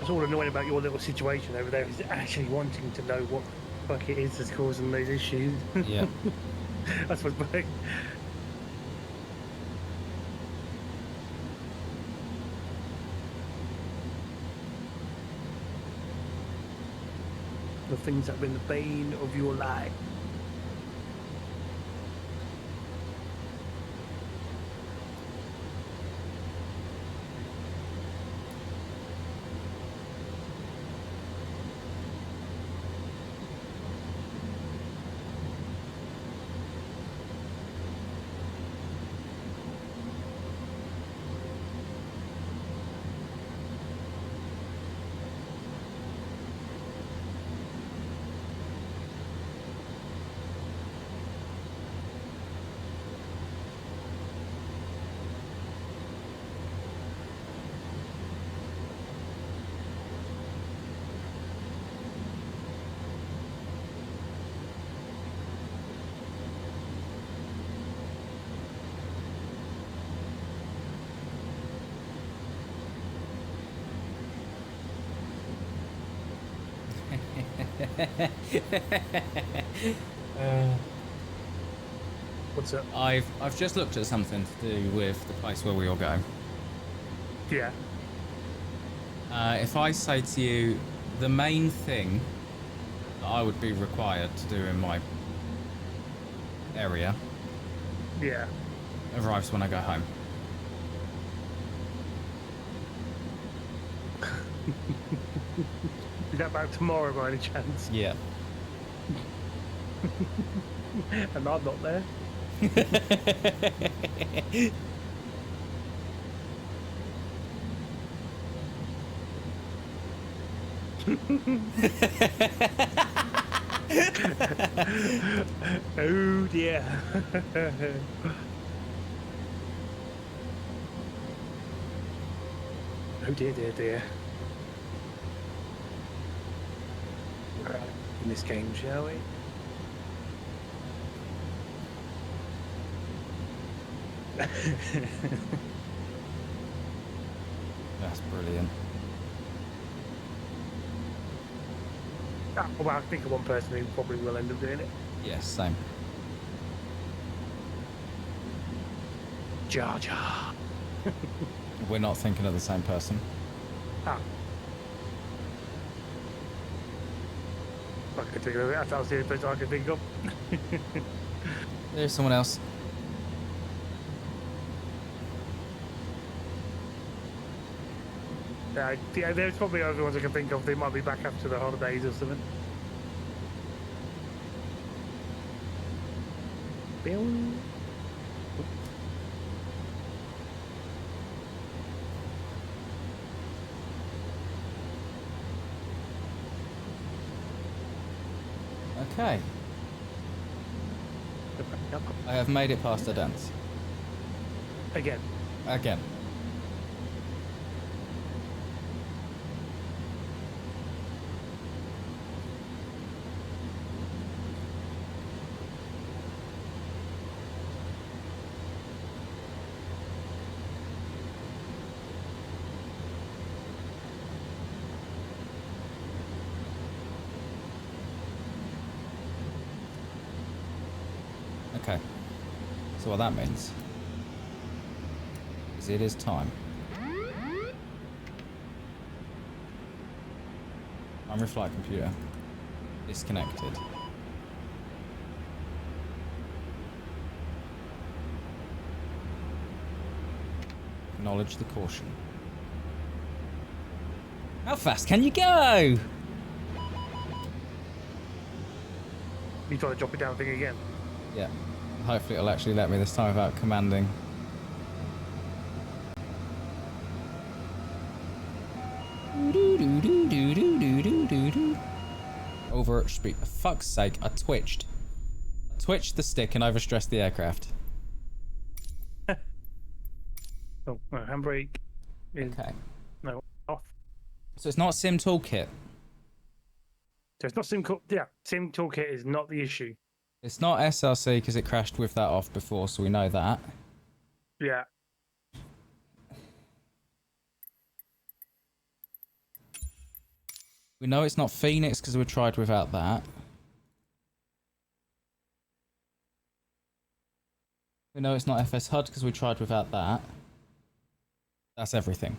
That's all annoying about your little situation over there is actually wanting to know what the fuck it is that's causing these issues. Yeah. That's what's big. The things that have been the bane of your life. What's up? I've just looked at something to do with the place where we all go. Yeah. If I say to you, the main thing that I would be required to do in my area Yeah. arrives when I go home. Is that about tomorrow by any chance? Yeah. And I'm not there. Oh dear. Oh dear, dear, dear. Right, in this game, shall we? That's brilliant. Well, I think of one person who probably will end up doing it. Yes, same. Jar Jar. We're not thinking of the same person. Ah. I could think of it. That was the only person I could think of. There's someone else. Yeah, there's probably other ones I can think of. They might be back after the holidays or something. Bill. Okay. I have made it past the dance. Again. Again. Okay, so what that means is it is time. Primary flight computer disconnected. Acknowledge the caution. How fast can you go? You try to drop it down thing again. Yeah. Hopefully it'll actually let me this time without commanding. Over speed. For fuck's sake, I twitched. I twitched the stick and overstressed the aircraft. Oh, handbrake is Okay. no off. So it's not Sim Toolkit. So it's not Sim Toolkit is not the issue. It's not SRC because it crashed with that off before, so we know that. Yeah. We know it's not Phoenix because we tried without that. We know it's not FS HUD because we tried without that. That's everything.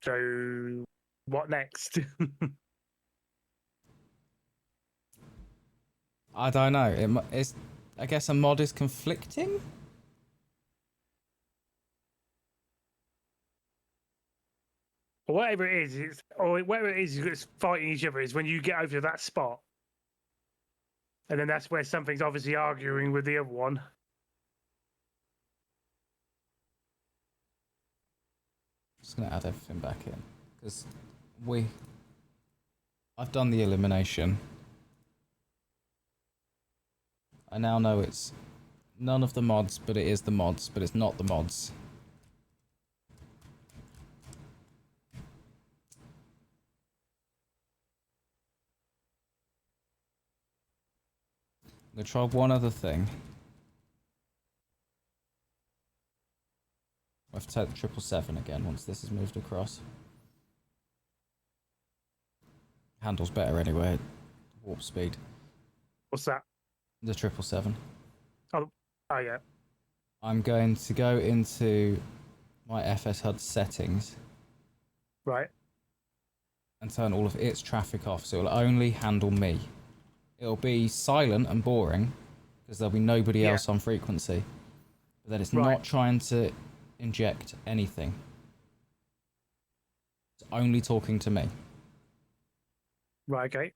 So, what next? I don't know. It's. I guess a mod is conflicting. Or whatever it is, it's fighting each other. Is when you get over to that spot, and then that's where something's obviously arguing with the other one. Just gonna add everything back in because I've done the elimination. I now know it's none of the mods, but it is the mods, but it's not the mods. I'm gonna try one other thing. I have to take the 777 again once this is moved across. Handles better anyway. Warp speed. What's that? The 777. Oh yeah. I'm going to go into my FS HUD settings. Right. And turn all of its traffic off, so it'll only handle me. It'll be silent and boring because there'll be nobody else on frequency. But then it's not trying to inject anything. It's only talking to me. Right, okay.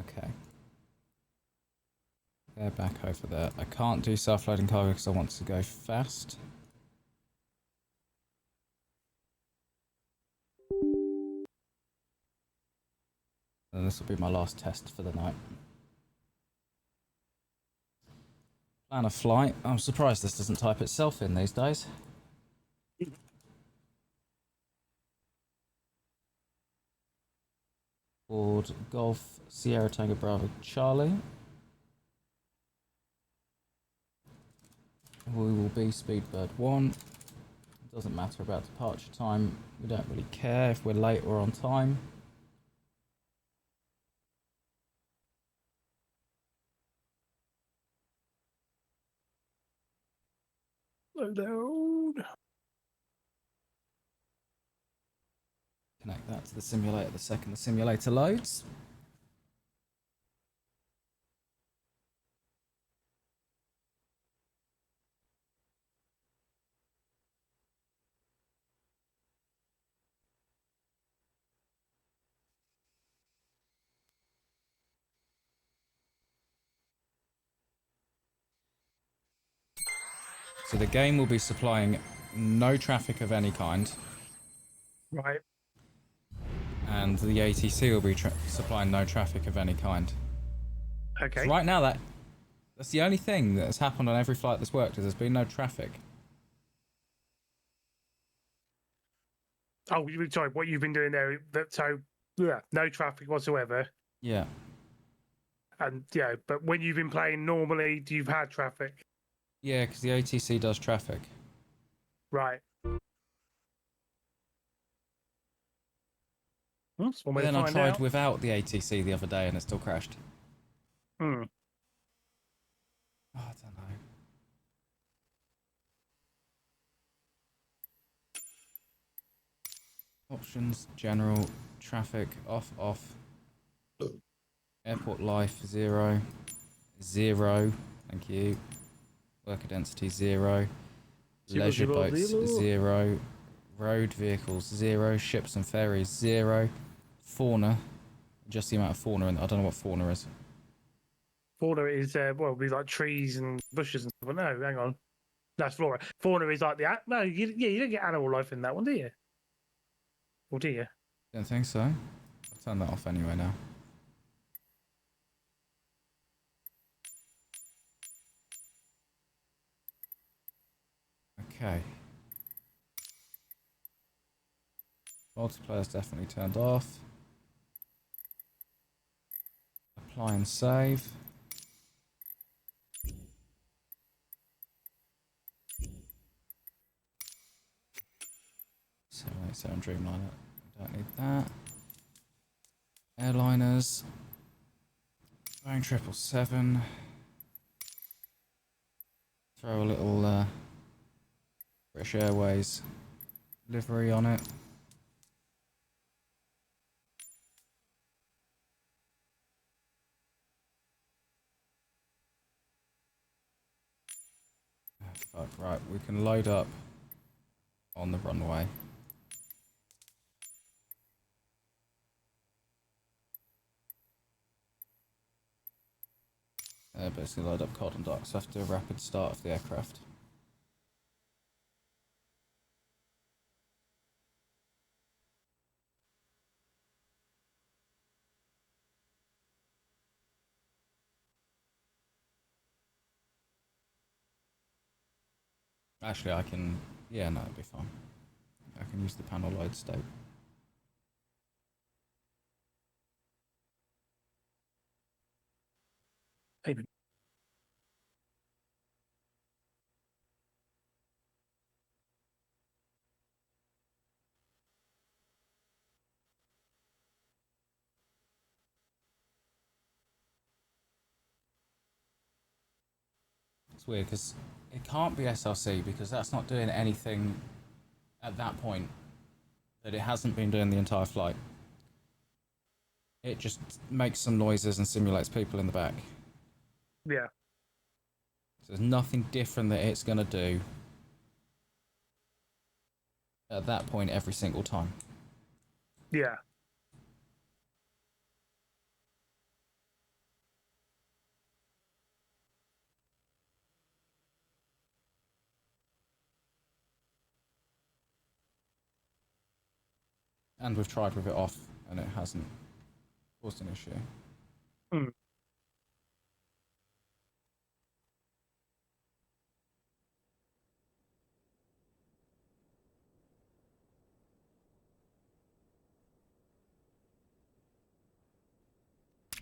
Okay. They're back over there. I can't do self-loading cargo because I want to go fast. And this will be my last test for the night. Plan of flight. I'm surprised this doesn't type itself in these days. Board Golf Sierra Tango Bravo Charlie. We will be Speedbird 1. It doesn't matter about departure time. We don't really care if we're late or on time. Load. Connect that to the simulator the second the simulator loads. So the game will be supplying no traffic of any kind. Right. And the ATC will be supplying no traffic of any kind. Okay. So right now that's the only thing that has happened on every flight that's worked is there's been no traffic. Oh, sorry, what you've been doing there, so, yeah, no traffic whatsoever. Yeah. And, yeah, but when you've been playing normally, you've had traffic. Yeah, because the ATC does traffic. Right. That's one way to Then I find tried out. without the ATC the other day and it still crashed. Hmm. Oh, I don't know. Options, general, traffic, off. Airport life, 0. 0, thank you. Worker density, 0. Leisure boats, 0. Road vehicles, 0. Ships and ferries, 0. Fauna, just the amount of fauna, and I don't know what fauna is. Fauna is, well, it'd be like trees and bushes and stuff. No, hang on. That's flora. Fauna is like the... No, you don't get animal life in that one, do you? Or do you? Don't think so. I'll turn that off anyway now. Okay. Multiplayer's definitely turned off. Apply and save. Seven Dreamliner. Don't need that. Airliners. Boeing 777. Throw a little British Airways livery on it. Oh, fuck, right, we can load up on the runway. Basically load up cod and docks after a rapid start of the aircraft. Actually, I can... Yeah, no, it'll be fine. I can use the panel load state. Payment. It's weird because it can't be SLC because that's not doing anything at that point that it hasn't been doing the entire flight. It just makes some noises and simulates people in the back. Yeah. So there's nothing different that it's going to do at that point every single time. Yeah. And we've tried with it off and it hasn't caused an issue. Mm.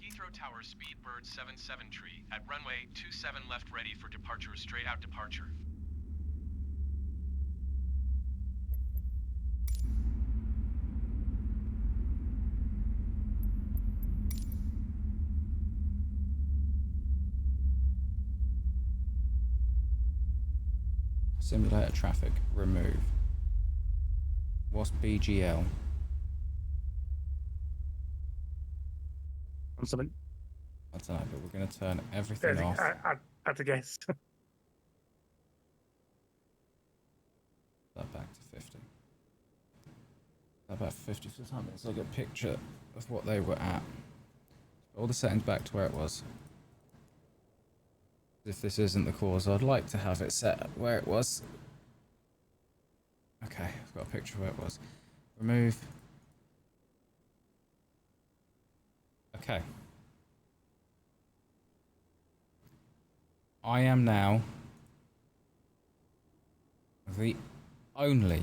Heathrow Tower Speedbird 77 tree at runway 27 left ready for departure, straight out departure. Simulator traffic, remove. What's BGL? On something. I don't know, but we're going to turn everything off. I had to guess. That back to 50. About 50 for the time. Let's look at a picture of what they were at. All the settings back to where it was. If this isn't the cause, I'd like to have it set where it was. Okay, I've got a picture of where it was. Remove. Okay. I am now the only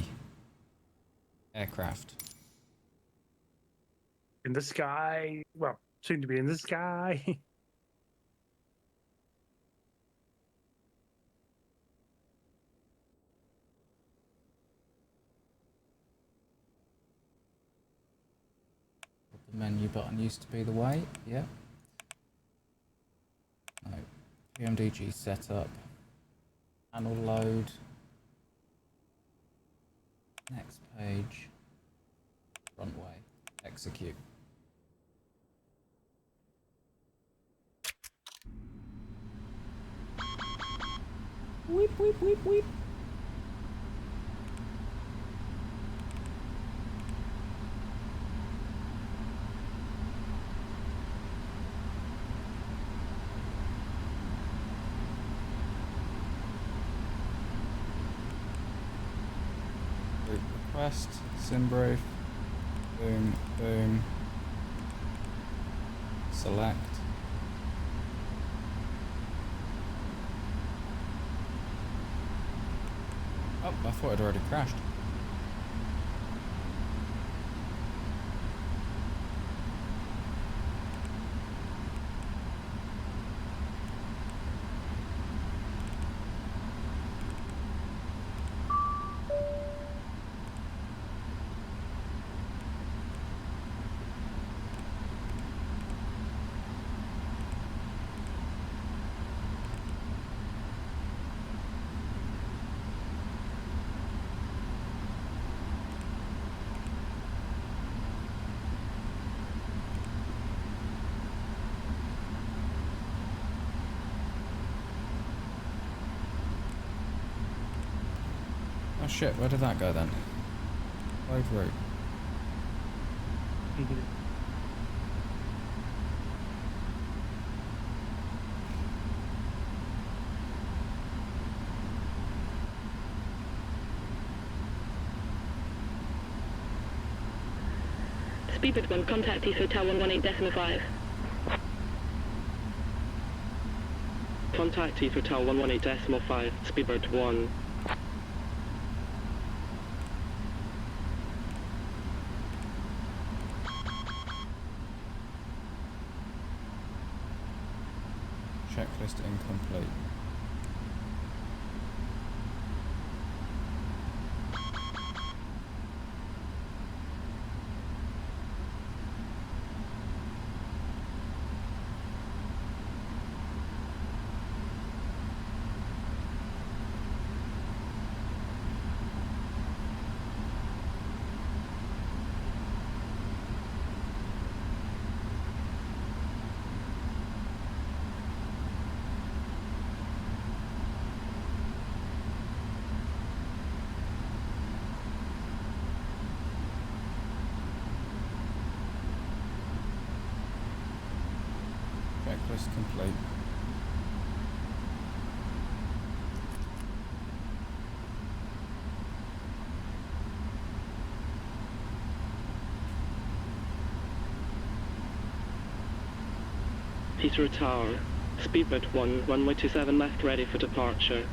aircraft In the sky. Well, soon to be in the sky. The menu button used to be the way, yeah. No. PMDG setup. Panel load. Next page. Runway. Execute. Weep, weep, weep, weep. Request, sim brief. Boom, boom. Select. Oh, I thought it already crashed. Oh shit, where did that go then? Load route. Speedbird 1, contact East Hotel 118.5. Contact East Hotel 118.5, Speedbird 1. Checklist incomplete. Checklist complete. Heathrow Tower, Speedbird 1, runway 27 left ready for departure.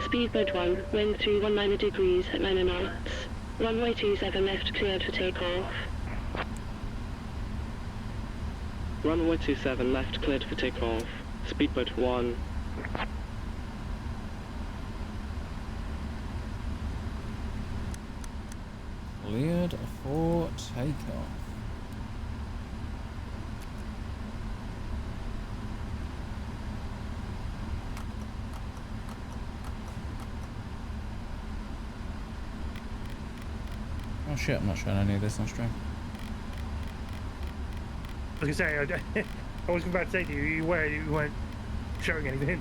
Speedbird 1, wind 319 degrees at 9 knots. Runway 27 left cleared for takeoff. Runway 27 left cleared for takeoff. Speedbird 1. Cleared for takeoff. Oh shit, I'm not showing any of this on stream. I was going to say, I was about to say to you, you weren't showing anything.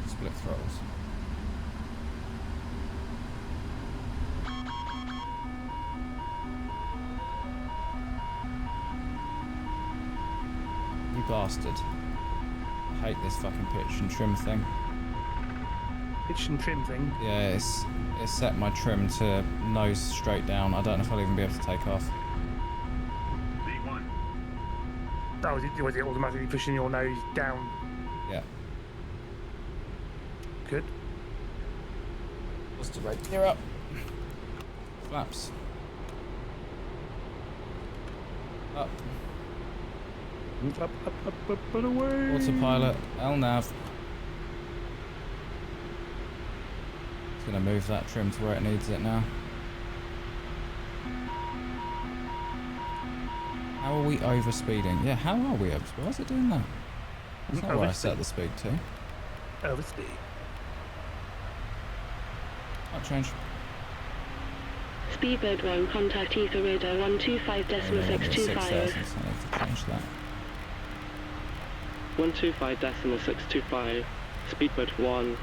Split throttles. You bastard. I hate this fucking pitch and trim thing. Pitch and trim thing. Yeah, it's set my trim to nose straight down. I don't know if I'll even be able to take off. That was it automatically pushing your nose down? Yeah. Good. Just to rate. You're up. Flaps. Up. Up, and away. Autopilot. LNAV. It's gonna move that trim to where it needs it now. How are we overspeeding? Yeah, how are we overspeeding? Why is it doing that? That's not where I set the speed to. Overspeed. Might change. Speedbird 1, contact Ether radar 125.625. So I need to change that. 125.625, speedbird 1.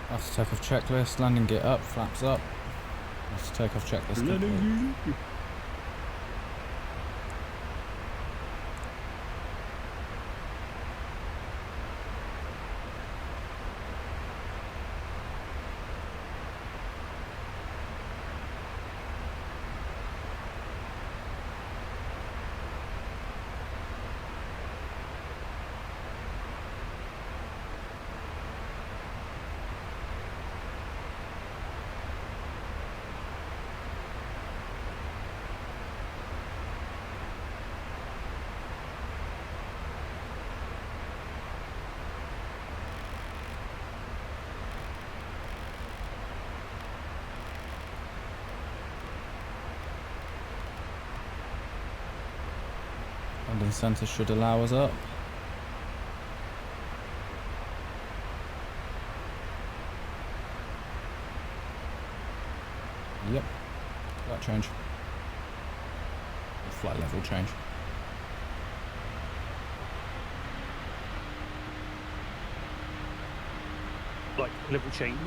After takeoff checklist, landing gear up, flaps up. After takeoff checklist complete. Landing center should allow us up. Yep. Flight change. Or flight level change. Like level change.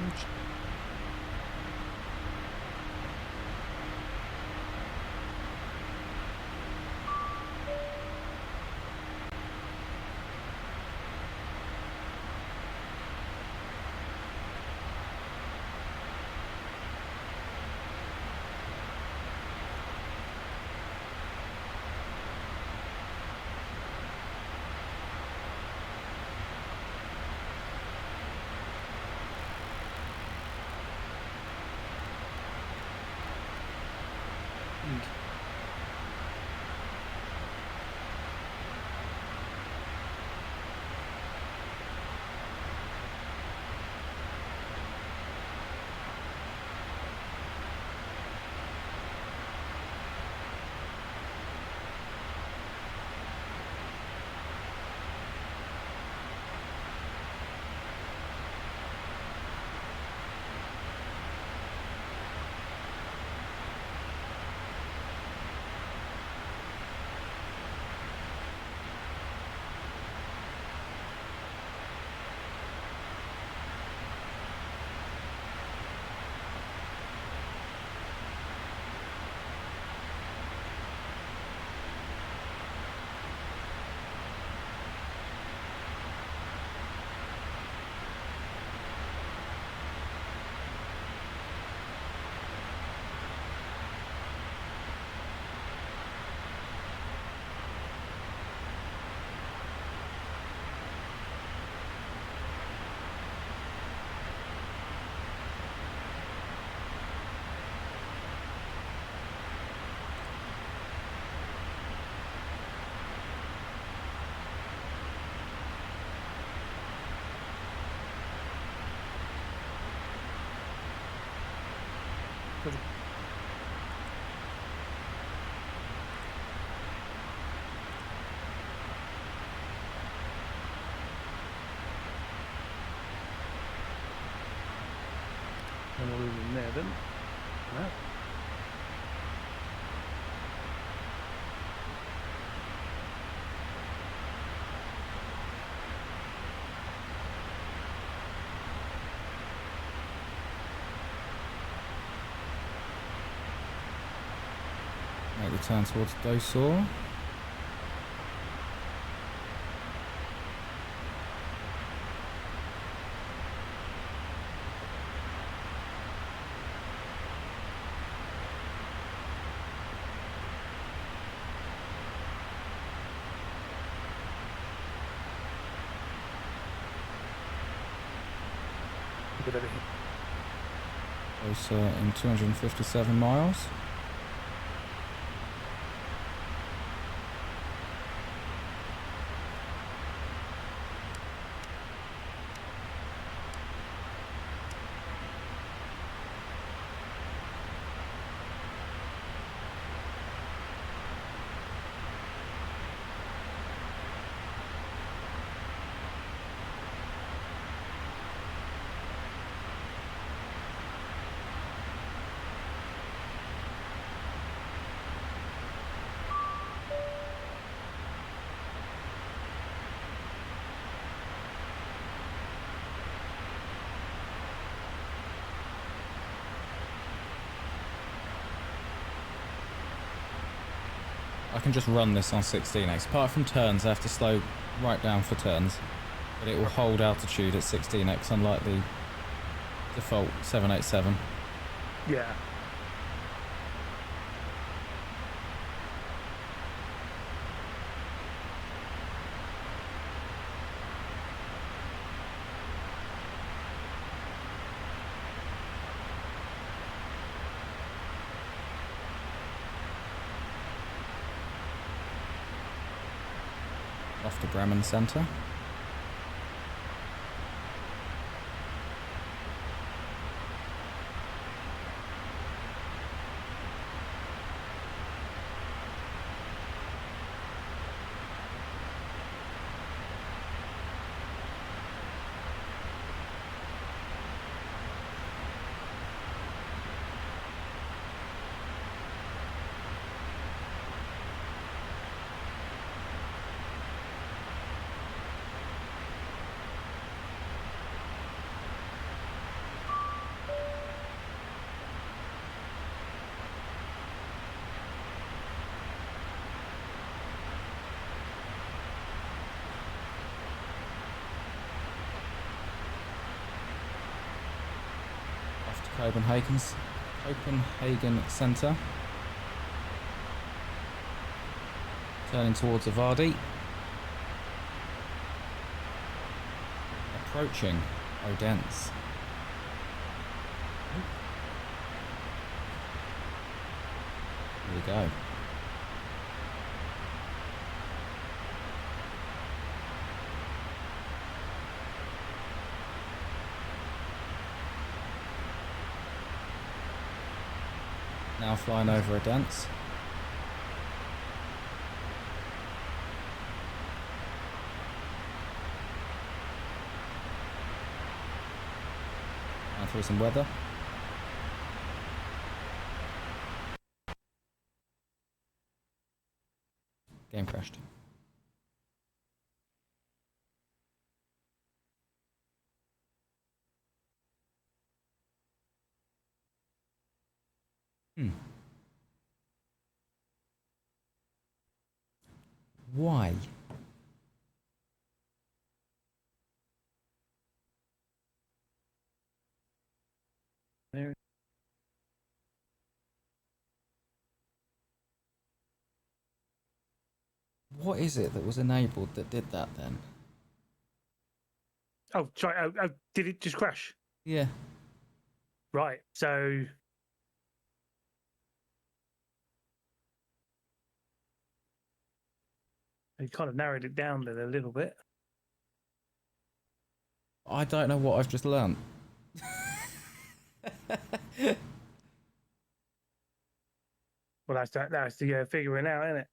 thermal in there then. No. Make the turn towards Dosor. Good over here. Dosor in 257 miles. I can just run this on 16x. Apart from turns, I have to slow right down for turns. But it will hold altitude at 16x, unlike the default 787. Yeah. Off to Bremen Centre. Copenhagen Centre. Turning towards Avardi. Approaching Odense. Here we go. Now flying over Odense. Now through some weather. Game crashed. Why? There. What is it that was enabled that did that then? Oh, sorry. Oh, did it just crash? Yeah. Right. So. You kind of narrowed it down then a little bit. I don't know what I've just learnt. Well, that's the figuring out, isn't it?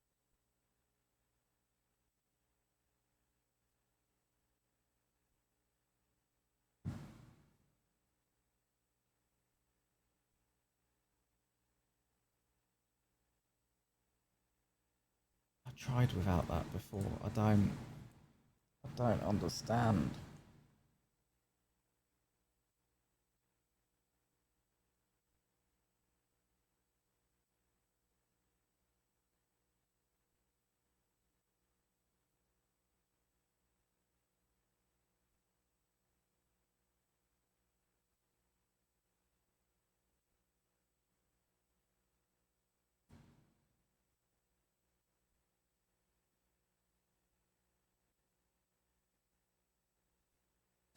tried without that before. I don't understand.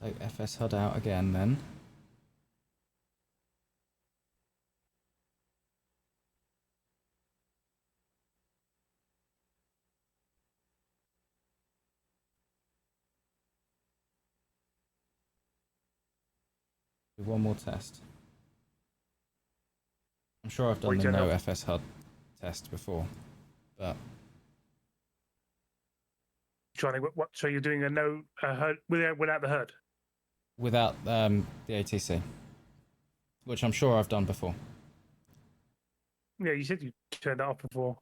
Take FS HUD out again then. Do one more test. I'm sure I've done the no FS HUD test before, but Trying to what? So you're doing a no HUD without the HUD? without the ATC, which I'm sure I've done before. Yeah, you said you turned that off before.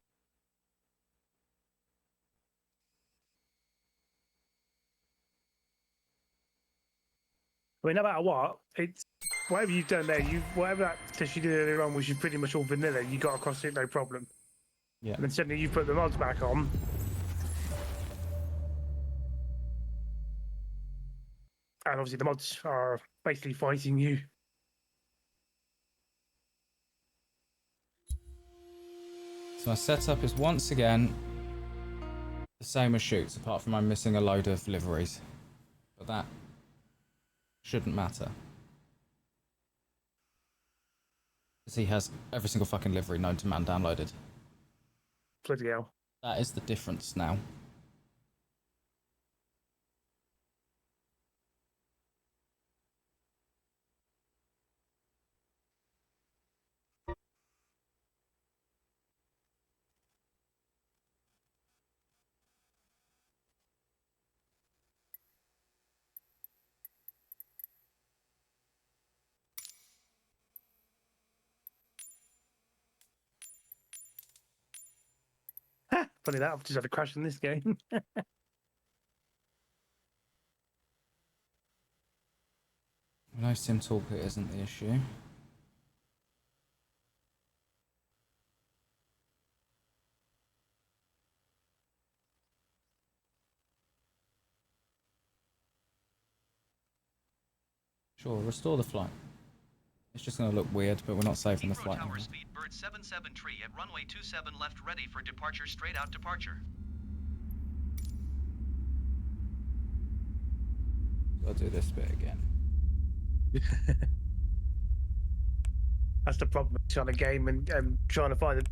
I mean, no matter what, it's whatever you've done there. Whatever that test you did earlier on, which is pretty much all vanilla. You got across it no problem. Yeah. And then suddenly you put the mods back on. And obviously the mods are basically fighting you. So my setup is once again the same as Shoots, apart from I'm missing a load of liveries. But that shouldn't matter. Because he has every single fucking livery known to man downloaded. Bloody hell. That is the difference now. Funny that, I've just had a crash in this game. No sim toolkit isn't the issue. Sure, restore the flight. It's just going to look weird, but we're not saving the Heathrow flight. Tower speed bird 77 tree at runway 27 left ready for departure straight out departure. I'll do this bit again. That's the problem with trying to game and trying to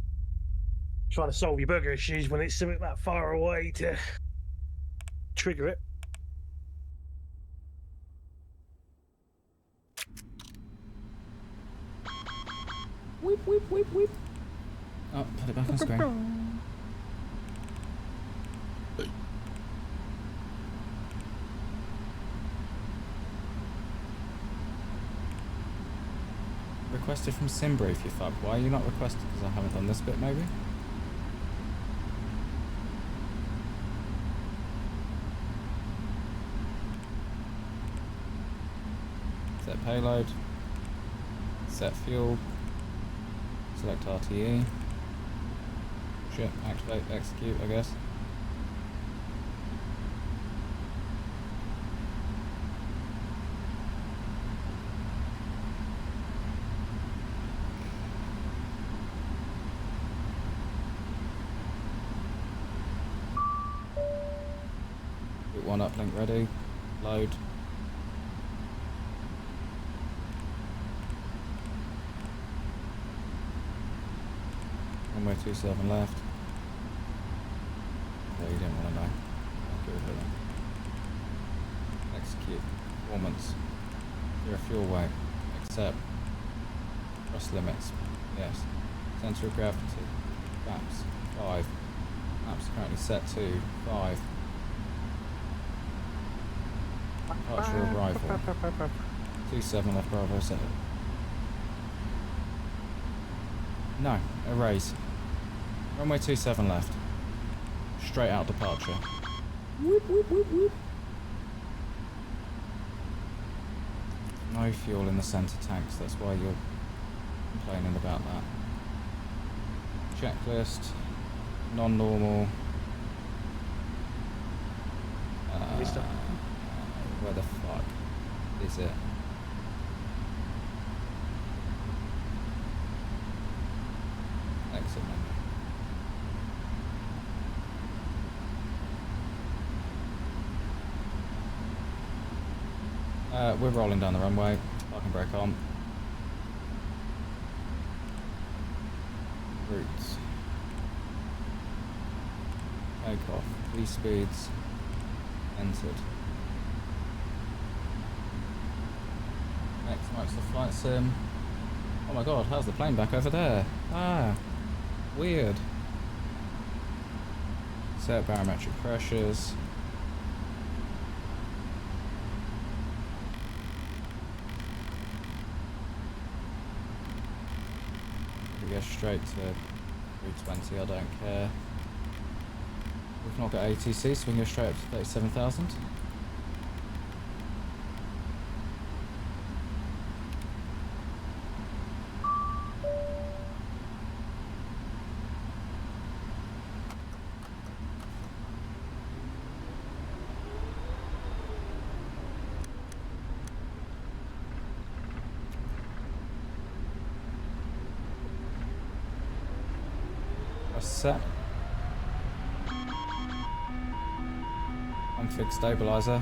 solve your bugger issues when it's something that far away to trigger it. Whip, whip, whip, whip. Oh, put it back on screen. Requested from Simbrief, you fuck. Why are you not requested? Because I haven't done this bit, maybe? Set payload. Set fuel. Select RTE. Shit, activate, execute, I guess. Route 1 uplink ready. Load. Runway 27 left. Yeah, you didn't want to know. I'll give it a look. Execute. Performance. Zero fuel weight. Accept. Thrust limits. Yes. Center of gravity. Flaps. 5. Flaps currently set to 5. Departure arrival. 27 left Bravo center. No, erase. Runway 27 left. Straight out departure. Whoop, whoop, whoop, whoop. No fuel in the centre tanks, that's why you're complaining about that. Checklist. Non-normal. Where the fuck is it? Exit menu. We're rolling down the runway. Parking brake on. Routes. Take off. These speeds. Entered. Next marks the flight sim. Oh my god, how's the plane back over there? Ah, weird. Set barometric pressures. We go straight to 320, I don't care. We've not got ATC, so we can go straight up to 37,000. Press set. Unfixed stabilizer.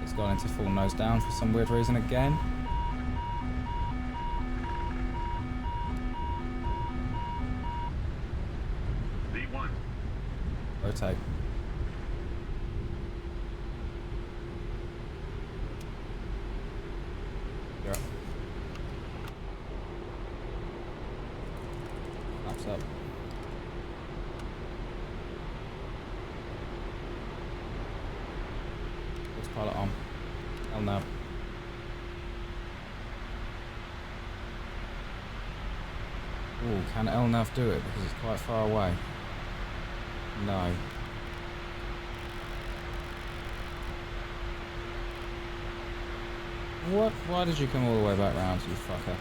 It's gone into full nose down for some weird reason again. V1. Rotate. You're up. Flaps up. Pilot on. LNAV. Ooh, can LNAV do it? Because it's quite far away. No. What? Why did you come all the way back round, you fucker?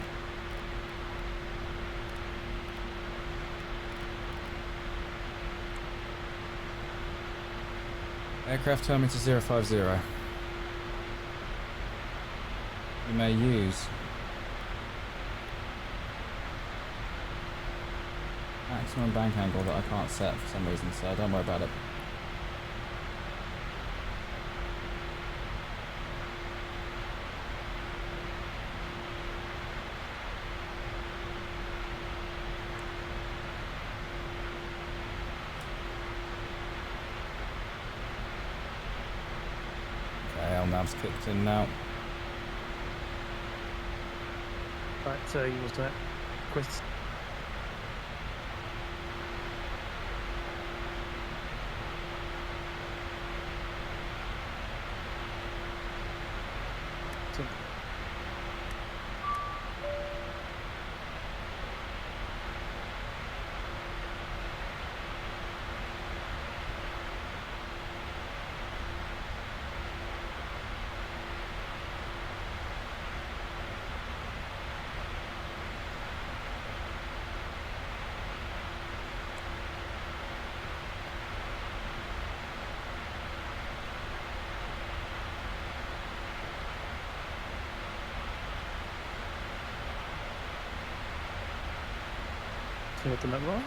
Aircraft turn me to 050. You may use maximum bank angle that I can't set for some reason, so don't worry about it. Okay, LNAV's kicked in now. Right, so you was that. Krys. Turn it to that right.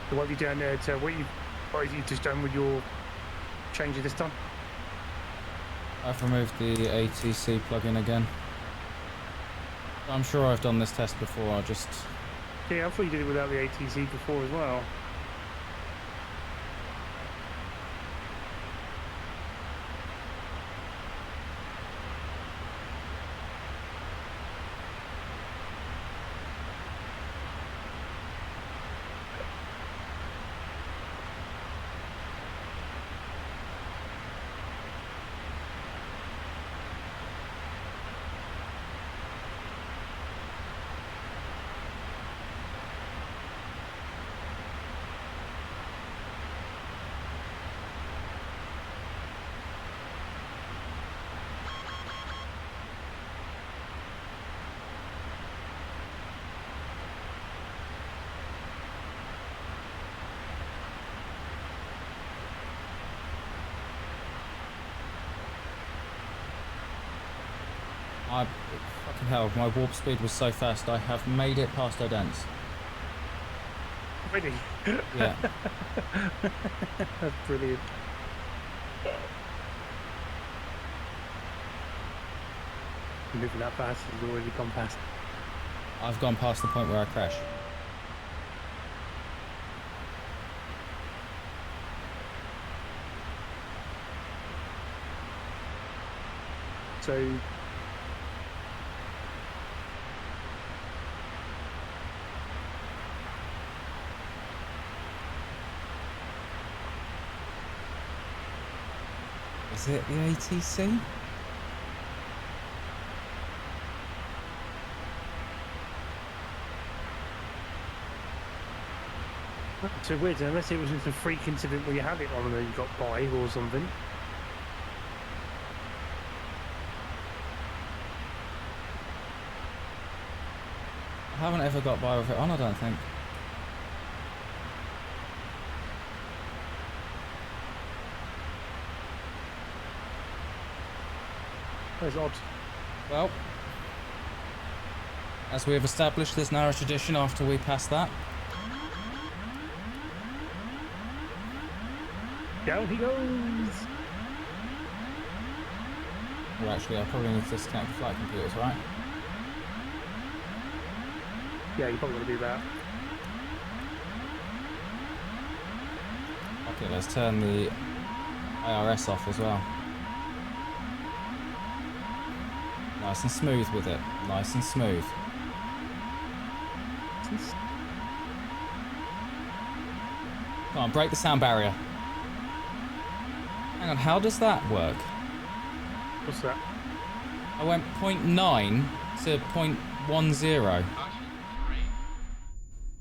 So what have you done to what have you just done with your changes this time? I've removed the ATC plugin again. I'm sure I've done this test before, I just... Yeah, I thought you did it without the ATC before as well. Fucking hell, my warp speed was so fast, I have made it past Odents. Really? Yeah. That's brilliant. Moving that fast has already gone past. I've gone past the point where I crash. So Is it the ATC? that's so weird, unless it was just a freak incident where you had it on and then you got by or something. I haven't ever got by with it on, I don't think. That's odd. Well, as we have established, there's now a tradition after we pass that. Down he goes! Well, actually, I probably need to disconnect the flight computers, right? Yeah, you probably want to do that. Okay, let's turn the ARS off as well. Nice and smooth with it. Nice and smooth. Come on, break the sound barrier. Hang on, how does that work? What's that? I went 0.9 to 0.10.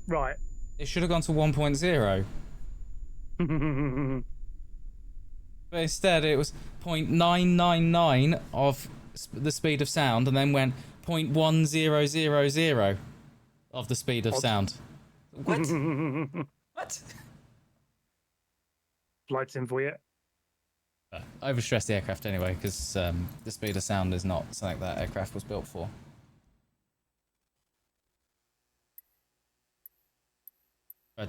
Right. It should have gone to 1.0. But instead it was 0.999 of the speed of sound and then went 0.1000 of the speed of sound. What? What? Lights in for you. Overstress the aircraft anyway, because the speed of sound is not something that aircraft was built for.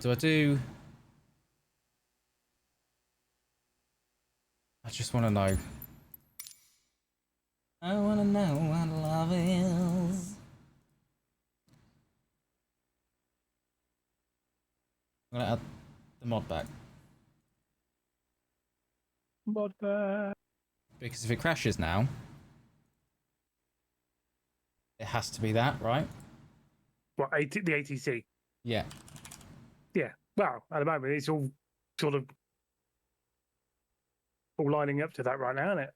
Do I do... I just want to know. I want to know what love is. I'm going to add the mod back. Mod back. Because if it crashes now, it has to be that, right? What, the ATC? Yeah. Yeah. Well, at the moment, it's all sort of all lining up to that right now, isn't it?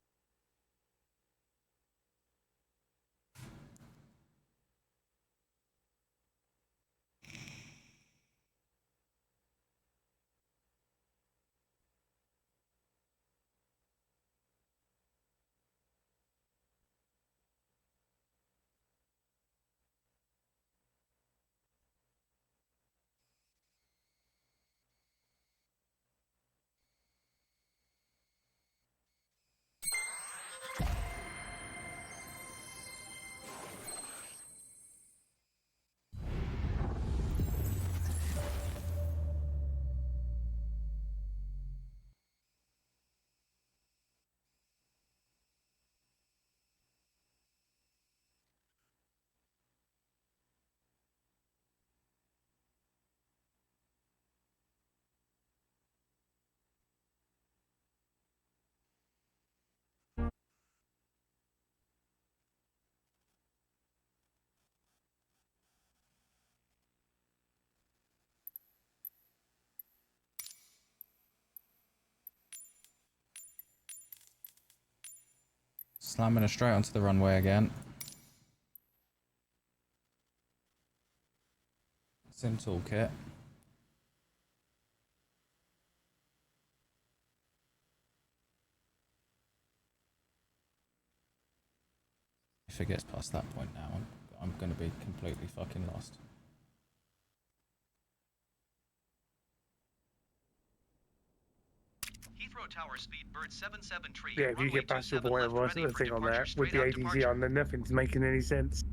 Slamming her straight onto the runway again. Sim toolkit. If it gets past that point now, I'm going to be completely fucking lost. Heathrow Tower speed bird 77 tree. Yeah, if you runway get past your 27 boy, left, what's ready the for thing on departure there with straight the out ADC departure. on, then nothing's making any sense.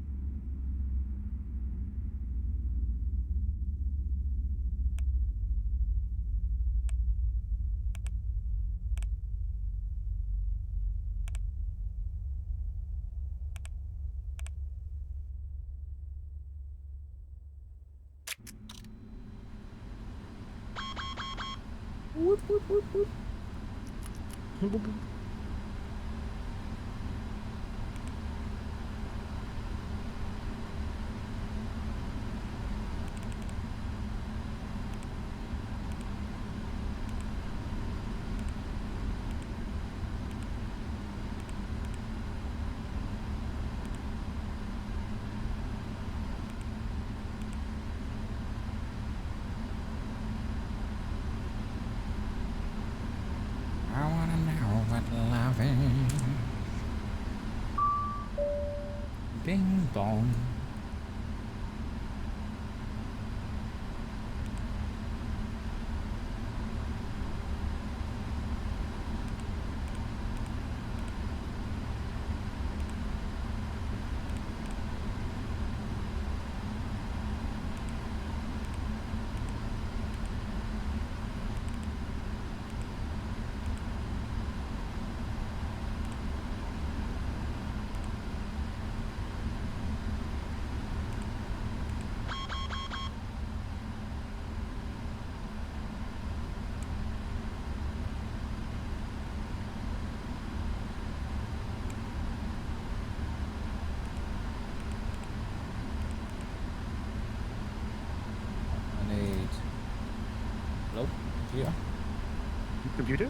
I wanna know what love is. Bing bong. I need... Hello? Computer? Computer?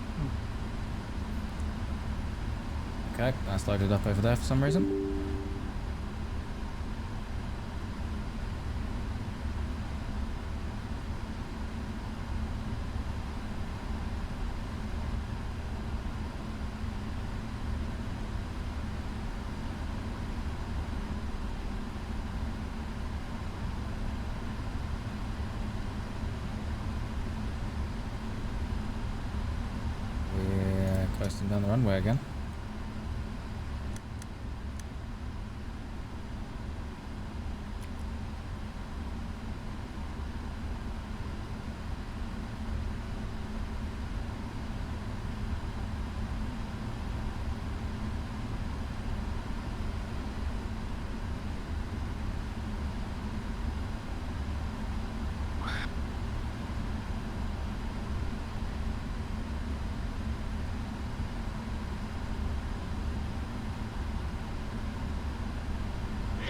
Okay, that's loaded up over there for some reason. We're coasting down the runway again.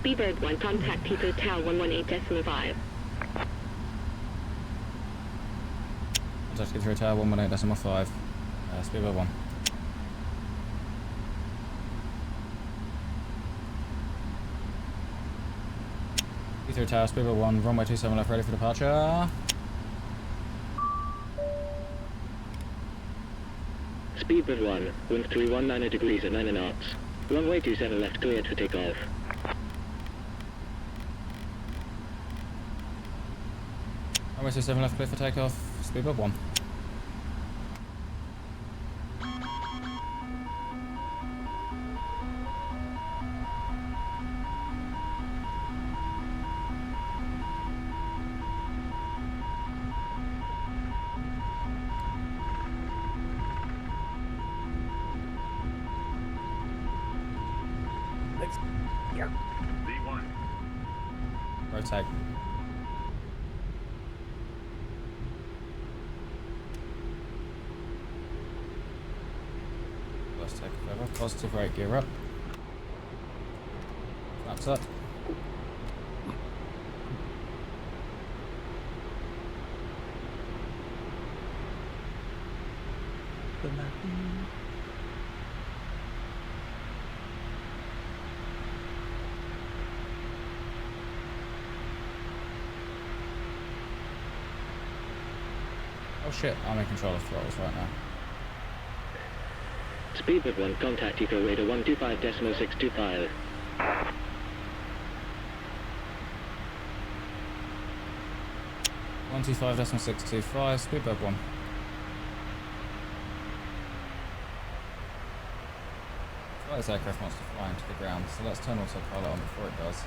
Speedbird 1, contact Heathrow Tower 118.5. Contact Heathrow Tower 118.5. Speedbird 1. Heathrow Tower, Speedbird 1, runway 27 left, ready for departure. Speedbird 1, wind 319 degrees at 9 knots. Runway 27 left, cleared for takeoff. Runway 27 left, clear for takeoff. Speedbird 1. Next. Yeah. V1. Rotate. Let's take a cover. Positive rate gear up. Flaps up. Oh shit, I'm in control of throttles right now. Speedbird 1, contact Heathrow radar 125.625. 125.625, Speedbird 1. This aircraft wants to fly into the ground, so let's turn autopilot on before it does.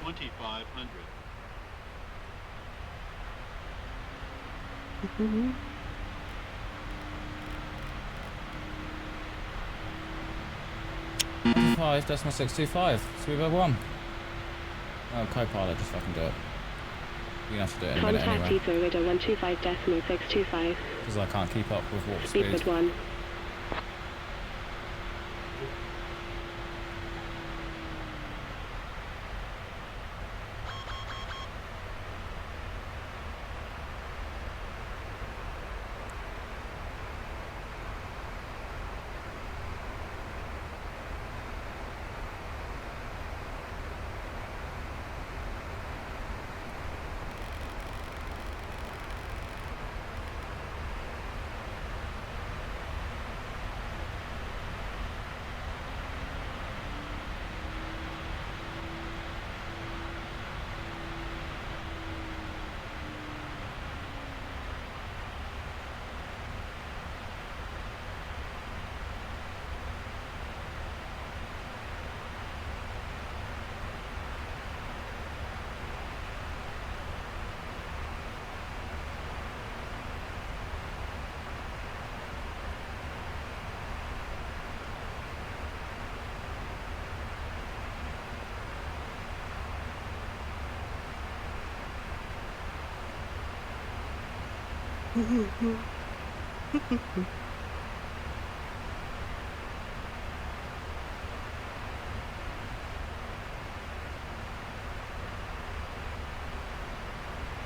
2500. Five decimal 625, Speedbird 1. Oh, co-pilot, just fucking do it. You have to do it in a minute Contact anyway. Heathrow radar 125.625. Because I can't keep up with warp speed. Speedbird 1.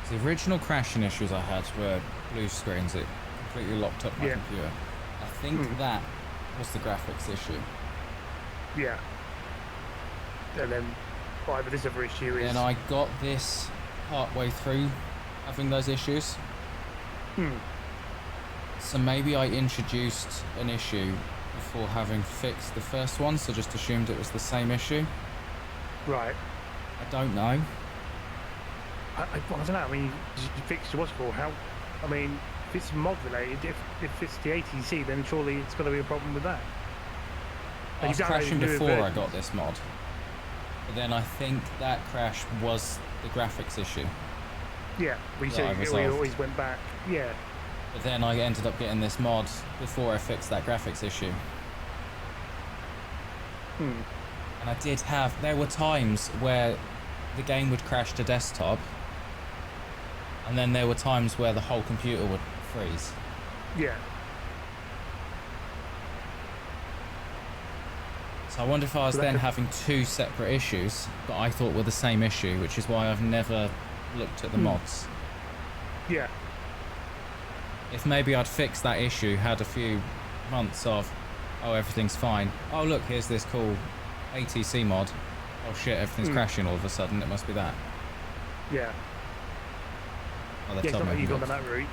The original crashing issues I had were blue screens. It completely locked up my computer. I think that was the graphics issue. Yeah. And then whatever this other issue is. Then I got this part way through having those issues. So maybe I introduced an issue before having fixed the first one, so just assumed it was the same issue. Right. I don't know. I don't know. I mean, you fixed what's called how? I mean, if it's mod related, if it's the ATC, then surely it's got to be a problem with that. I was crashing before I got this mod, but then I think that crash was the graphics issue. Yeah, we said we always went back. Yeah. But then I ended up getting this mod before I fixed that graphics issue. And I did have, there were times where the game would crash to desktop, and then there were times where the whole computer would freeze. Yeah. So I wonder if I was then having two separate issues, but I thought were the same issue, which is why I've never looked at the mods. Yeah. If maybe I'd fixed that issue, had a few months of, oh, everything's fine. Oh, look, here's this cool ATC mod. Oh shit, everything's crashing all of a sudden. It must be that. Yeah. Oh, Yeah, it's not like you've gone down that route.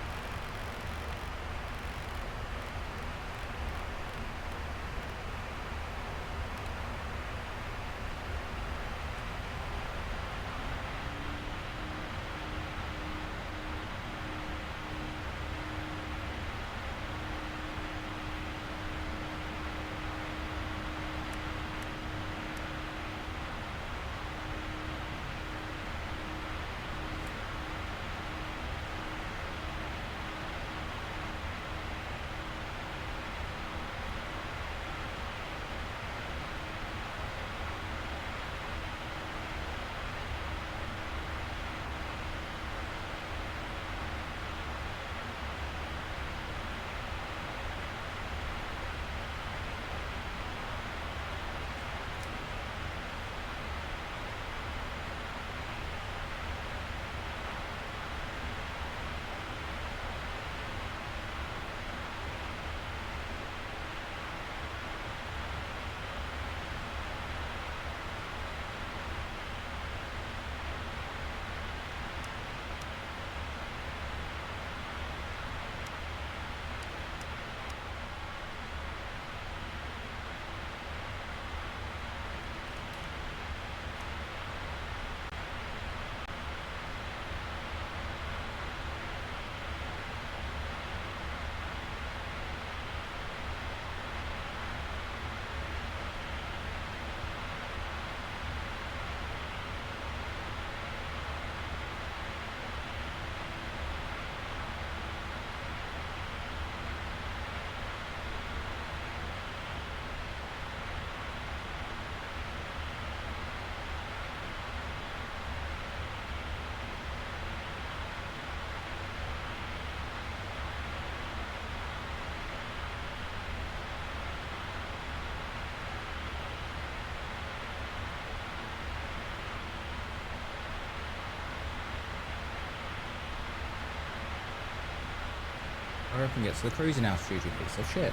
Hurry up and get to the cruising altitude, you piece of shit.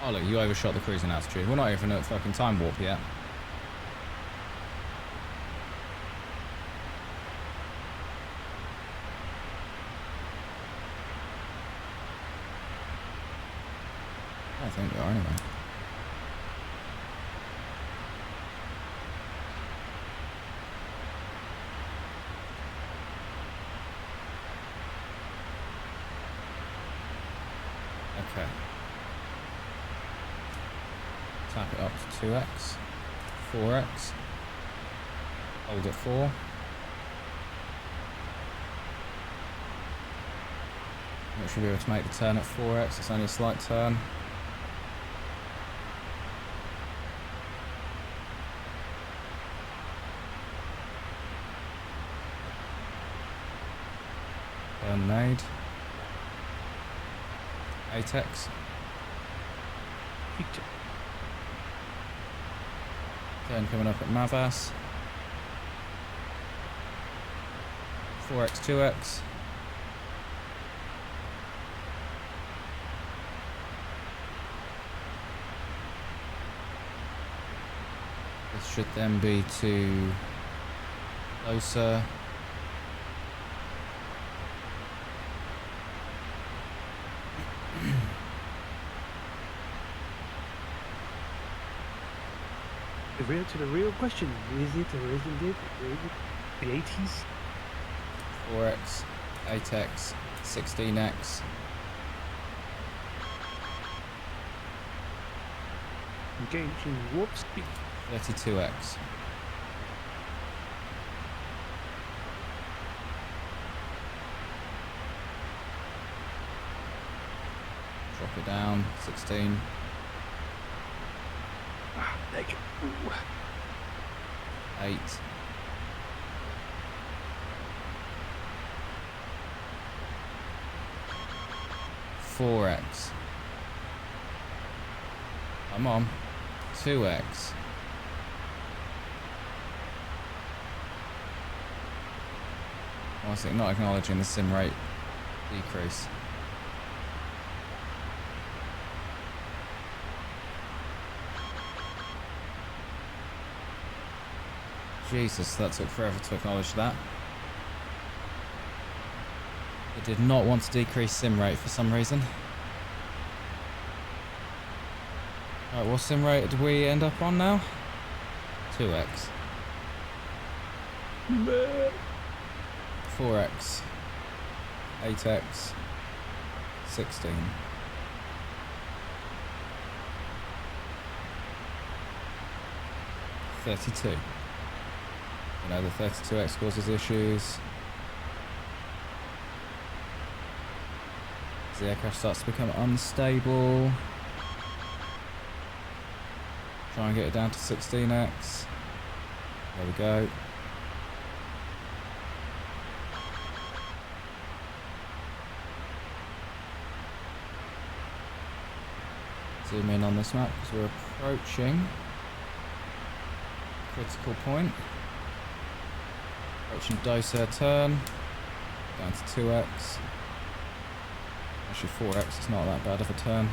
Oh look, you overshot the cruising altitude. We're not even at fucking time warp yet. I think we are anyway. Okay. Tap it up to 2x, 4x, hold at 4. We should be able to make the turn at 4x, it's only a slight turn. Turn made. 8x. Turn coming up at Mavas. 4x, 2x. This should then be to closer. To the real question, is it or isn't it the 80s? 4x, 8x, 16x. Engaging warp speed. 32x. Drop it down, 16. Like, 8. Four X. Come on. 2x. Why is it not acknowledging the sim rate decrease? Jesus, that took forever to acknowledge that. It did not want to decrease sim rate for some reason. Right, what sim rate did we end up on now? 2x. 4x. 8x. 16. $32. You know, the 32x causes issues. As the aircraft starts to become unstable. Try and get it down to 16x. There we go. Zoom in on this map because we're approaching critical point. Approaching Doser turn. Down to 2x. Actually 4x, it's not that bad of a turn.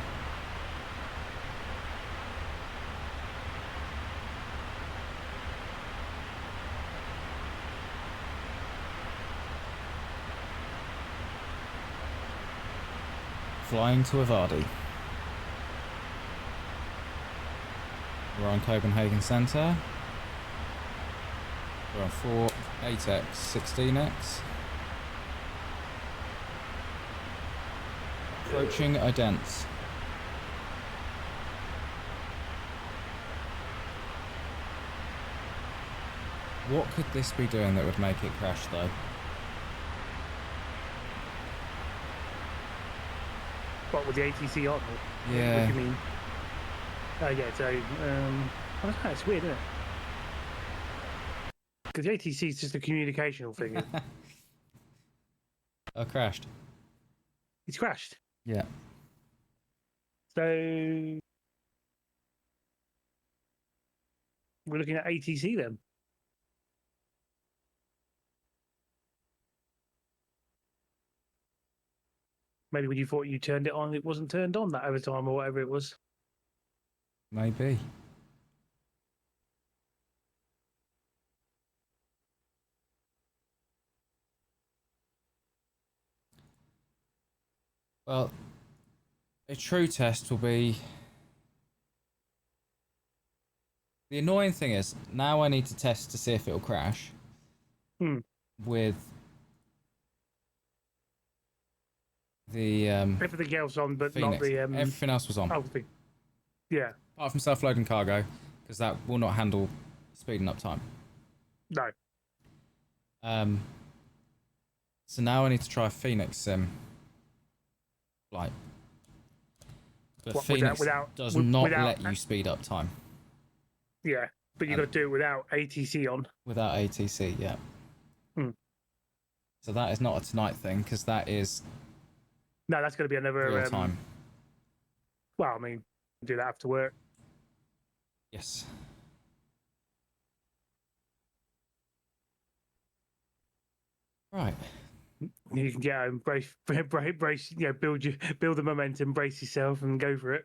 Flying to Avadi. We're on Copenhagen Centre. We're on 4, 8x, 16x. Approaching Idents. What could this be doing that would make it crash though? What, with the ATC on? Yeah. What do you mean? Oh yeah, so, I don't know, it's weird, isn't it? Because the ATC is just a communicational thing. I crashed. It's crashed. Yeah. So, we're looking at ATC then. Maybe when you thought you turned it on, it wasn't turned on that overtime or whatever it was. Maybe. Well, a true test will be... The annoying thing is, now I need to test to see if it'll crash. With the everything else on, but Phoenix. not the Everything else was on. Oh, yeah. Apart from self-loading cargo, because that will not handle speeding up time. No. So now I need to try Phoenix sim flight. But Phoenix does not let you speed up time. Yeah, but you got to do it without ATC on. Without ATC, yeah. So that is not a tonight thing, because that is... No, that's going to be another... real time. Well, I mean, do that after work. Yes. Right. You can get home, brace, you know, build the momentum, brace yourself, and go for it.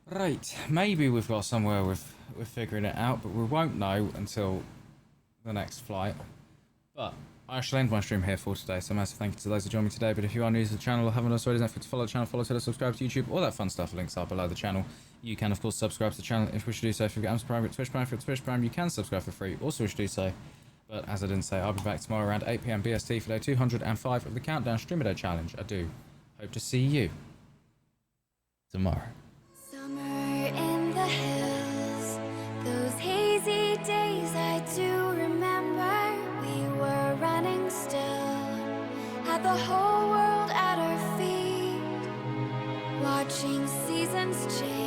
Right, maybe we've got somewhere we're figuring it out, but we won't know until the next flight. But I shall end my stream here for today, so massive thank you to those who joined me today. But if you are new to the channel or haven't already, don't forget to follow the channel, follow Twitter, subscribe to YouTube, all that fun stuff. Links are below the channel. You can, of course, subscribe to the channel if you wish to do so. If you've got Amazon Prime, Twitch Prime, if you've got Twitch Prime, you can subscribe for free. Also wish to do so. But as I didn't say, I'll be back tomorrow around 8 PM BST for day 205 of the Countdown Streamer Day Challenge. I do hope to see you tomorrow. In the hills, those hazy days I do remember. We were running still, had the whole world at our feet, watching seasons change.